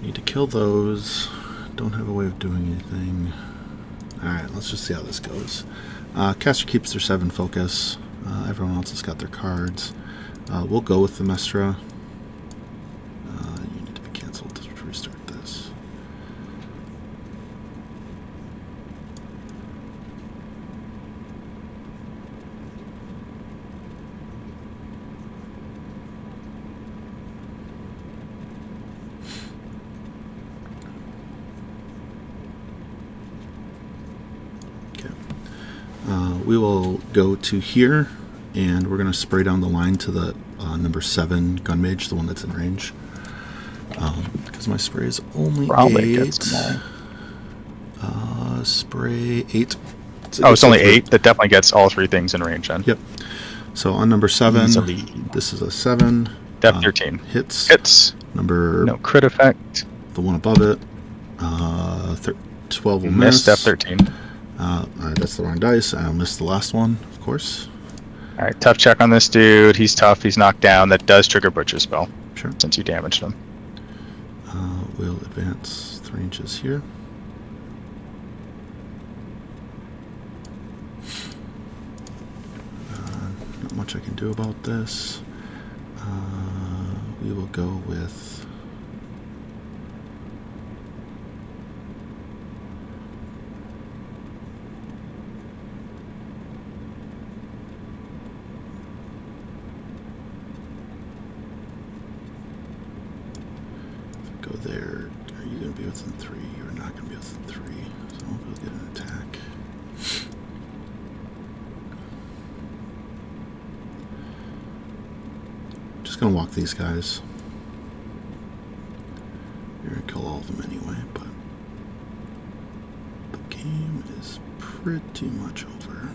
Need to kill those. Don't have a way of doing anything. Alright, let's just see how this goes. Caster keeps their 7 focus. Everyone else has got their cards. We'll go with the Mestra. You need to be cancelled to restart this. We will go to here, and we're going to spray down the line to the number 7 gun mage, the one that's in range. Because my spray is only Probably 8. gets them all. Spray 8. Oh, it's only 8? That definitely gets all 3 things in range then. Yep. So on number 7, Easily. this is a 7. Def 13. Hits. Hits. Number, No crit effect. the one above it, 12 will Missed miss. Def 13. Alright, that's the wrong dice. I'll miss the last one, of course. Alright, tough check on this dude. He's tough. He's knocked down. That does trigger Butcher's spell. Sure. Since you damaged him. We'll advance 3 inches here. Not much I can do about this. We will go with... Go there. Are you going to be within 3? You're not going to be within 3. So we'll get an attack. Just going to walk these guys. You're going to kill all of them anyway, but... The game... game is pretty much over.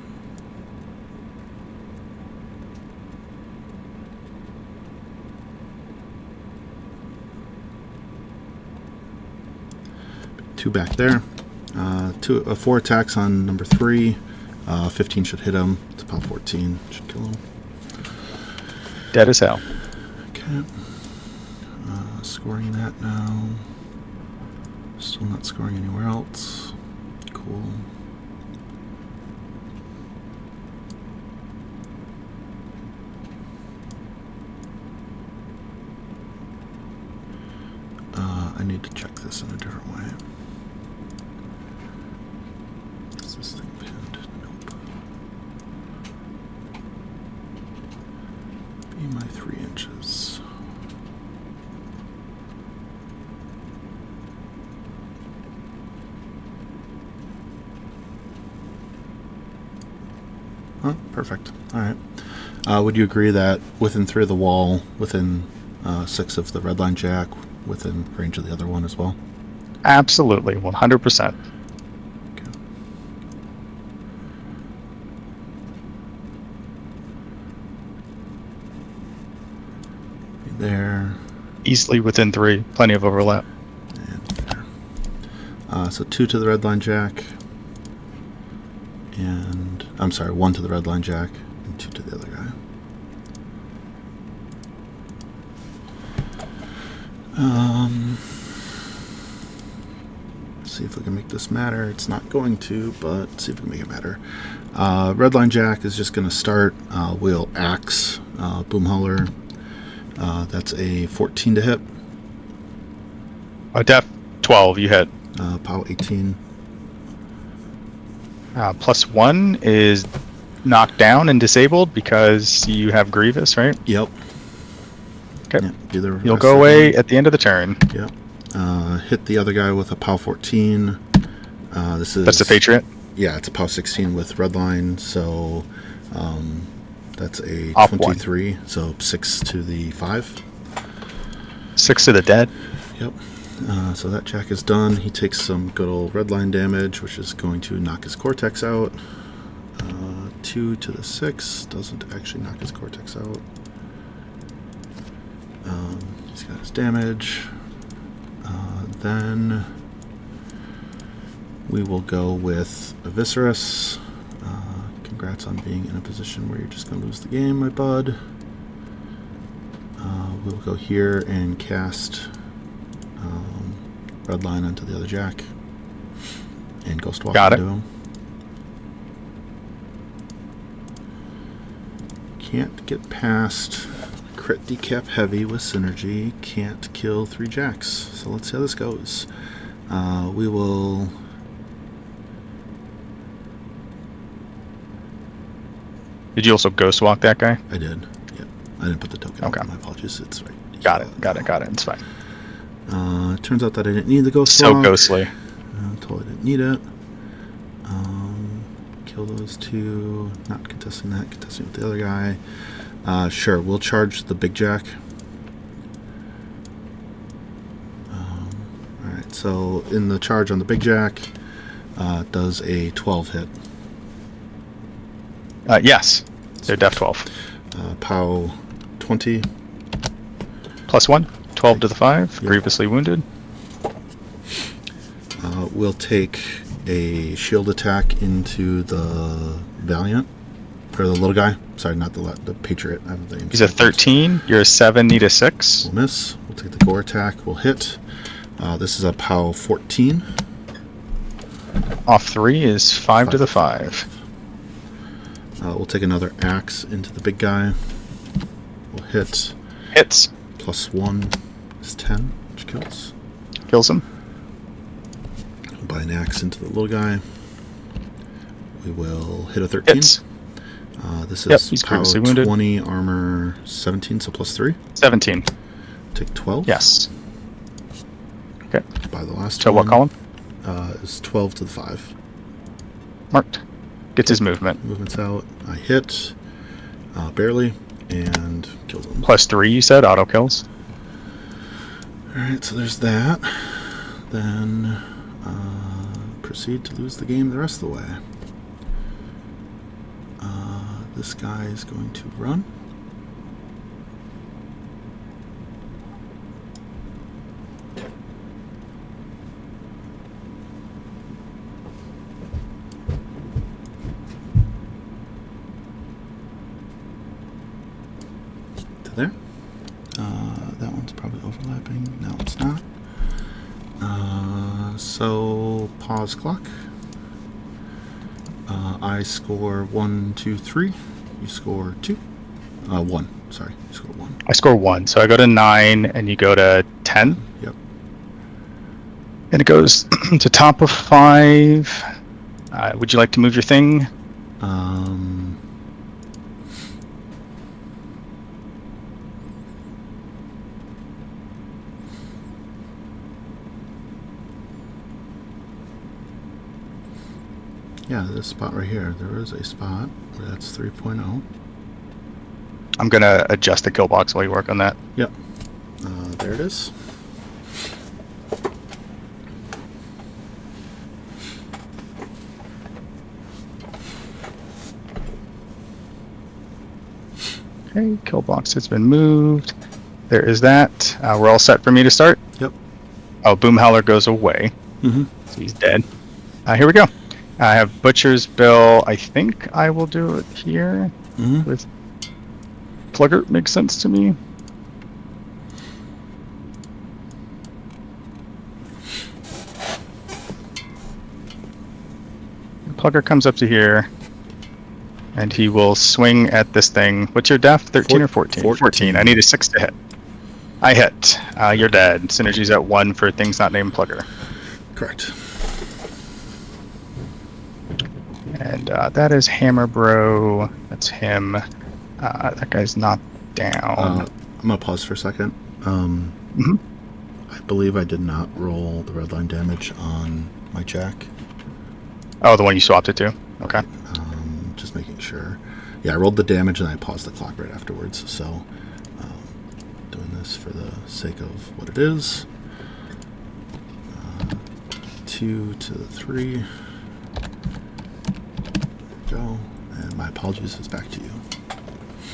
Two back there. 4 attacks on number 3. 15 should hit him. It's about 14. Should kill him. Dead as hell. Okay. Scoring that now. Still not scoring anywhere else. Cool. I need to check this in a different way. Is this thing pinned? Nope. Be my 3 inches. Oh, perfect. All right. Would you agree that within 3 of the wall, within 6 of the red line jack, within range of the other one as well? Absolutely, 100%. Okay. Be there. Easily within 3. Plenty of overlap. And there. So 2 to the red line jack. And, I'm sorry, 1 to the red line jack. And 2 to the other guy. See if we can make this matter. It's not going to, but see if we can make it matter. Red line jack is just going to start. We'll axe boom hauler. That's a 14 to hit. Def 12, you hit. POW 18. +1 is knocked down and disabled because you have Grievous, right? Yep. Okay. Yeah, You'll go away at the end of the turn. Yep. Hit the other guy with a POW 14. That's the Patriot? Yeah, it's a POW 16 with red line, so that's a Off 23. So 6 to the 5. 6 to the dead. Yep. So that jack is done. He takes some good old red line damage, which is going to knock his cortex out. 2 to the 6 doesn't actually knock his cortex out. He's got his damage. Then we will go with Eviscerus. Congrats on being in a position where you're just going to lose the game, my bud. We'll go here and cast red line onto the other jack and ghost walk Got into it. him. Can't get past crit decap heavy with synergy. Can't kill 3 jacks. So let's see how this goes. We will. Did you also ghost walk that guy? I did. Yep. I didn't put the token. Okay. On. My apologies. It's right. Got it. It's fine. It turns out that I didn't need the ghost So walk. ghostly. Totally didn't need it. Kill those 2. Not contesting that. Contesting with the other guy. Sure, we'll charge the big jack. Alright, so in the charge on the big jack, does a 12 hit. Yes. They're def 12. POW 20. +1. 12 to the 5. Yep. Grievously wounded. We'll take a shield attack into the Valiant. Or the little guy. Sorry, not the Patriot. I have the name. He's a 13. You're a 7. Need a 6. We'll miss. We'll take the gore attack. We'll hit. This is a POW 14. Off 3 is 5 to the 5. We'll take another axe into the big guy. We'll hit. Hits. +1 is 10, which kills. Kills him. We'll buy an axe into the little guy. We will hit a 13. Hits. This Yep, is he's POW previously wounded. 20, armor 17, so +3. 17. Take 12. Yes. Okay. By the last So one. what column? Is 12 to the 5. Marked. Gets his movement. Movement's out. I hit. Barely. And killed him. +3, you said? Auto kills. Alright, so there's that. Then, proceed to lose the game the rest of the way. This guy is going to run. To there. That one's probably overlapping. No, it's not. So pause clock. I score 1, 2, 3. You score 2. 1. Sorry, you score 1. I score 1, so I go to 9, and you go to 10. Yep. And it goes to top of 5. Would you like to move your thing? Yeah, this spot right here. There is a spot where that's 3.0. I'm going to adjust the kill box while you work on that. Yep. There it is. Okay, kill box has been moved. There is that. We're all set for me to start? Yep. Oh, Boom Howler goes away. Mm-hmm. So he's dead. Here we go. I have Butcher's Bill. I think I will do it here with Plugger. Makes sense to me. Plugger comes up to here, and he will swing at this thing. What's your def? 13 or 14? 14. I need a 6 to hit. I hit. You're dead. Synergy's at 1 for things not named Plugger. Correct. And that is Hammer Bro. That's him. That guy's not down. I'm going to pause for a second. I believe I did not roll the red line damage on my jack. Oh, the one you swapped it to? Okay. Just making sure. Yeah, I rolled the damage and I paused the clock right afterwards. So, doing this for the sake of what it is. 2 to the 3. Go, and my apologies, it's back to you.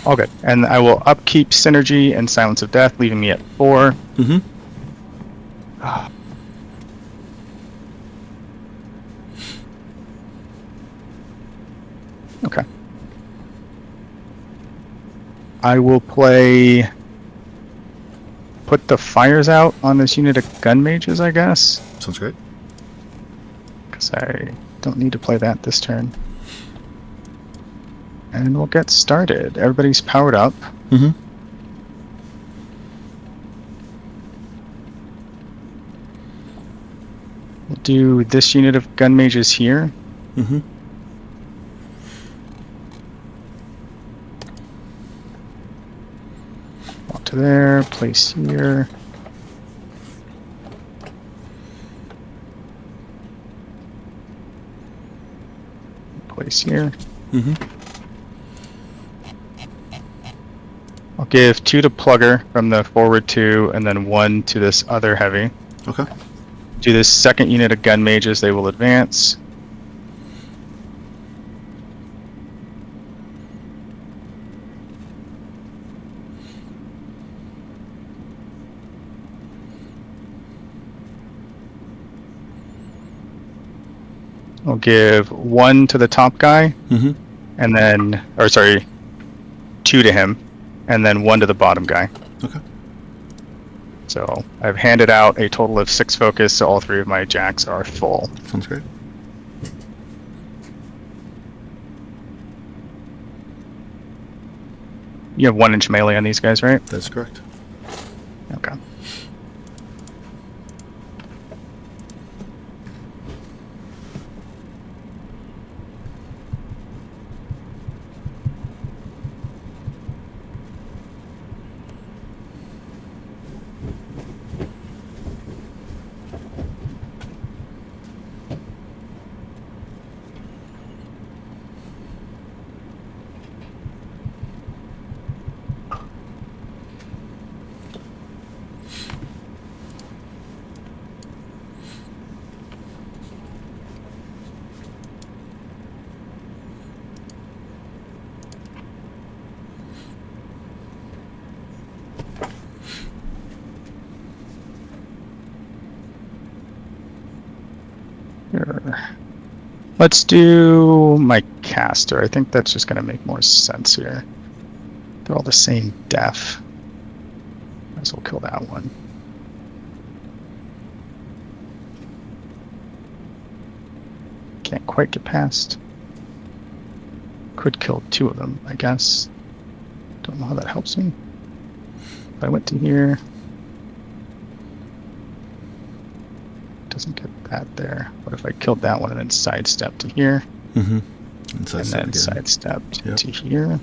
All good. And I will upkeep Synergy and Silence of Death, leaving me at 4. Okay. I will put the fires out on this unit of gun mages, I guess. Sounds great. Because I don't need to play that this turn. And we'll get started. Everybody's powered up. We'll do this unit of gun mages here. Walk to there, place here. Place here. I'll give 2 to Plugger from the forward 2, and then 1 to this other heavy. Okay. Do this second unit of gun mages, they will advance. I'll give 1 to the top guy, and then, 2 to him, and then 1 to the bottom guy. Okay. So I've handed out a total of 6 focus, so all 3 of my jacks are full. Sounds great. You have 1-inch melee on these guys, right? That's correct. Okay. Let's do my caster. I think that's just going to make more sense here. They're all the same def. Might as well kill that one. Can't quite get past. Could kill 2 of them, I guess. Don't know how that helps me. If I went to here, doesn't get that there. What if I killed that one and then sidestepped to here? Mm-hmm. And then sidestepped to here?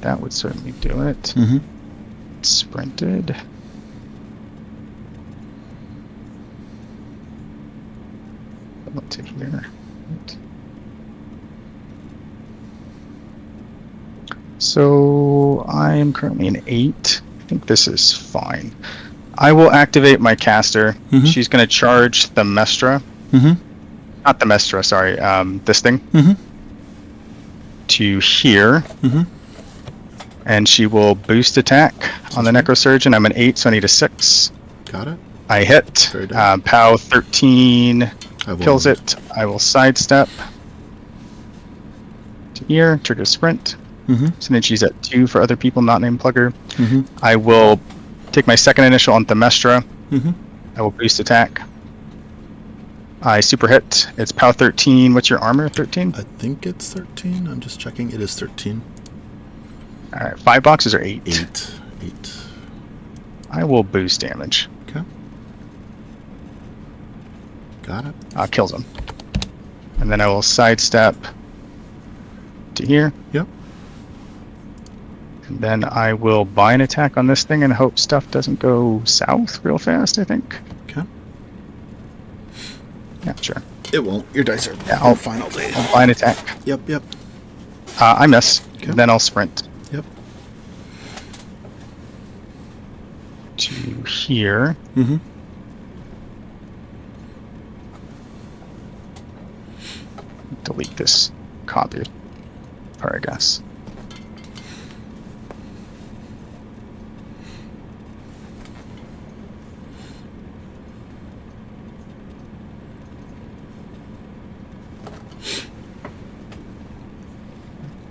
That would certainly do it. Mm-hmm. Sprinted. Went to here. So I am currently an 8. I think this is fine. I will activate my caster. Mm-hmm. She's going to charge the Mestra. Mm-hmm. Not the Mestra, sorry. This thing. Mm-hmm. To here. Mm-hmm. And she will boost attack on the Necrosurgeon. I'm an 8, so I need a 6. Got it. I hit. POW 13 kills it. I will sidestep to here. Trigger sprint. Mm-hmm. Synergy's at 2 for other people not named Plugger. Mm-hmm. I will take my second initial on Themestra. Mm-hmm. I will boost attack. I super hit. It's POW 13. What's your armor? 13? I think it's 13. I'm just checking. It is 13. Alright, 5 boxes or 8? 8. I will boost damage. Okay. Got it. Kills him. And then I will sidestep to here. Yep. And then I will buy an attack on this thing and hope stuff doesn't go south real fast, I think. Okay. Yeah, sure. It won't. Your dice are final days. I'll buy an attack. Yep. I miss. Okay. Then I'll sprint. Yep. To here. Mm-hmm. Delete this copy part, I guess.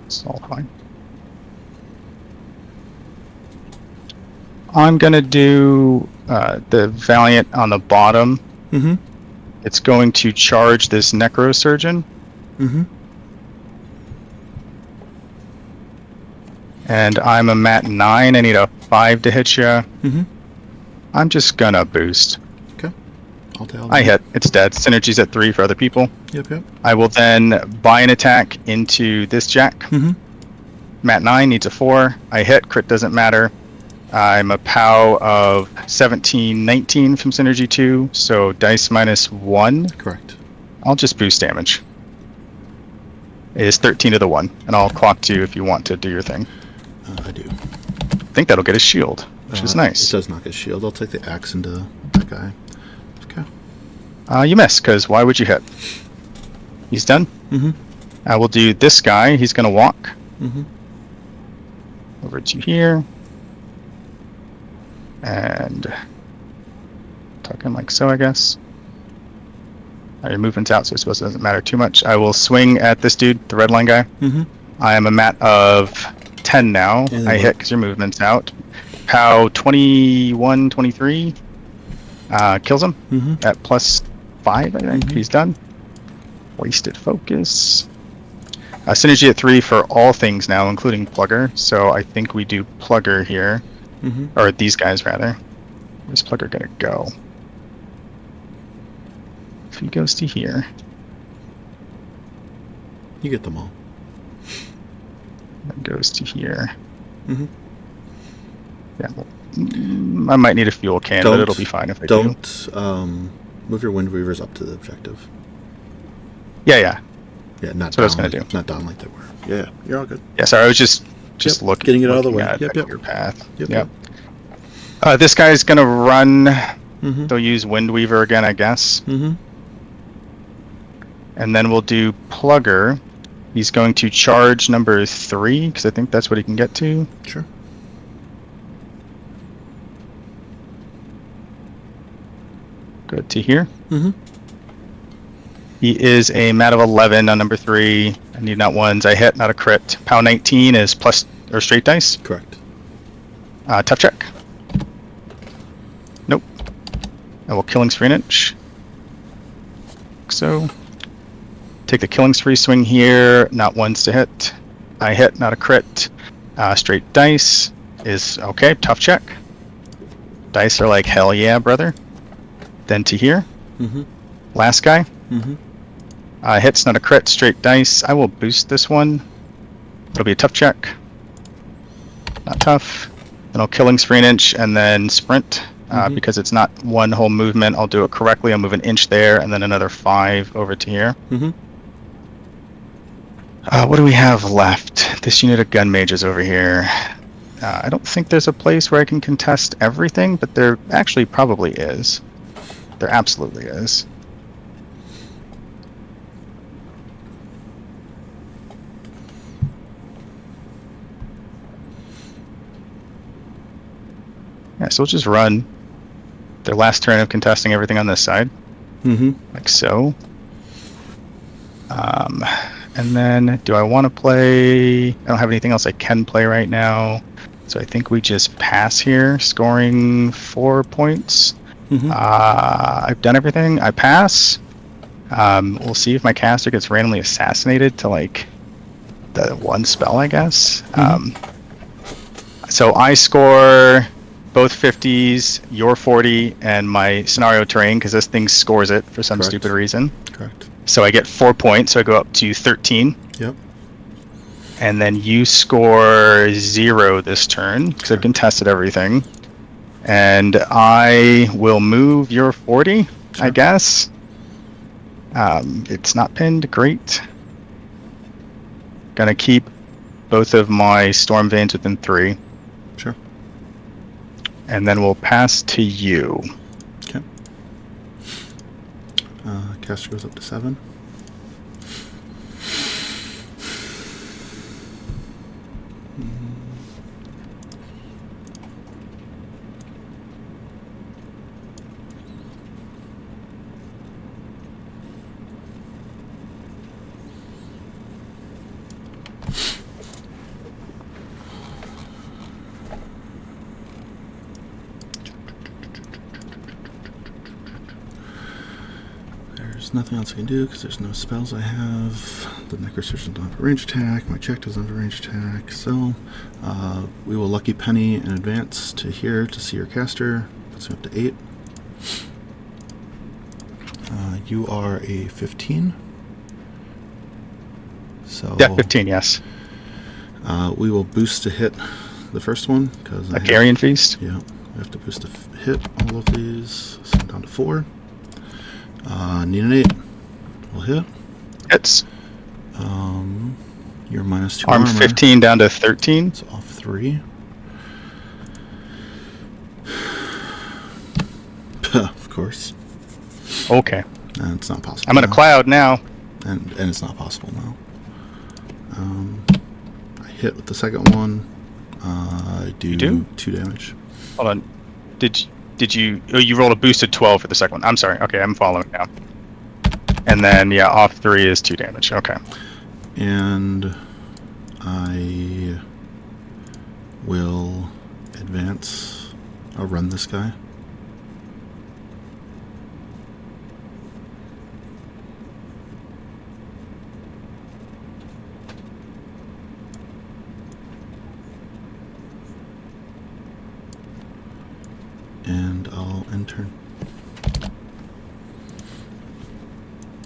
It's all fine. I'm gonna do the Valiant on the bottom. Mm-hmm. It's going to charge this Necrosurgeon. Mm-hmm. And I'm a mat 9. I need a 5 to hit you. Mm-hmm. I'm just gonna boost. Okay. I'll tell. I hit. It's dead. Synergy's at 3 for other people. Yep. I will then buy an attack into this jack. Mm-hmm. Mat 9 needs a 4. I hit. Crit doesn't matter. I'm a POW of 17, 19 from Synergy 2, so dice minus 1. Correct. I'll just boost damage. It is 13 to the 1, and I'll clock 2 if you want to do your thing. I do. I think that'll get his shield, which is nice. It does knock his shield. I'll take the axe into that guy. Okay. You miss, because why would you hit? He's done. Mm-hmm. I will do this guy. He's going to walk. Mm-hmm. Over to here. And tuck in like so, I guess. Your movement's out, so I suppose it doesn't matter too much. I will swing at this dude, the red line guy. Mm-hmm. I am a mat of 10 now. I hit because your movement's out. POW 21, 23. Kills him at plus 5, I think. He's done. Wasted focus. Synergy at 3 for all things now, including Plugger. So I think we do Plugger here. Or these guys, rather. Where's Plugger gonna go? If he goes to here. You get them all. That goes to here. Mm-hmm. Yeah, well, I might need a fuel can, but it'll be fine if I do. Don't move your Wind Weavers up to the objective. Yeah. Yeah, not That's what down I was gonna like, do. Not down like they were. Yeah, you're all good. Yeah, sorry, I was just looking. Getting it out of the way. At Yep. your path. Yep. This guy's gonna run. Mm-hmm. They'll use Windweaver again, I guess. Mm-hmm. And then we'll do Plugger. He's going to charge number 3, because I think that's what he can get to. Sure. Good to hear. Mm-hmm. He is a mat of 11 on number 3. I need not ones. I hit, not a crit. Pound 19 is plus or straight dice. Correct. Tough check. Nope. I will killing spree an inch. So. Take the killing spree swing here. Not ones to hit. I hit, not a crit. Straight dice is okay. Tough check. Dice are like, hell yeah, brother. Then to here. Mm-hmm. Last guy. Mm-hmm. Hits, not a crit. Straight dice. I will boost this one. It'll be a tough check. Not tough. Then I'll killing spree an inch and then sprint. Because it's not one whole movement, I'll do it correctly. I'll move an inch there and then another 5 over to here. Mm-hmm. What do we have left? This unit of gun mages over here. I don't think there's a place where I can contest everything, but there actually probably is. There absolutely is. Yeah, so we'll just run their last turn of contesting everything on this side. Mm-hmm. Like so. And then, do I want to play? I don't have anything else I can play right now. So I think we just pass here, scoring 4 points. Mm-hmm. I've done everything. I pass. We'll see if my caster gets randomly assassinated to, like, the one spell, I guess. So I score both 50s, your 40, and my scenario terrain, because this thing scores it for some stupid reason. Correct. So I get 4 points, so I go up to 13. Yep. And then you score 0 this turn, because I've contested everything. And I will move your 40, I guess. It's not pinned, great. Gonna keep both of my storm veins within 3. Sure. And then we'll pass to you. Okay. Caster goes up to 7. There's nothing else I can do because there's no spells I have. The Necrosurgeon doesn't have a range attack. My check doesn't have a range attack. So we will Lucky Penny in advance to here to see your caster. Puts me up to 8. You are a 15. So Yeah, 15, yes. we will boost to hit the first one because A Carrion Feast? Yeah, we have to boost to hit all of these. So I'm down to 4. Need an 8. We'll hit. Hits. You're minus 2 Arm armor. 15 down to 13. It's off 3. Of course. Okay. It's not possible. I'm in a now. cloud now. And it's not possible now. I hit with the second one. I do, You do? 2 damage. Hold on. Did you... Oh, you rolled a boosted 12 for the second one. I'm sorry. Okay, I'm following now. And then, yeah, off 3 is 2 damage. Okay. And I will advance. I'll run this guy. And I'll end turn.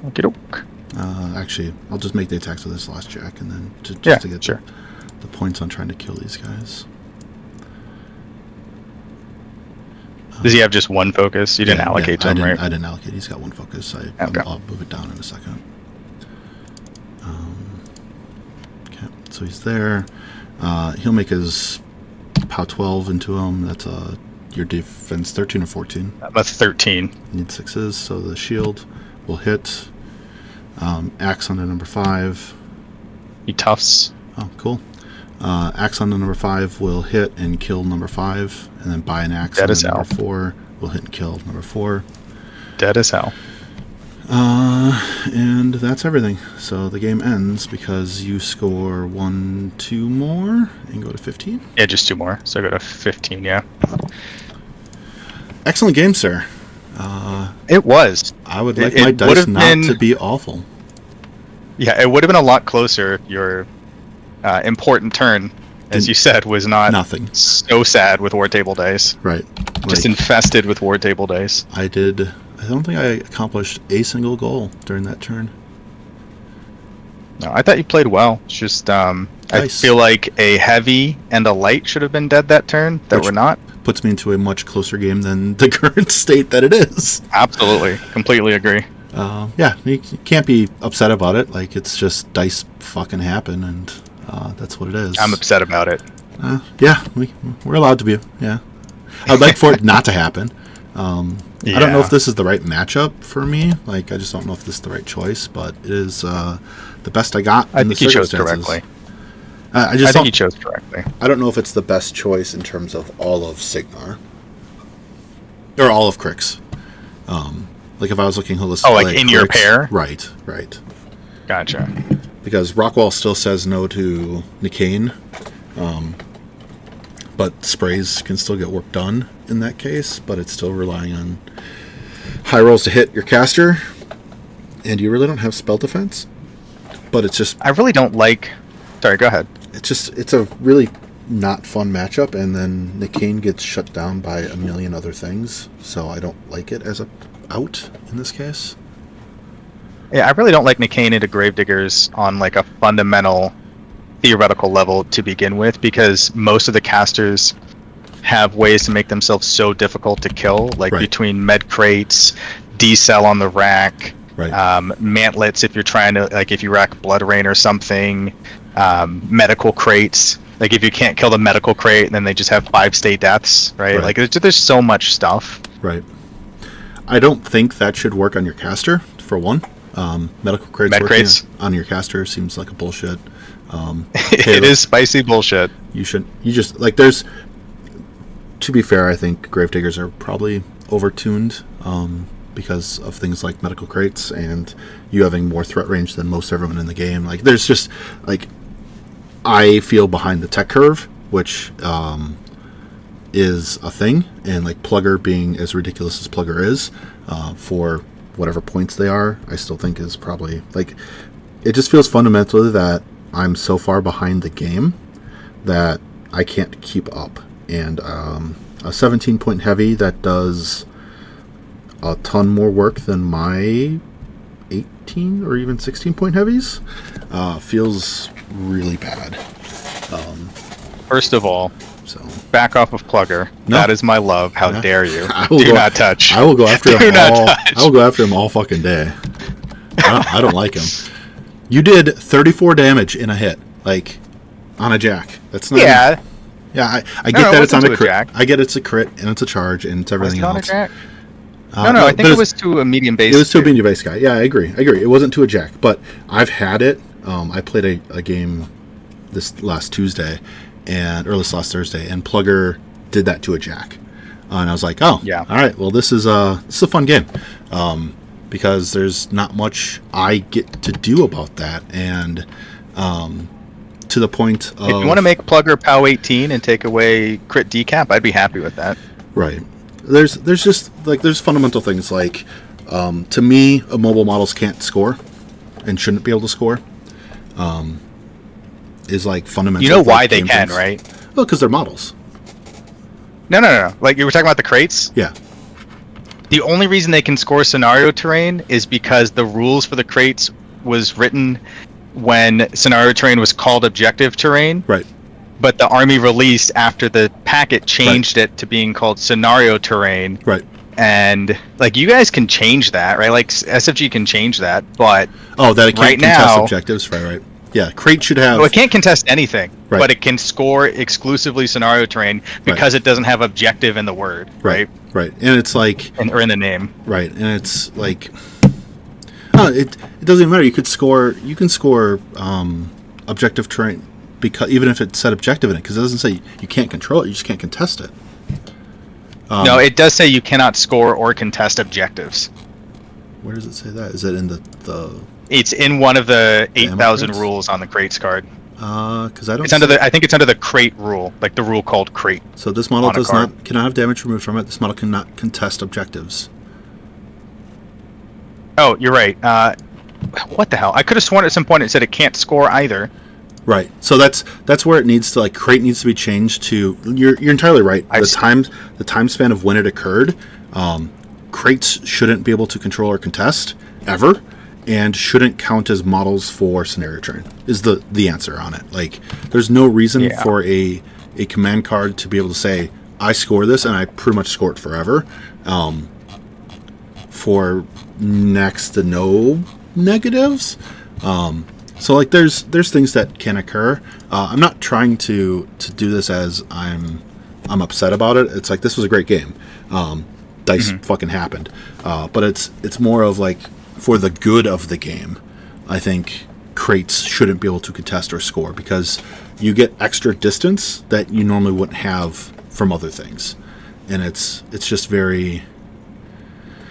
Okie doke. Actually, I'll just make the attacks with this last check, and then just Yeah, to get sure. the points on trying to kill these guys. Does he have just one focus? You didn't allocate to him, right? I didn't allocate. He's got 1 focus. Okay. I'll move it down in a second. Okay, so he's there. He'll make his POW 12 into him. That's your defense 13 or 14. That's 13. Need 6s, so the shield will hit. Axe on the number 5. He toughs. Oh, cool. Axe on the number 5 will hit and kill number 5, and then buy an axe Dead on as the number hell. 4 will hit and kill number 4. Dead as hell. And that's everything. So the game ends because you score 1, 2 more and go to 15. Yeah, just 2 more. So I go to 15. Yeah. Excellent game, sir. It was. I would like my dice not to be awful. Yeah, it would have been a lot closer if your important turn, as you said, was not nothing. So sad with Wartable dice. Right. Just infested with Wartable dice. I don't think I accomplished a single goal during that turn. No, I thought you played well. It's just I feel like a heavy and a light should have been dead that turn that were not. Puts me into a much closer game than the current state that it is. Absolutely. Completely agree. Yeah, you can't be upset about it. Like, it's just dice fucking happen, and that's what it is. I'm upset about it. Yeah, we're allowed to be. Yeah. I'd like for it not to happen. I don't know if this is the right matchup for me. Like, I just don't know if this is the right choice, but it is the best I got in the circumstances. I think you chose correctly. I think you chose correctly. I don't know if it's the best choice in terms of all of Signar. Or all of Crix. Like, if I was looking holistically. Oh, like in Crix, your pair? Right. Gotcha. Because Rockwall still says no to Nicane. But sprays can still get work done in that case, but it's still relying on high rolls to hit your caster. And you really don't have spell defense. But it's just... I really don't like... Sorry, go ahead. It's a really not fun matchup, and then Nicane gets shut down by a million other things, so I don't like it as a out in this case. Yeah, I really don't like Nicane into Gravediggers on like a fundamental theoretical level to begin with, because most of the casters have ways to make themselves so difficult to kill, like between med crates, decel on the rack, mantlets if you're trying to, like if you rack blood rain or something, medical crates, like if you can't kill the medical crate, then they just have 5 stay deaths, right? Like there's so much stuff. Right. I don't think that should work on your caster, for one. Medical crates working on your caster seems like a bullshit. It is spicy bullshit. You just, like, there's, to be fair, I think Gravediggers are probably overtuned, because of things like medical crates and you having more threat range than most everyone in the game. Like, there's just, like, I feel behind the tech curve, which is a thing, and like Plugger being as ridiculous as Plugger is, for whatever points they are, I still think is probably, like, it just feels fundamentally that I'm so far behind the game that I can't keep up. And a 17 point heavy that does a ton more work than my 18 or even 16 point heavies feels really bad. First of all, back off of Plugger. No. That is my love. How dare you? Do not touch. I will go after him all. I will go after him all fucking day. I don't like him. You did 34 damage in a hit, like on a jack. That's not. Yeah. Yeah, I get that it's on a crit. I get it's a crit and it's a charge and it's everything else. Was it on a jack? No, I think it was to a medium base. It was to a medium base guy. Yeah, I agree. It wasn't to a jack, but I've had it. I played a game this last Tuesday or this last Thursday, and Plugger did that to a jack, and I was like, oh, yeah, all right. Well, this is a fun game, because there's not much I get to do about that, and to the point of, if you want to make Plugger POW 18 and take away crit decap, I'd be happy with that. Right. There's just, like, there's fundamental things like, to me, mobile models can't score and shouldn't be able to score. Is like fundamental. You know why they can, right? Well, because they're models. No. Like, you were talking about the crates? Yeah. The only reason they can score scenario terrain is because the rules for the crates was written when scenario terrain was called objective terrain. Right. But the army release after the packet changed it to being called scenario terrain. Right. And, like, you guys can change that, right? Like, SFG can change that, but that it can't contest objectives, right. Yeah, crate should have... Well, it can't contest anything, but it can score exclusively scenario terrain because it doesn't have objective in the word, right? Right, and it's like... or in the name. Right, and it's like... it doesn't even matter. You can score objective terrain, because even if it said objective in it, because it doesn't say you can't control it, you just can't contest it. No, it does say you cannot score or contest objectives. Where does it say that? Is it in the It's in one of the ammo 8,000 crates? rules on the crates card. Because I don't. It's under the. I think it's under the crate rule, like the rule called crate. So this model on a does card. not cannot have damage removed from it. This model cannot contest objectives. Oh, you're right. What the hell? I could have sworn at some point it said it can't score either. Right. So that's where it needs to, like, crate needs to be changed to. You're entirely right. The time span of when it occurred, crates shouldn't be able to control or contest ever, and shouldn't count as models for scenario train. Is the answer on it? Like, there's no reason for a command card to be able to say I score this and I pretty much score it forever, for next to no negatives. So, like, there's things that can occur. I'm not trying to do this as I'm upset about it. It's like, this was a great game. Dice fucking happened. But it's more of, like, for the good of the game, I think crates shouldn't be able to contest or score, because you get extra distance that you normally wouldn't have from other things. And it's just very...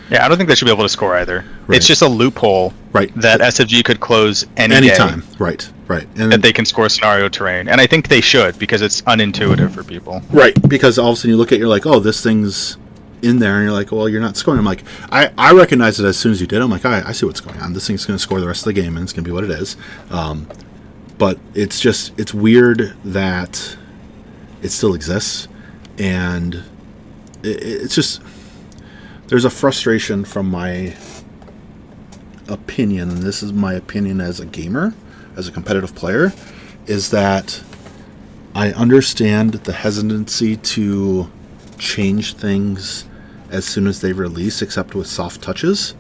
Yeah, I don't think they should be able to score either. Right. It's just a loophole that SFG could close anytime. Right. And that they can score scenario terrain. And I think they should, because it's unintuitive for people. Right, because all of a sudden you look at it, you're like, oh, this thing's in there, and you're like, well, you're not scoring. I'm like, I recognize it as soon as you did. I'm like, I see what's going on. This thing's going to score the rest of the game, and it's going to be what it is. But it's weird that it still exists, and it's just... There's a frustration from my opinion, and this is my opinion as a gamer, as a competitive player, is that I understand the hesitancy to change things as soon as they release, except with soft touches.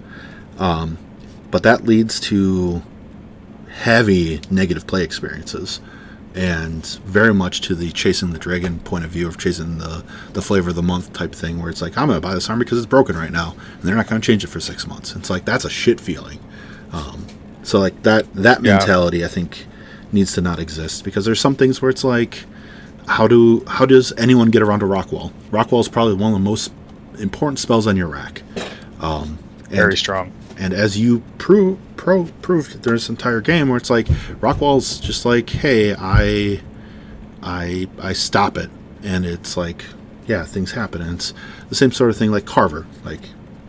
But that leads to heavy negative play experiences, and very much to the chasing the dragon point of view of chasing the flavor of the month type thing, where it's like, I'm going to buy this armor because it's broken right now, and they're not going to change it for 6 months. It's like, that's a shit feeling. So, like, that mentality, I think, needs to not exist, because there's some things where it's like, how does anyone get around to Rockwall? Rockwall is probably one of the most important spells on your rack. Very strong. And as you proved during this entire game, where it's like, Rockwall's just like, hey, I stop it, and it's like, yeah, things happen. And it's the same sort of thing like Carver. Like,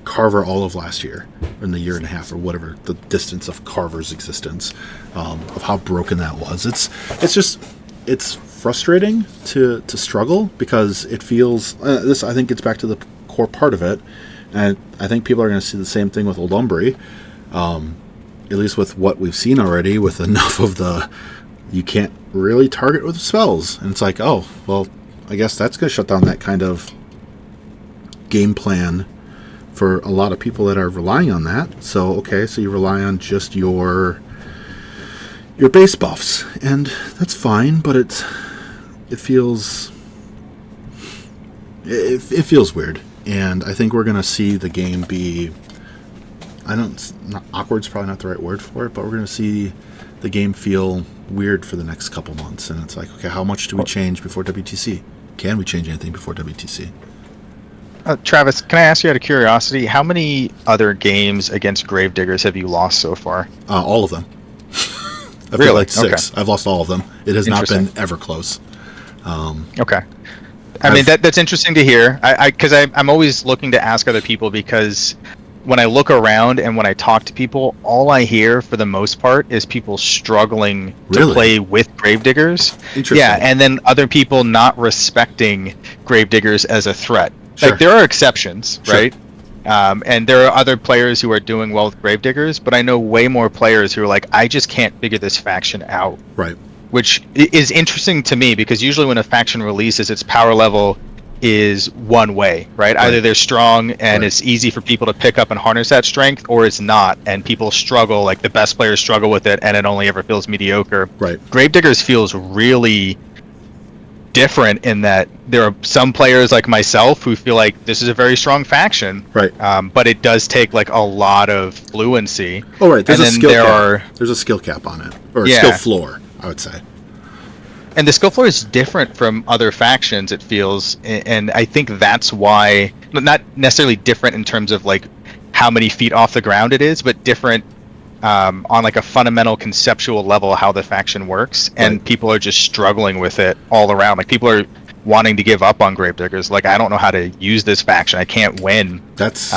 Carver all of last year, or in the year and a half, or whatever the distance of Carver's existence, of how broken that was. It's frustrating to struggle, because it feels, this, I think, gets back to the core part of it. And I think people are going to see the same thing with Old Umbry, at least with what we've seen already, with enough of the, you can't really target with spells. And it's like, oh, well, I guess that's going to shut down that kind of game plan for a lot of people that are relying on that. So, okay, so you rely on just your base buffs, and that's fine, but it feels weird. And I think we're going to see the game be, awkward's probably not the right word for it, but we're going to see the game feel weird for the next couple months. And it's like, okay, how much do we change before WTC? Can we change anything before WTC? Travis, can I ask you out of curiosity, how many other games against Gravediggers have you lost so far? All of them. I feel like 6. Okay. I've lost all of them. It has not been ever close. Okay. I mean, that's interesting to hear. Because I'm always looking to ask other people, because when I look around and when I talk to people, all I hear for the most part is people struggling to play with Gravediggers. Interesting. Yeah, and then other people not respecting Gravediggers as a threat. Sure. Like, there are exceptions, Sure. right? And there are other players who are doing well with Gravediggers, but I know way more players who are like, I just can't figure this faction out. Right. Which is interesting to me, because usually when a faction releases, its power level is one way, right? Either they're strong and it's easy for people to pick up and harness that strength, or it's not, and people struggle, like the best players struggle with it, and it only ever feels mediocre. Right. Gravediggers feels really different in that there are some players like myself who feel like this is a very strong faction, right? But it does take like a lot of fluency. Oh, right. There's and a then skill there cap. are There's a skill cap on it, or a skill floor, I would say. And the skill floor is different from other factions, it feels, and I think that's why, not necessarily different in terms of like how many feet off the ground it is, but different on like a fundamental conceptual level how the faction works, and Right. people are just struggling with it all around. Like people are wanting to give up on Gravediggers. Like, I don't know how to use this faction. I can't win. That's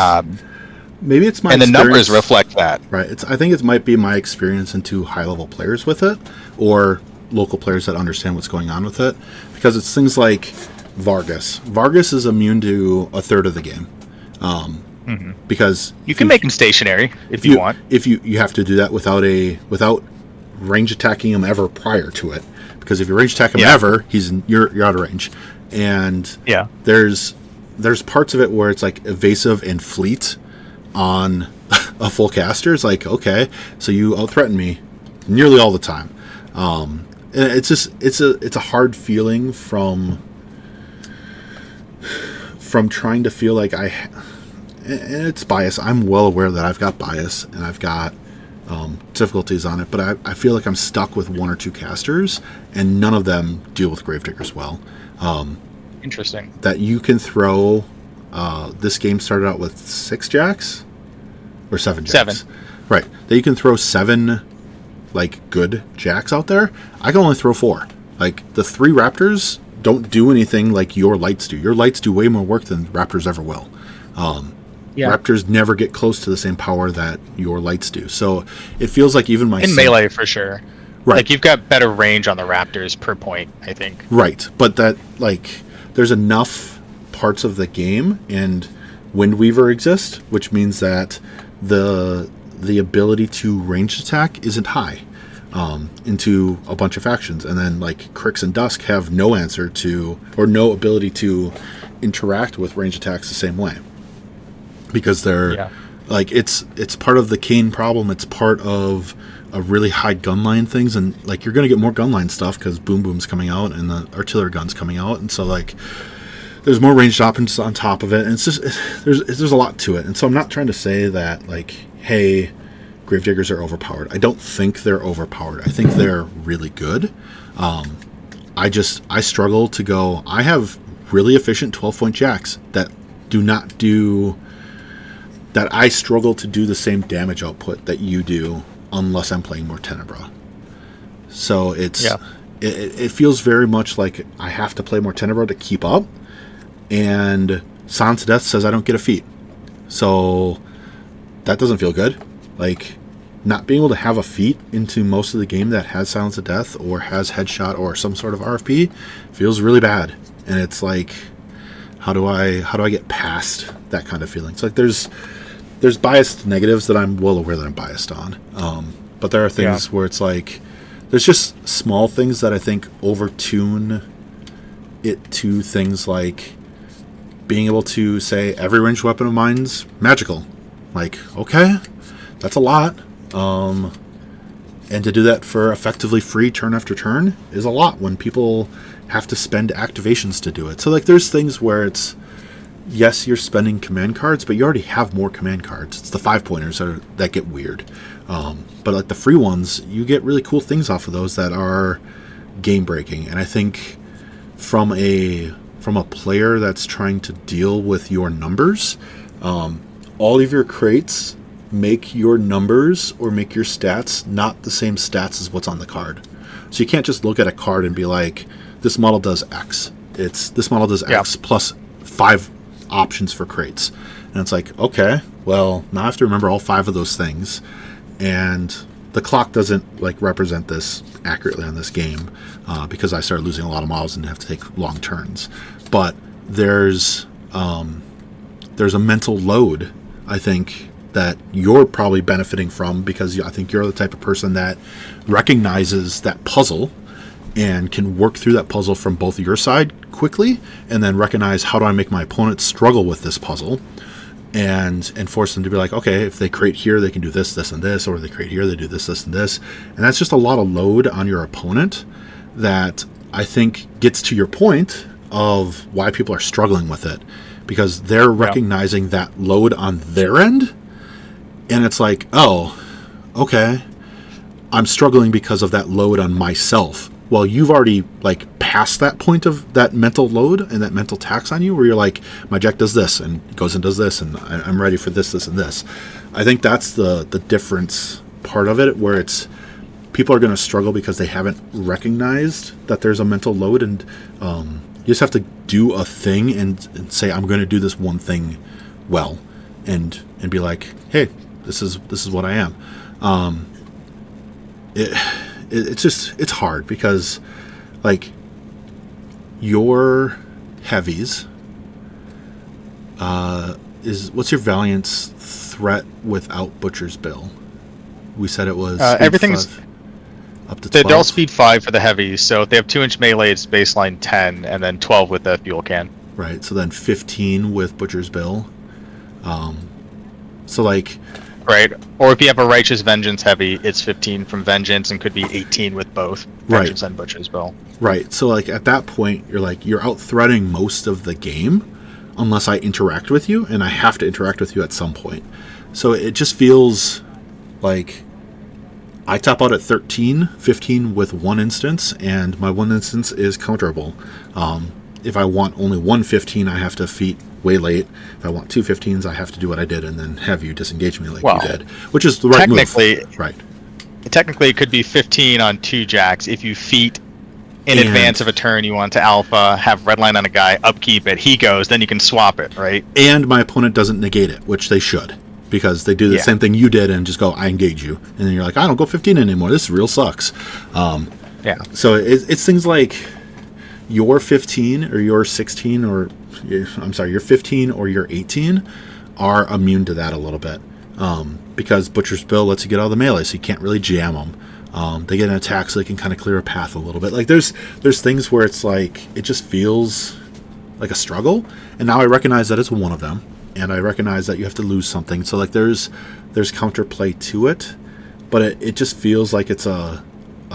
maybe it's my and the experience, numbers reflect that. right? I think it might be my experience into high level players with it, or local players that understand what's going on with it, because it's things like Vargas. Vargas is immune to a third of the game, because You can make him stationary if you want. If you have to do that without range attacking him ever prior to it, because if you range attack him ever, you're out of range. And Yeah. there's parts of it where it's like evasive and fleet on a full caster. It's like, okay, so you out-threaten me nearly all the time. And it's just it's a hard feeling from trying to feel like and it's bias. I'm well aware that I've got bias and I've got difficulties on it, but I feel like I'm stuck with one or two casters, and none of them deal with Gravediggers well. Interesting. That you can throw. This game started out with 6 jacks or 7 jacks. 7. Right. That you can throw 7 like good jacks out there. I can only throw 4. Like the 3 raptors don't do anything like your lights do. Your lights do way more work than raptors ever will. Raptors never get close to the same power that your lights do. So it feels like even my In melee for sure. Right. Like you've got better range on the raptors per point, I think. Right. But that like there's enough parts of the game, and Windweaver exists, which means that the ability to range attack isn't high into a bunch of factions, and then like Crix and Dusk have no answer to, or no ability to interact with range attacks the same way, because they're like it's part of the Kane problem. It's part of a really high gunline things, and like you're gonna get more gunline stuff because Boom Boom's coming out and the artillery gun's coming out, and so like there's more ranged options on top of it, and it's just there's a lot to it. And so I'm not trying to say that like, hey, Gravediggers are overpowered. I don't think they're overpowered. I think they're really good. I struggle to go. I have really efficient 12-point jacks that do not do that. I struggle to do the same damage output that you do unless I'm playing more Tenebra. So it feels very much like I have to play more Tenebra to keep up. And Silence of Death says I don't get a feat. So that doesn't feel good. Like, not being able to have a feat into most of the game that has Silence of Death or has Headshot or some sort of RFP feels really bad. And it's like, how do I get past that kind of feeling? It's like there's biased negatives that I'm well aware that I'm biased on. But there are things where it's like there's just small things that I think overtune it to things like being able to say every ranged weapon of mine's magical. Like, okay, that's a lot. And to do that for effectively free turn after turn is a lot when people have to spend activations to do it. So like there's things where it's, yes, you're spending command cards, but you already have more command cards. It's the 5-pointers that get weird. But like the free ones, you get really cool things off of those that are game breaking. And I think from a player that's trying to deal with your numbers, all of your crates make your numbers or make your stats not the same stats as what's on the card. So you can't just look at a card and be like, this model does X. It's this model does X plus 5 options for crates. And it's like, okay, well, now I have to remember all 5 of those things. And the clock doesn't like represent this accurately on this game because I started losing a lot of models and have to take long turns. But there's a mental load, I think, that you're probably benefiting from, because I think you're the type of person that recognizes that puzzle and can work through that puzzle from both your side quickly, and then recognize, how do I make my opponent struggle with this puzzle, and force them to be like, okay, if they create here, they can do this, this, and this, or they create here, they do this, this, and this. And that's just a lot of load on your opponent that I think gets to your point of why people are struggling with it, because they're recognizing that load on their end. And it's like, oh, okay, I'm struggling because of that load on myself. well, you've already like passed that point of that mental load and that mental tax on you, where you're like, my Jack does this and goes and does this, and I'm ready for this, this, and this. I think that's the difference part of it, where it's people are going to struggle because they haven't recognized that there's a mental load, and you just have to do a thing and say, I'm going to do this one thing well, and be like, hey, this is what I am. It's hard because, like, your heavies what's your Valiant's threat without Butcher's Bill? We said it was everything's up to 12. They're all speed 5 for the heavies, so if they have 2-inch melee, it's baseline 10, and then 12 with the fuel can. Right, so then 15 with Butcher's Bill. So, like... Right, or if you have a Righteous Vengeance heavy, it's 15 from Vengeance and could be 18 with both Vengeance and Butcher's Bill. Right, so, like, at that point, you're out-threading most of the game, unless I interact with you, and I have to interact with you at some point. So it just feels like I top out at 13, 15 with one instance, and my one instance is counterable. If I want only one 15, I have to feat way late. If I want two 15s, I have to do what I did and then have you disengage me like you did, which is the right move. Right. Technically, it could be 15 on 2 Jacks if you feat in advance of a turn you want to alpha, have redline on a guy, upkeep it, he goes, then you can swap it, right? And my opponent doesn't negate it, which they should, because they do the same thing you did and just go, I engage you. And then you're like, I don't go 15 anymore. This real sucks. So it's things like your 15 or your 16 or, your 15 or your 18 are immune to that a little bit. Because Butcher's Bill lets you get out of the melee, so you can't really jam them. They get an attack so they can kind of clear a path a little bit. Like there's things where it's like it just feels like a struggle, and now I recognize that it's one of them, and I recognize that you have to lose something. So like there's counterplay to it, but it just feels like it's a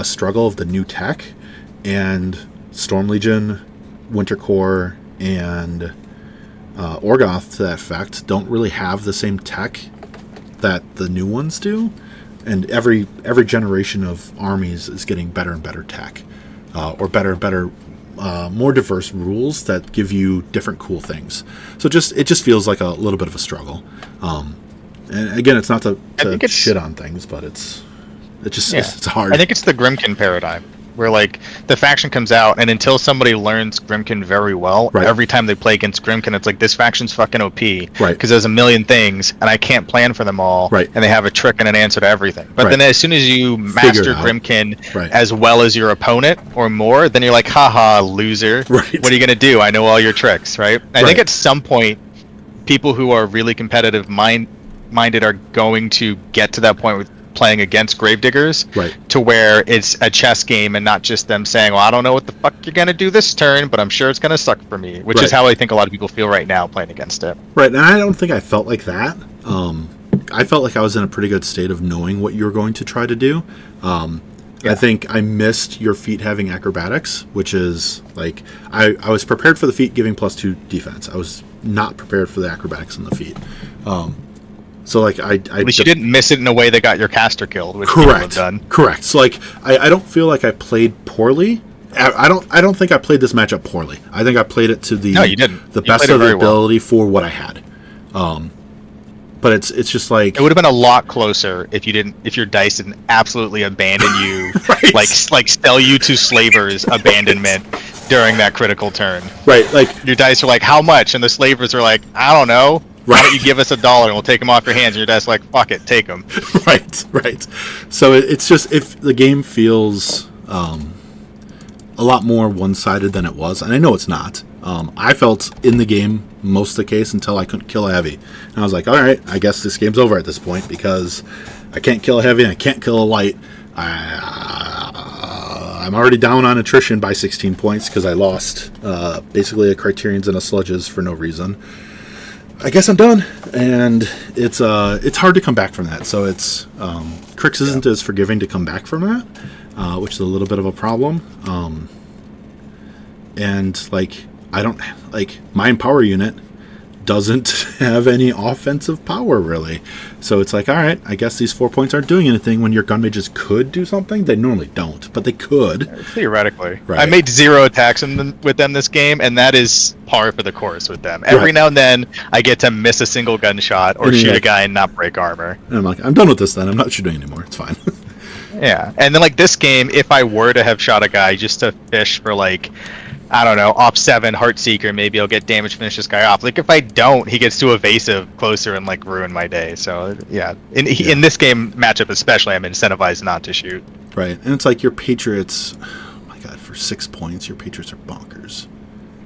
struggle of the new tech, and Storm Legion, Winter Core, and Orgoth to that effect don't really have the same tech that the new ones do. And every generation of armies is getting better and better tech, or better and better, more diverse rules that give you different cool things. So it just feels like a little bit of a struggle. And again, it's not to shit on things, but it's hard. I think it's the Grimkin paradigm, where like the faction comes out, and until somebody learns Grimkin very well, every time they play against Grimkin, it's like, this faction's fucking OP, because there's a million things and I can't plan for them all, and they have a trick and an answer to everything. But then as soon as you master Grimkin as well as your opponent or more, then you're like, haha, loser. What are you gonna do? I know all your tricks, right? I think at some point people who are really competitive minded are going to get to that point with playing against Gravediggers, to where it's a chess game and not just them saying, well, I don't know what the fuck you're going to do this turn, but I'm sure it's going to suck for me, which is how I think a lot of people feel right now playing against it. Right, and I don't think I felt like that. I felt like I was in a pretty good state of knowing what you were going to try to do. I think I missed your feat having acrobatics, which is like, I was prepared for the feat giving +2 defense. I was not prepared for the acrobatics in the feat. So like at least you didn't miss it in a way that got your caster killed, which people have done. Correct. So like I don't feel like I played poorly. I don't think I played this matchup poorly. I think I played it to the best of the ability for what I had. But it's just like, it would have been a lot closer if your dice didn't absolutely abandon you, like sell you to slavers abandonment during that critical turn. Right, like your dice are like, how much? And the slavers are like, I don't know. Why don't you give us $1 and we'll take them off your hands? And your dice like, fuck it, take them. Right. So it's just, if the game feels a lot more one-sided than it was, and I know it's not. I felt in the game most of the case until I couldn't kill a heavy. And I was like, all right, I guess this game's over at this point, because I can't kill a heavy and I can't kill a light. I'm already down on attrition by 16 points because I lost basically a Criterions and a Sludges for no reason. I guess I'm done, and it's hard to come back from that. So it's Crix isn't as forgiving to come back from that, which is a little bit of a problem. And like, I don't, like, my Empower unit doesn't have any offensive power, really. So it's like, all right, I guess these 4 points aren't doing anything when your gun mages could do something. They normally don't, but they could. Theoretically. Right. I made 0 attacks with them this game, and that is par for the course with them. Every now and then, I get to miss a single gunshot or shoot a guy and not break armor. And I'm like, I'm done with this then. I'm not shooting anymore. It's fine. Yeah, and then like this game, if I were to have shot a guy just to fish for like, I don't know, op 7 Heartseeker, maybe I'll get damage, finish this guy off. Like if I don't, he gets too evasive closer and like ruin my day. So yeah, in this game matchup especially, I'm incentivized not to shoot. Right, and it's like your Patriots. Oh my God, for 6 points, your Patriots are bonkers.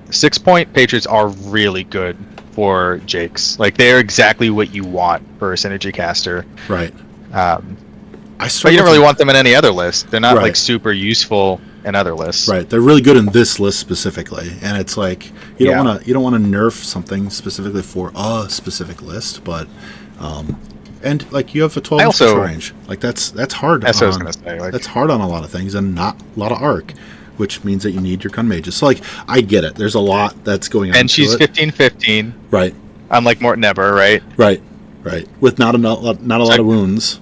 6-point Patriots are really good for Jakes. Like they're exactly what you want for a synergy caster. Right. But you don't really want them in any other list. They're not like super useful in other lists. Right. They're really good in this list specifically, and it's like you don't want to nerf something specifically for a specific list, but and like you have a 12 range. Like that's hard. That's what I was gonna say. That's hard on a lot of things, and not a lot of arc, which means that you need your gun mages. So like I get it. There's a lot that's going on. And she's 15/15. Right. Unlike Morton Eber, right? Right. With not a lot of wounds.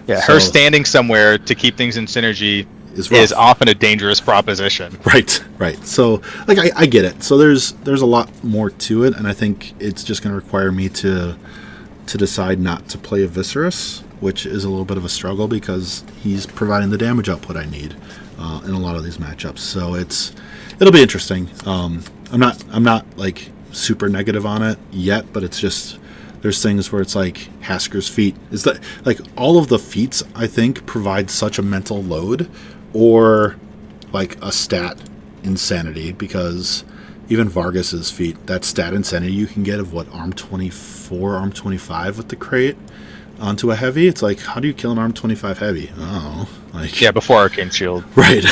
Yeah, her standing somewhere to keep things in synergy is often a dangerous proposition. Right. So, like, I get it. So there's a lot more to it, and I think it's just going to require me to decide not to play Eviscerus, which is a little bit of a struggle because he's providing the damage output I need in a lot of these matchups. So it'll be interesting. I'm not like super negative on it yet, but it's just. There's things where it's like Hasker's feat. Is that like all of the feats I think provide such a mental load, or like a stat insanity, because even Vargas's feat, that stat insanity you can get of arm 24, arm 25 with the crate onto a heavy. It's like, how do you kill an arm 25 heavy? Oh, like before Arcane Shield. Right.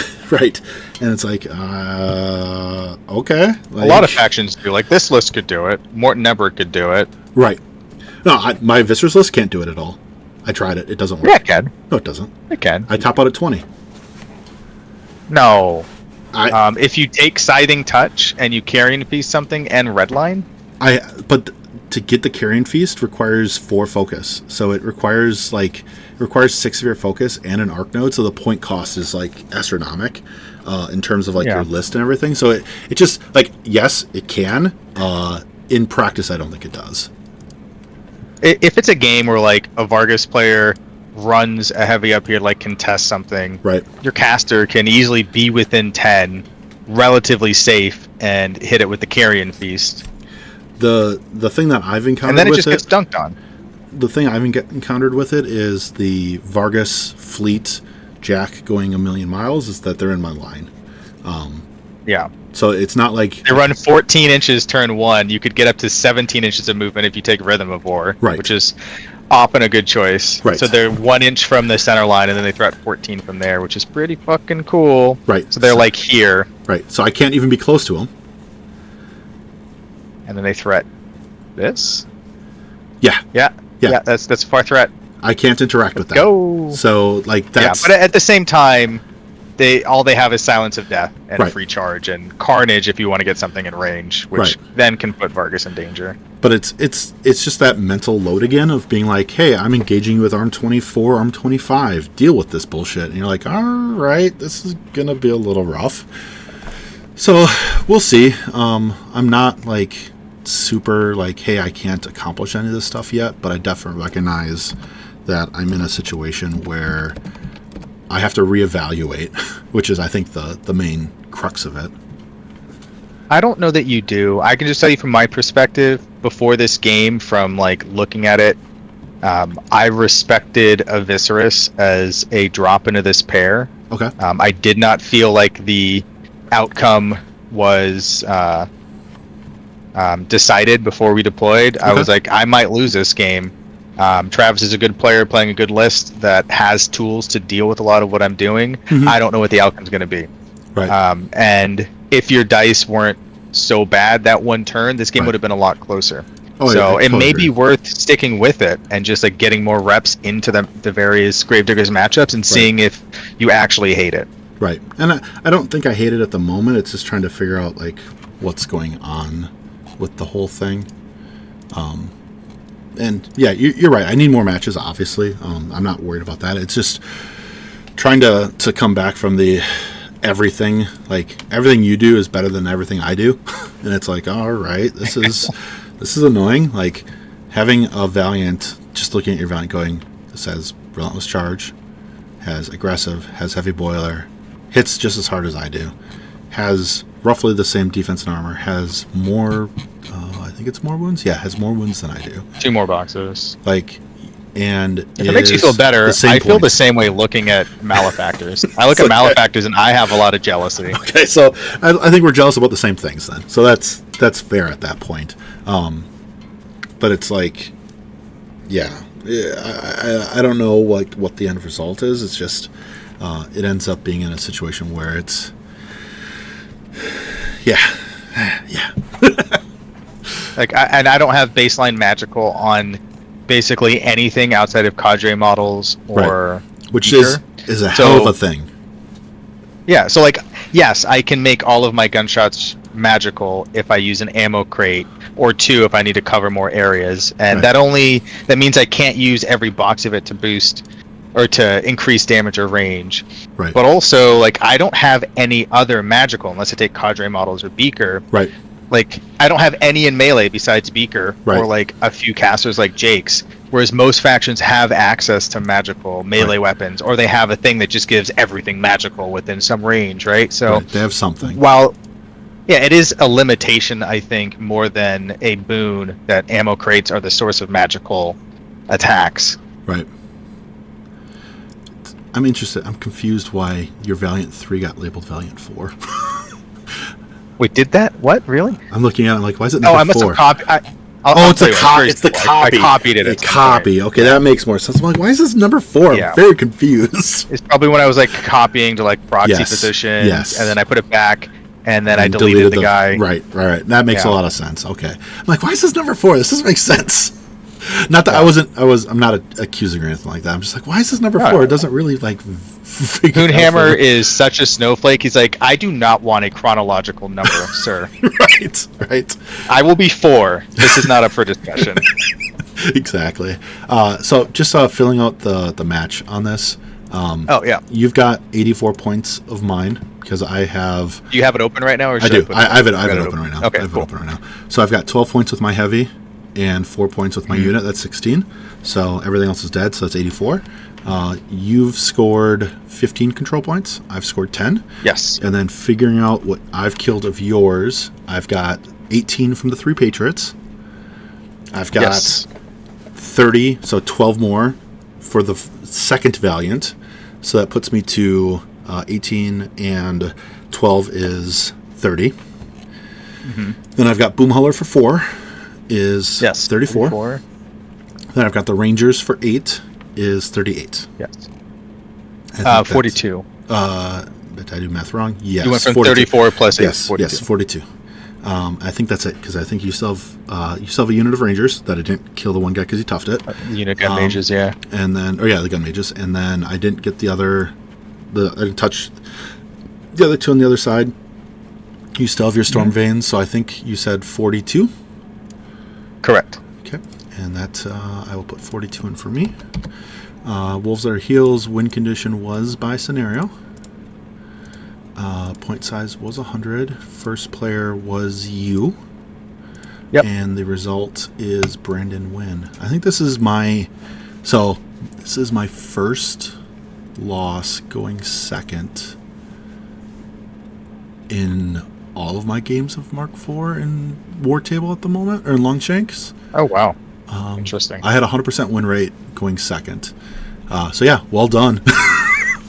And it's like, okay. Like, a lot of factions do. Like this list could do it. Morton Eber could do it. Right. No, my Viscer's list can't do it at all. I tried it. It doesn't work. Yeah, it can. No, it doesn't. It can. I top out at 20. No. If you take Scything Touch and you Carrion Feast something and Redline. But to get the Carrion Feast requires 4 focus. So it requires 6 of your focus and an arc node. So the point cost is like astronomic in terms of your list and everything. So it just like, yes, it can. In practice, I don't think it does. If it's a game where like a Vargas player runs a heavy up here, like contest something, right? Your caster can easily be within 10, relatively safe, and hit it with the Carrion Feast. The thing that I've encountered, and then it just gets dunked on. The thing I've encountered with it is the Vargas fleet Jack going a million miles. Is that they're in my line. Yeah. So it's not like they run 14 inches turn 1. You could get up to 17 inches of movement if you take Rhythm of War, right? Which is often a good choice. Right. So they're 1 inch from the center line, and then they threat 14 from there, which is pretty fucking cool. Right. So they're like here. Right. So I can't even be close to them. And then they threat this. Yeah. That's a far threat. I can't interact with that. Go. So like that's. Yeah, but at the same time, they have is Silence of Death and Free Charge and Carnage if you want to get something in range, which then can put Vargas in danger. But it's just that mental load again of being like, hey, I'm engaging you with arm 24, arm 25. Deal with this bullshit. And you're like, all right, this is gonna be a little rough. So we'll see. I'm not like super like, hey, I can't accomplish any of this stuff yet, but I definitely recognize that I'm in a situation where I have to reevaluate, which is, I think, the main crux of it. I don't know that you do. I can just tell you from my perspective, before this game, from like looking at it, I respected Eviscerus as a drop into this pair. Okay. I did not feel like the outcome was decided before we deployed. Okay. I was like, I might lose this game. Travis is a good player playing a good list that has tools to deal with a lot of what I'm doing. Mm-hmm. I don't know what the outcome's going to be. Right. And if your dice weren't so bad that one turn, this game would have been a lot closer. Oh, so it may be worth sticking with it and just like getting more reps into the various Gravediggers matchups and seeing if you actually hate it. Right. And I don't think I hate it at the moment. It's just trying to figure out like what's going on with the whole thing. And yeah, you're right. I need more matches, obviously. I'm not worried about that. It's just trying to come back from the everything. Like, everything you do is better than everything I do. And it's like, all right, this is annoying. Like, having a Valiant, just looking at your Valiant going, this has Relentless Charge, has Aggressive, has Heavy Boiler, hits just as hard as I do, has roughly the same defense and armor, has more, I think it's more wounds? Yeah, has more wounds than I do. 2 more boxes. Like, and if it makes you feel better, I feel the same way looking at Malefactors. I look at Malefactors and I have a lot of jealousy. Okay, so I think we're jealous about the same things then. So that's fair at that point. But it's like, yeah, I don't know what the end result is. It's just it ends up being in a situation where it's yeah. Like, I don't have baseline magical on basically anything outside of cadre models or right. Which Beaker. is a hell of a thing. Yeah, so like, yes, I can make all of my gunshots magical if I use an ammo crate, or 2 if I need to cover more areas, and right. that means I can't use every box of it to boost or to increase damage or range. Right. But also, like, I don't have any other magical unless I take cadre models or Beaker. Right. Like, I don't have any in melee besides Beaker, right. or like a few casters like Jake's, whereas most factions have access to magical melee right. weapons, or they have a thing that just gives everything magical within some range, right? So right. They have something. While, yeah, it is a limitation, I think, more than a boon that ammo crates are the source of magical attacks. Right. I'm interested. I'm confused why your Valiant 3 got labeled Valiant 4. Wait, did that? What? Really? I'm looking at it, I'm like, why is it number 4? I must have copied. It's a copy. It's the copy. I copied it. A copy. Okay, that makes more sense. I'm like, why is this number 4? Yeah. I'm very confused. It's probably when I was like copying to like proxy positions, and then I put it back, and then I deleted the guy. Right. That makes a lot of sense. Okay. I'm like, why is this number 4? This doesn't make sense. Not that I'm not accusing or anything like that. I'm just like, why is this number 4? It doesn't really like Hoonhammer is such a snowflake. He's like, I do not want a chronological number, sir. Right. I will be 4. This is not up for discussion. Exactly. So just filling out the match on this. You've got 84 points of mine because I have. Do you have it open right now? Or I do. I have it open right now. Okay, I have it open right now. So I've got 12 points with my heavy and 4 points with my unit. That's 16. So everything else is dead. So that's 84. You've scored 15 control points. I've scored 10. Yes. And then figuring out what I've killed of yours, I've got 18 from the 3 Patriots. I've got 30, so 12 more for the second Valiant. So that puts me to 18 and 12 is 30. Mm-hmm. Then I've got Boomhauler for 4 is 34. Then I've got the Rangers for 8 is 38. Yes. 42. Did I do math wrong? Yes. You went from 34 plus 8. Yes, 42. Yes, 42. I think that's it because I think you still have a unit of Rangers that I didn't kill the one guy because he toughed it. Unit gun mages, yeah. And then, the gun mages, and then I didn't get I didn't touch the other 2 on the other side. You still have your Storm Veins, so I think you said 42. Correct. Okay, and that I will put 42 in for me. Wolves at our heels. Win condition was by scenario. Point size was 100. First player was you. Yep. And the result is Brandon win. I think this is my first loss going second in all of my games of Mark IV in Wartable at the moment, or in Longshanks. Oh, wow. Interesting. I had a 100% win rate going second. So yeah, well done.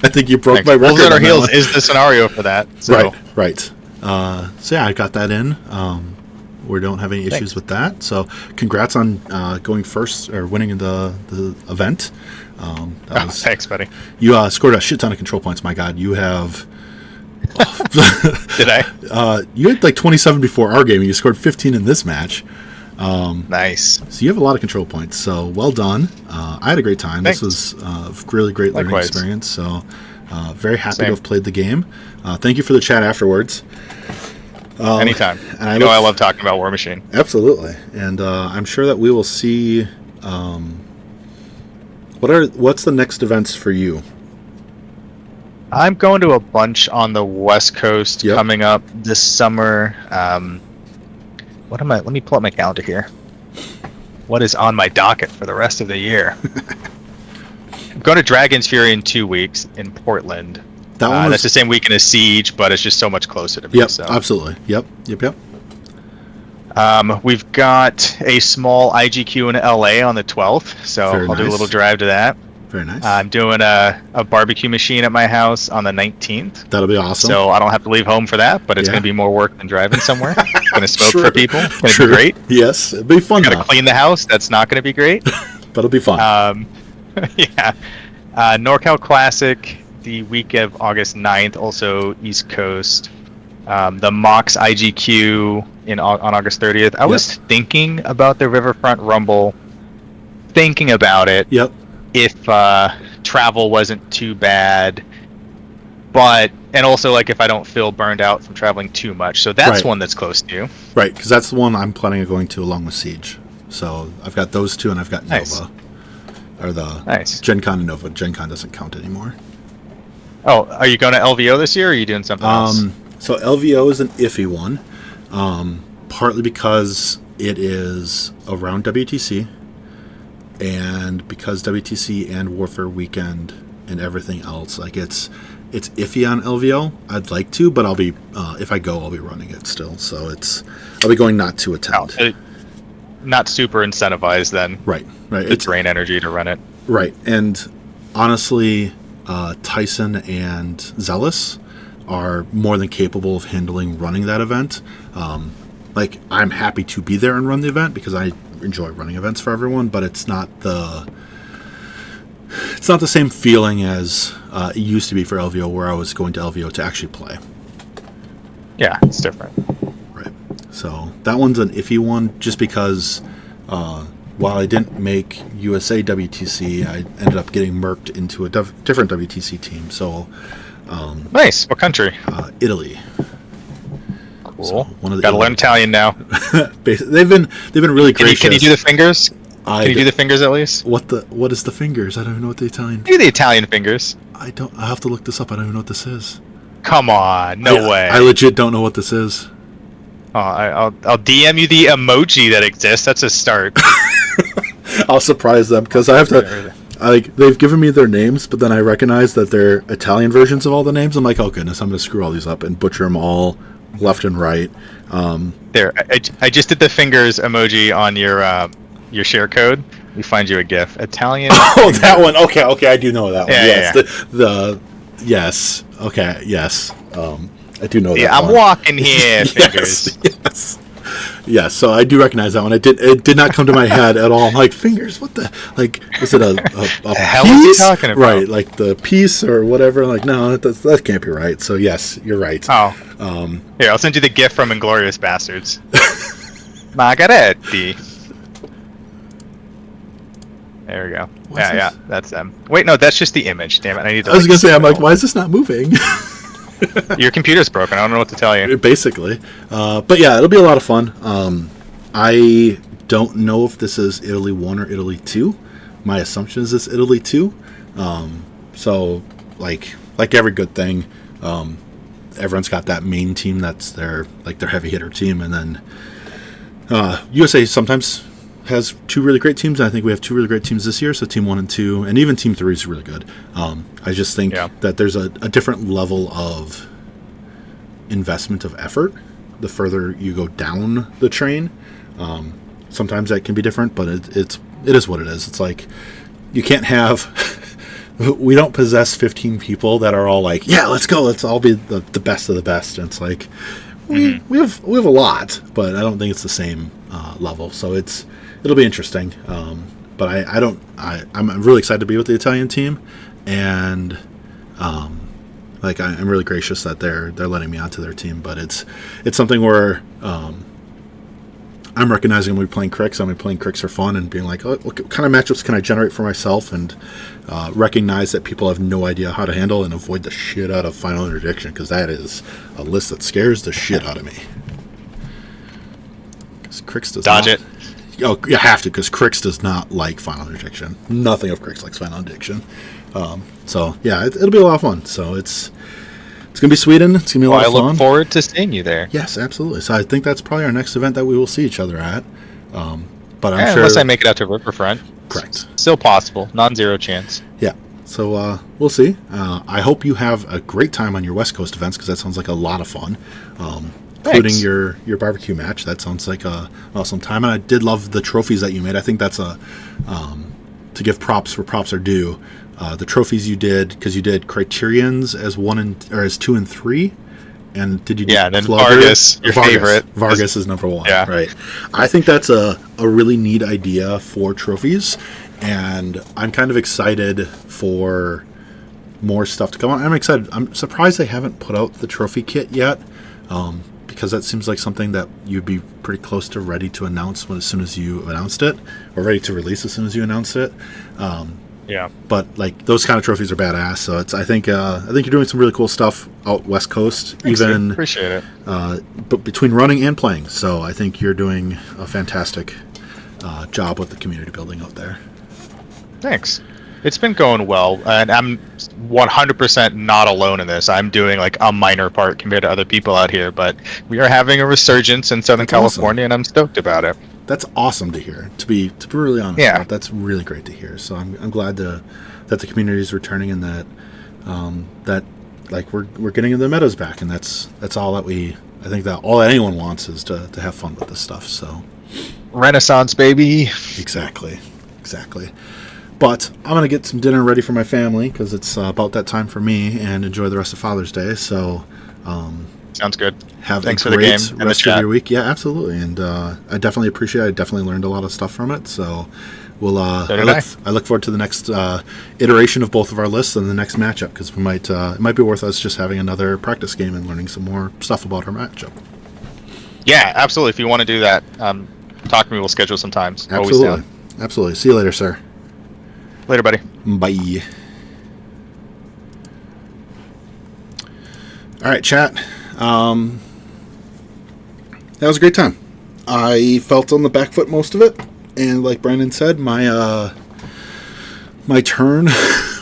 I think you broke my record. Wolves at our heels is the scenario for that. So. Right. So yeah, I got that in. We don't have any issues with that. So congrats on going first or winning the event. Thanks, buddy. You scored a shit ton of control points. My God, you have. Did I? You had like 27 before our game, and you scored 15 in this match. Nice. So you have a lot of control points. So well done. I had a great time. Thanks. This was a really great learning experience. So very happy to have played the game. Thank you for the chat afterwards. Anytime. And I love talking about War Machine. Absolutely, and I'm sure that we will see. What's the next events for you? I'm going to a bunch on the West Coast coming up this summer. Let me pull up my calendar here. What is on my docket for the rest of the year? I'm going to Dragon's Fury in 2 weeks in Portland. That's the same weekend as Siege, but it's just so much closer to me. Yep, so. absolutely. Yep. We've got a small IGQ in LA on the 12th, so I'll do a little drive to that. Very nice. I'm doing a barbecue machine at my house on the 19th. That'll be awesome. So I don't have to leave home for that, but it's going to be more work than driving somewhere. Going to smoke for people. It's going to be great. Yes, it'll be fun. Got to clean the house. That's not going to be great. But it'll be fun. Yeah. NorCal Classic the week of August 9th, also East Coast. The Mox IGQ on August 30th. I was thinking about the Riverfront Rumble. Thinking about it. Yep. If travel wasn't too bad, and also like if I don't feel burned out from traveling too much, so that's one that's close to you. Right, because that's the one I'm planning on going to along with Siege. So I've got those two, and I've got Nova, or the Gen Con and Nova. Gen Con doesn't count anymore. Oh, are you going to LVO this year, or are you doing something else? So LVO is an iffy one, partly because it is around WTC. And because WTC and Warfare Weekend and everything else, like it's iffy on LVO. I'd like to, but I'll be if I go, I'll be running it still. So I'll be going not to attend. Not super incentivized then. Right. It's drain energy to run it. Right, and honestly, Tyson and Zealous are more than capable of handling running that event. Like I'm happy to be there and run the event because I enjoy running events for everyone, but it's not the same feeling as it used to be for LVO, where I was going to LVO to actually play. Yeah, it's different. Right. So that one's an iffy one, just because while I didn't make USA WTC, I ended up getting merked into a different WTC team. So nice. What country? Italy. Cool. So got to learn Italian now. They've been really gracious. Can you do the fingers? Can you do the fingers at least? What is the fingers? I don't even know what the Italian. Do the Italian fingers. I have to look this up. I don't even know what this is. Come on, no way. I legit don't know what this is. Oh, I'll DM you the emoji that exists. That's a start. I'll surprise them because I have to. They've given me their names, but then I recognize that they're Italian versions of all the names. I'm like, oh goodness, I'm going to screw all these up and butcher them all left and right. There, I just did the fingers emoji on your share code. We find you a GIF. Italian. Oh, that one. Okay, I do know that one. Yeah, yes, yes. Okay, yes. I do know that. Yeah, I'm one. walking here. Fingers. Yes. So I do recognize that one. It did not come to my head at all. I'm like, fingers? What the? Like, was it a hell piece? Is he talking about? Right, like the piece or whatever. Like, no, that can't be right. So yes, you're right. Oh. Here, I'll send you the GIF from Inglourious Bastards. Margaretti. There we go. Yeah, that's them. Wait, no, that's just the image. Damn it, I need to. I was gonna say, I'm like, why is this not moving? Your computer's broken. I don't know what to tell you. Basically, but yeah, it'll be a lot of fun. I don't know if this is Italy 1 or Italy 2. My assumption is it's Italy 2. So, like every good thing, everyone's got that main team that's their heavy hitter team, and then USA sometimes has two really great teams. And I think we have two really great teams this year. So Team 1 and 2, and even Team 3 is really good. I just think that there's a different level of investment of effort the further you go down the train. Sometimes that can be different, but it is what it is. It's like you can't have. We don't possess 15 people that are all like, yeah, let's go, let's all be the best of the best. And it's like we have a lot, but I don't think it's the same level. So it'll be interesting. But I'm really excited to be with the Italian team, and I'm really gracious that they're letting me onto their team. But it's something where I'm recognizing I'm going to be playing Crix. I'm going to be playing Crix for fun and being like, oh, what kind of matchups can I generate for myself, and recognize that people have no idea how to handle and avoid the shit out of Final Interdiction, because that is a list that scares the shit out of me. Crix does Dodge not. it. Oh, you have to, because Crix does not like Final Addiction. Nothing of Crix likes Final Addiction. So yeah, it'll be a lot of fun. So it's gonna be Sweden. It's gonna be a lot I of fun. look forward to seeing you there. Yes, absolutely. So I think that's probably our next event that we will see each other at. But I'm Yeah, sure. unless I make it out to Riverfront. Correct. Still possible. Non-zero chance. Yeah. So we'll see. I hope you have a great time on your West Coast events, because that sounds like a lot of fun. Including Thanks. your barbecue match. That sounds like a awesome time. And I did love the trophies that you made. I think that's to give props where props are due. The trophies you did, because you did Criterions as 2 and 3. And did you do Yeah, and then Plugger? Vargas, your favorite. Vargas is number 1. Yeah. Right. I think that's a really neat idea for trophies, and I'm kind of excited for more stuff to come on. I'm excited. I'm surprised they haven't put out the trophy kit yet, because that seems like something that you'd be pretty close to ready to announce as soon as you announced it, or ready to release as soon as you announced it. Yeah. But like those kind of trophies are badass. So I think you're doing some really cool stuff out West Coast. Thanks, even dude. Appreciate it. But between running and playing. So I think you're doing a fantastic job with the community building out there. Thanks. It's been going well, and I'm 100% not alone in this. I'm doing like a minor part compared to other people out here, but we are having a resurgence in Southern That's awesome. California, and I'm stoked about it. That's awesome to hear. To be really honest, Yeah. that's really great to hear. So I'm glad that the community is returning, and that that like we're getting the meadows back, and that's all that I think that all that anyone wants is to have fun with this stuff. So Renaissance, baby. exactly. But I'm going to get some dinner ready for my family, because it's about that time for me, and enjoy the rest of Father's Day. So Sounds good. have Thanks a for the great game and the rest of chat. your week. Yeah, absolutely. And I definitely appreciate it. I definitely learned a lot of stuff from it. So we'll So did I look forward to the next iteration of both of our lists and the next matchup, because we might it might be worth us just having another practice game and learning some more stuff about our matchup. Yeah, absolutely. If you want to do that, talk to me. We'll schedule some times. Always Absolutely. down. Absolutely. See you later, sir. Later, buddy. Bye. All right, chat. That was a great time. I felt on the back foot most of it, and like Brandon said, my turn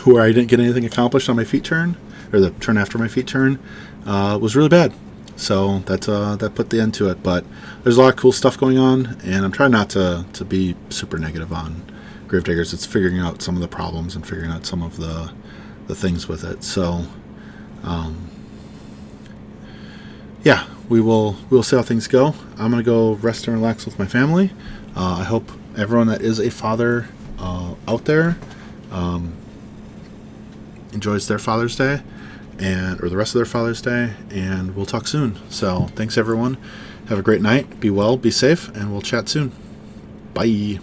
where I didn't get anything accomplished on my feet turn, or the turn after my feet turn, was really bad. So that put the end to it. But there's a lot of cool stuff going on, and I'm trying not to be super negative on Gravediggers. It's figuring out some of the problems and figuring out some of the things with it. So yeah, we'll see how things go. I'm gonna go rest and relax with my family. I hope everyone that is a father out there enjoys their Father's Day, or the rest of their Father's Day, and we'll talk soon. So thanks everyone. Have a great night. Be well, be safe, and we'll chat soon. Bye.